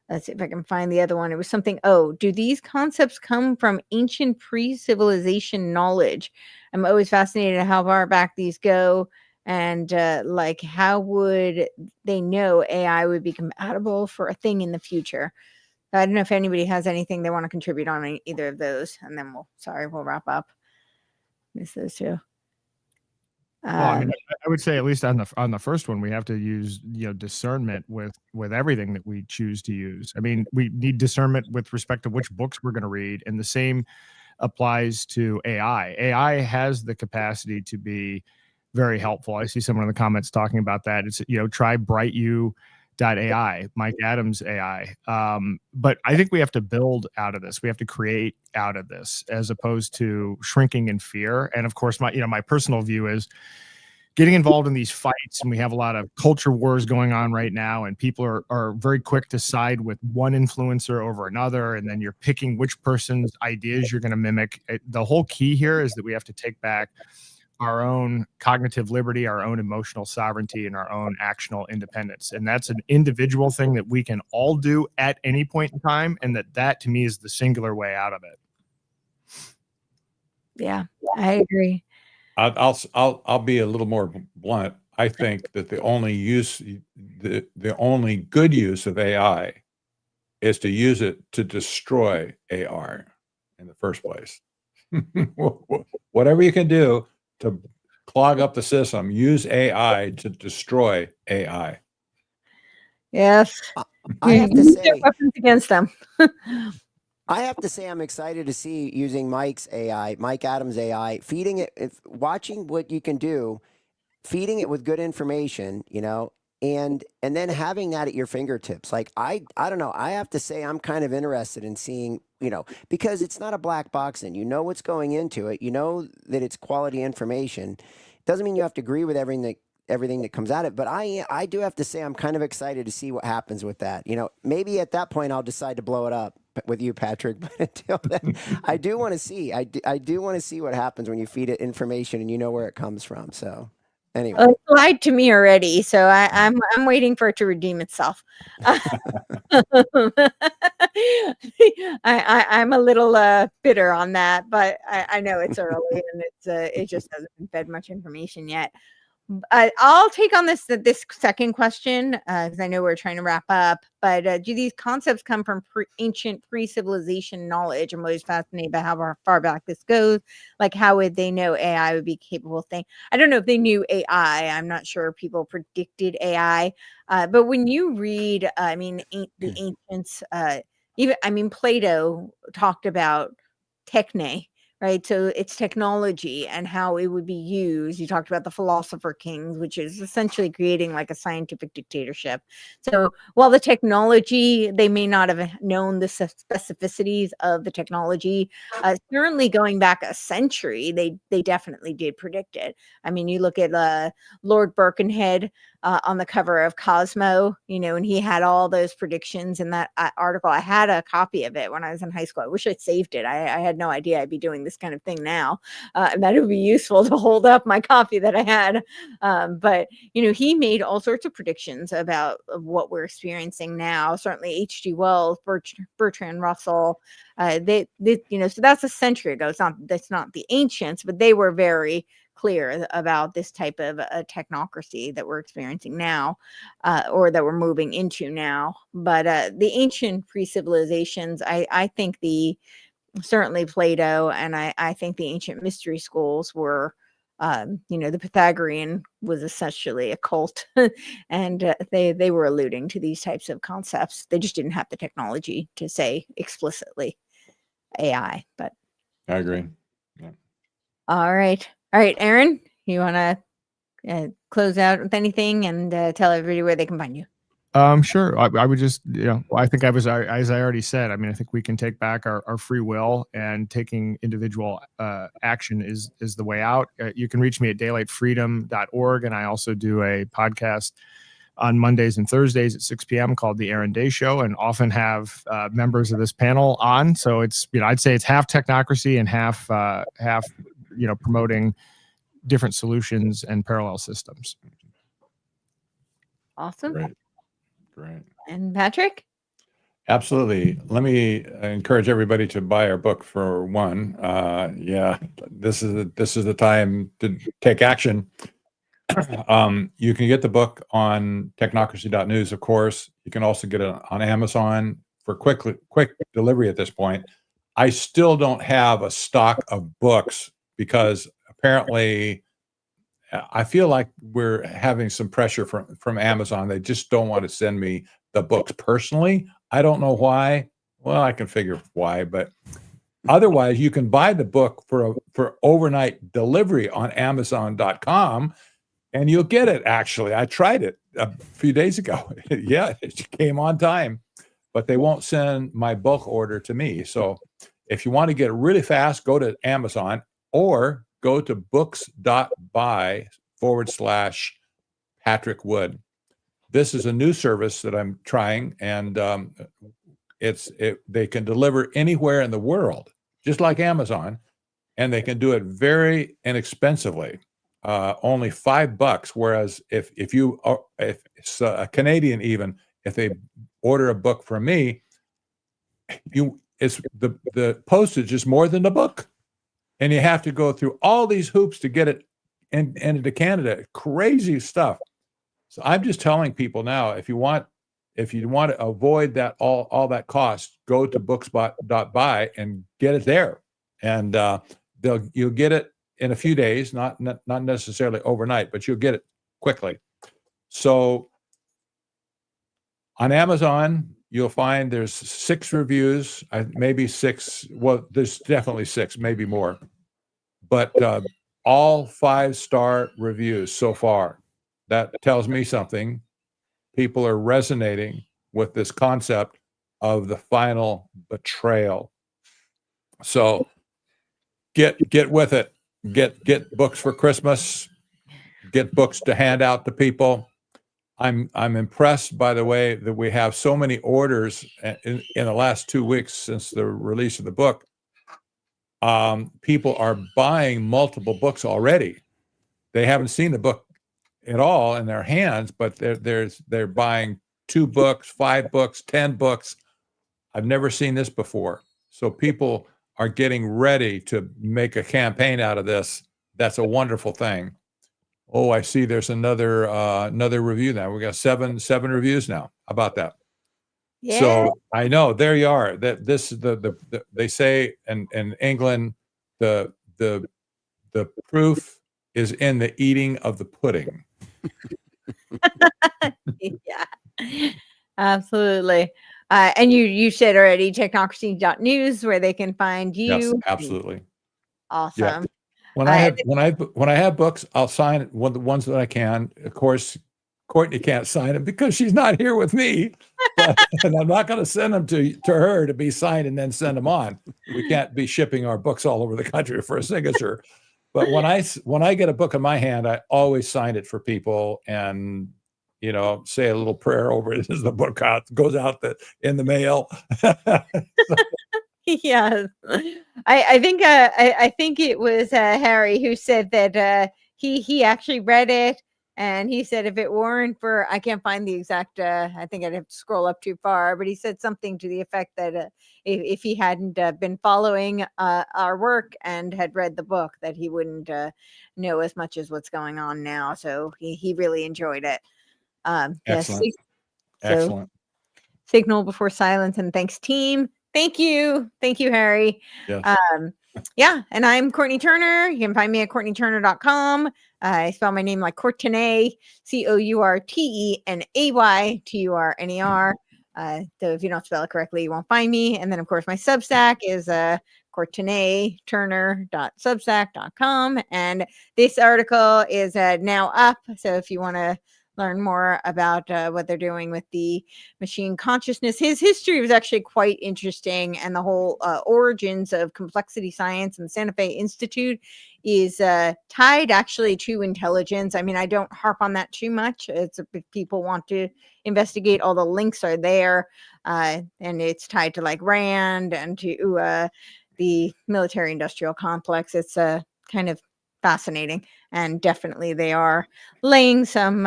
Let's see if I can find the other one. It was something, do these concepts come from ancient pre-civilization knowledge? I'm always fascinated how far back these go, and how would they know AI would be compatible for a thing in the future? I don't know if anybody has anything they want to contribute on either of those, and then we'll wrap up. Miss those two. Well, I would say at least on the first one, we have to use discernment with everything that we choose to use. We need discernment with respect to which books we're going to read, and the same applies to AI. AI has the capacity to be very helpful. I see someone in the comments talking about that. It's try BrightU.ai, Mike Adams AI. But I think we have to build out of this. We have to create out of this, as opposed to shrinking in fear. And of course, my personal view is getting involved in these fights, and we have a lot of culture wars going on right now, and people are very quick to side with one influencer over another, and then you're picking which person's ideas you're going to mimic. The whole key here is that we have to take back our own cognitive liberty, our own emotional sovereignty, and our own actional independence. And that's an individual thing that we can all do at any point in time, and that to me is the singular way out of it. Yeah, I agree. I'll be a little more blunt. I think that the only good use of AI is to use it to destroy AI in the first place. Whatever you can do to clog up the system, use AI to destroy AI. Yes. I have to say, weapons against them. I have to say, I'm excited to see using Mike Adams AI, feeding it, watching what you can do, feeding it with good information, and then having that at your fingertips. Like, I don't know. I have to say, I'm kind of interested in seeing, because it's not a black box, and what's going into it. You know that it's quality information. Doesn't mean you have to agree with everything that comes at it. But I do have to say, I'm kind of excited to see what happens with that. Maybe at that point I'll decide to blow it up with you, Patrick. But until then, I do want to see. I do want to see what happens when you feed it information and you know where it comes from. So anyway, it lied to me already, so I'm waiting for it to redeem itself. I'm a little bitter on that, but I know it's early and it just hasn't been fed much information yet. I'll take on this second question because I know we're trying to wrap up. But do these concepts come from ancient pre-civilization knowledge? I'm always fascinated by how far back this goes. Like, how would they know AI would be capable of thing? I don't know if they knew AI. I'm not sure people predicted AI. But when you read, the ancients, Plato talked about techne. Right. So it's technology and how it would be used. You talked about the philosopher kings, which is essentially creating like a scientific dictatorship. So while the technology, they may not have known the specificities of the technology, certainly going back a century, they definitely did predict it. I mean, you look at Lord Birkenhead on the cover of Cosmo, and he had all those predictions in that article. I had a copy of it when I was in high school. I wish I'd saved it. I had no idea I'd be doing this kind of thing now. And that it would be useful to hold up my copy that I had. But he made all sorts of predictions about what we're experiencing now. Certainly H.G. Wells, Bertrand Russell, so that's a century ago. That's not the ancients, but they were very clear about this type of technocracy that we're experiencing now, or that we're moving into now. But the ancient pre-civilizations, I think certainly Plato, and I think the ancient mystery schools were, the Pythagorean was essentially a cult, and they were alluding to these types of concepts. They just didn't have the technology to say explicitly AI. But I agree. Yeah. all right, Aaron, you want to close out with anything and tell everybody where they can find you? Sure. I would just, I think as I already said, I think we can take back our free will, and taking individual action is the way out. You can reach me at daylightfreedom.org. And I also do a podcast on Mondays and Thursdays at 6 p.m. called The Aaron Day Show, and often have members of this panel on. So it's, I'd say it's half technocracy and half promoting different solutions and parallel systems. Awesome. Great. And Patrick? Absolutely. Let me encourage everybody to buy our book for one. This is the time to take action. You can get the book on technocracy.news, of course. You can also get it on Amazon for quick delivery at this point. I still don't have a stock of books because apparently I feel like we're having some pressure from Amazon. They just don't want to send me the books personally. I don't know why. Well, I can figure why, but otherwise you can buy the book for overnight delivery on Amazon.com, and you'll get it. Actually, I tried it a few days ago. Yeah, it came on time, but they won't send my bulk order to me. So if you want to get it really fast, go to Amazon or go to books.by/Patrick Wood. This is a new service that I'm trying, and they can deliver anywhere in the world, just like Amazon, and they can do it very inexpensively, only $5. Whereas if it's a Canadian, even if they order a book from me, it's the postage is more than the book, and you have to go through all these hoops to get it into Canada. Crazy stuff. So I'm just telling people now, if you want to avoid that all that cost, go to books.by and get it there, and you'll get it in a few days, not necessarily overnight, but you'll get it quickly. So on Amazon, you'll find there's 6 reviews, maybe 6. Well, there's definitely 6, maybe more, but all 5-star reviews so far. That tells me something. People are resonating with this concept of the final betrayal. So get with it. Get books for Christmas. Get books to hand out to people. I'm impressed, by the way, that we have so many orders in the last 2 weeks since the release of the book. People are buying multiple books already. They haven't seen the book at all in their hands, but they're buying 2 books, 5 books, 10 books. I've never seen this before. So people are getting ready to make a campaign out of this. That's a wonderful thing. Oh, I see. There's another review now. We got seven reviews now. How about that? Yeah. So I know there you are. That this the they say in England the proof is in the eating of the pudding. Yeah, absolutely. And you said already technocracy.news where they can find Yes, you. absolutely. Awesome. When I have books, I'll sign it, the ones that I can. Of course, Courtenay can't sign them because she's not here with me. But, and I'm not going to send them to her to be signed and then send them on. We can't be shipping our books all over the country for a signature. But when I get a book in my hand, I always sign it for people and say a little prayer over it as the book goes out in the mail. Yes. I think I think it was Harry who said that he actually read it, and he said if it weren't for, I can't find the exact I think I'd have to scroll up too far, but he said something to the effect that if he hadn't been following our work and had read the book, that he wouldn't know as much as what's going on now. So he really enjoyed it. Excellent. Yes. Excellent. Signal before silence, and thanks team. Thank you, Harry. Yes. Yeah, and I'm Courtenay Turner. You can find me at CourtenayTurner.com. I spell my name like Courtenay, CourtenayTurner. So if you don't spell it correctly, you won't find me. And then of course my Substack is CourtenayTurner.substack.com, and this article is now up. So if you want to learn more about what they're doing with the machine consciousness, his history was actually quite interesting, and the whole origins of complexity science and the Santa Fe Institute is tied actually to intelligence. I mean, I don't harp on that too much. It's if people want to investigate, all the links are there, and it's tied to like Rand and to the military industrial complex. It's kind of fascinating, and definitely they are laying some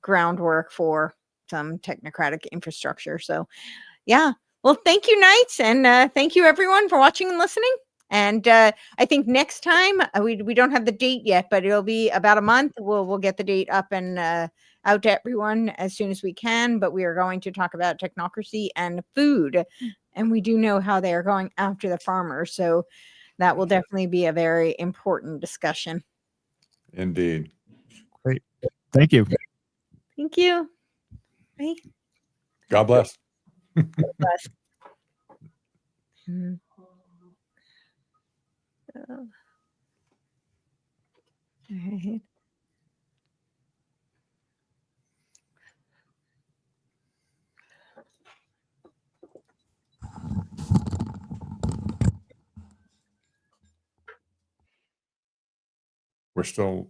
groundwork for some technocratic infrastructure. So yeah, well, thank you, Knights, and thank you everyone for watching and listening. And I think next time we don't have the date yet, but it'll be about a month. We'll get the date up and out to everyone as soon as we can. But we are going to talk about technocracy and food, and we do know how they are going after the farmers. So that will definitely be a very important discussion. Indeed. Great. Thank you. Thank you. Bye. God bless. God bless. Mhm. All right. We're still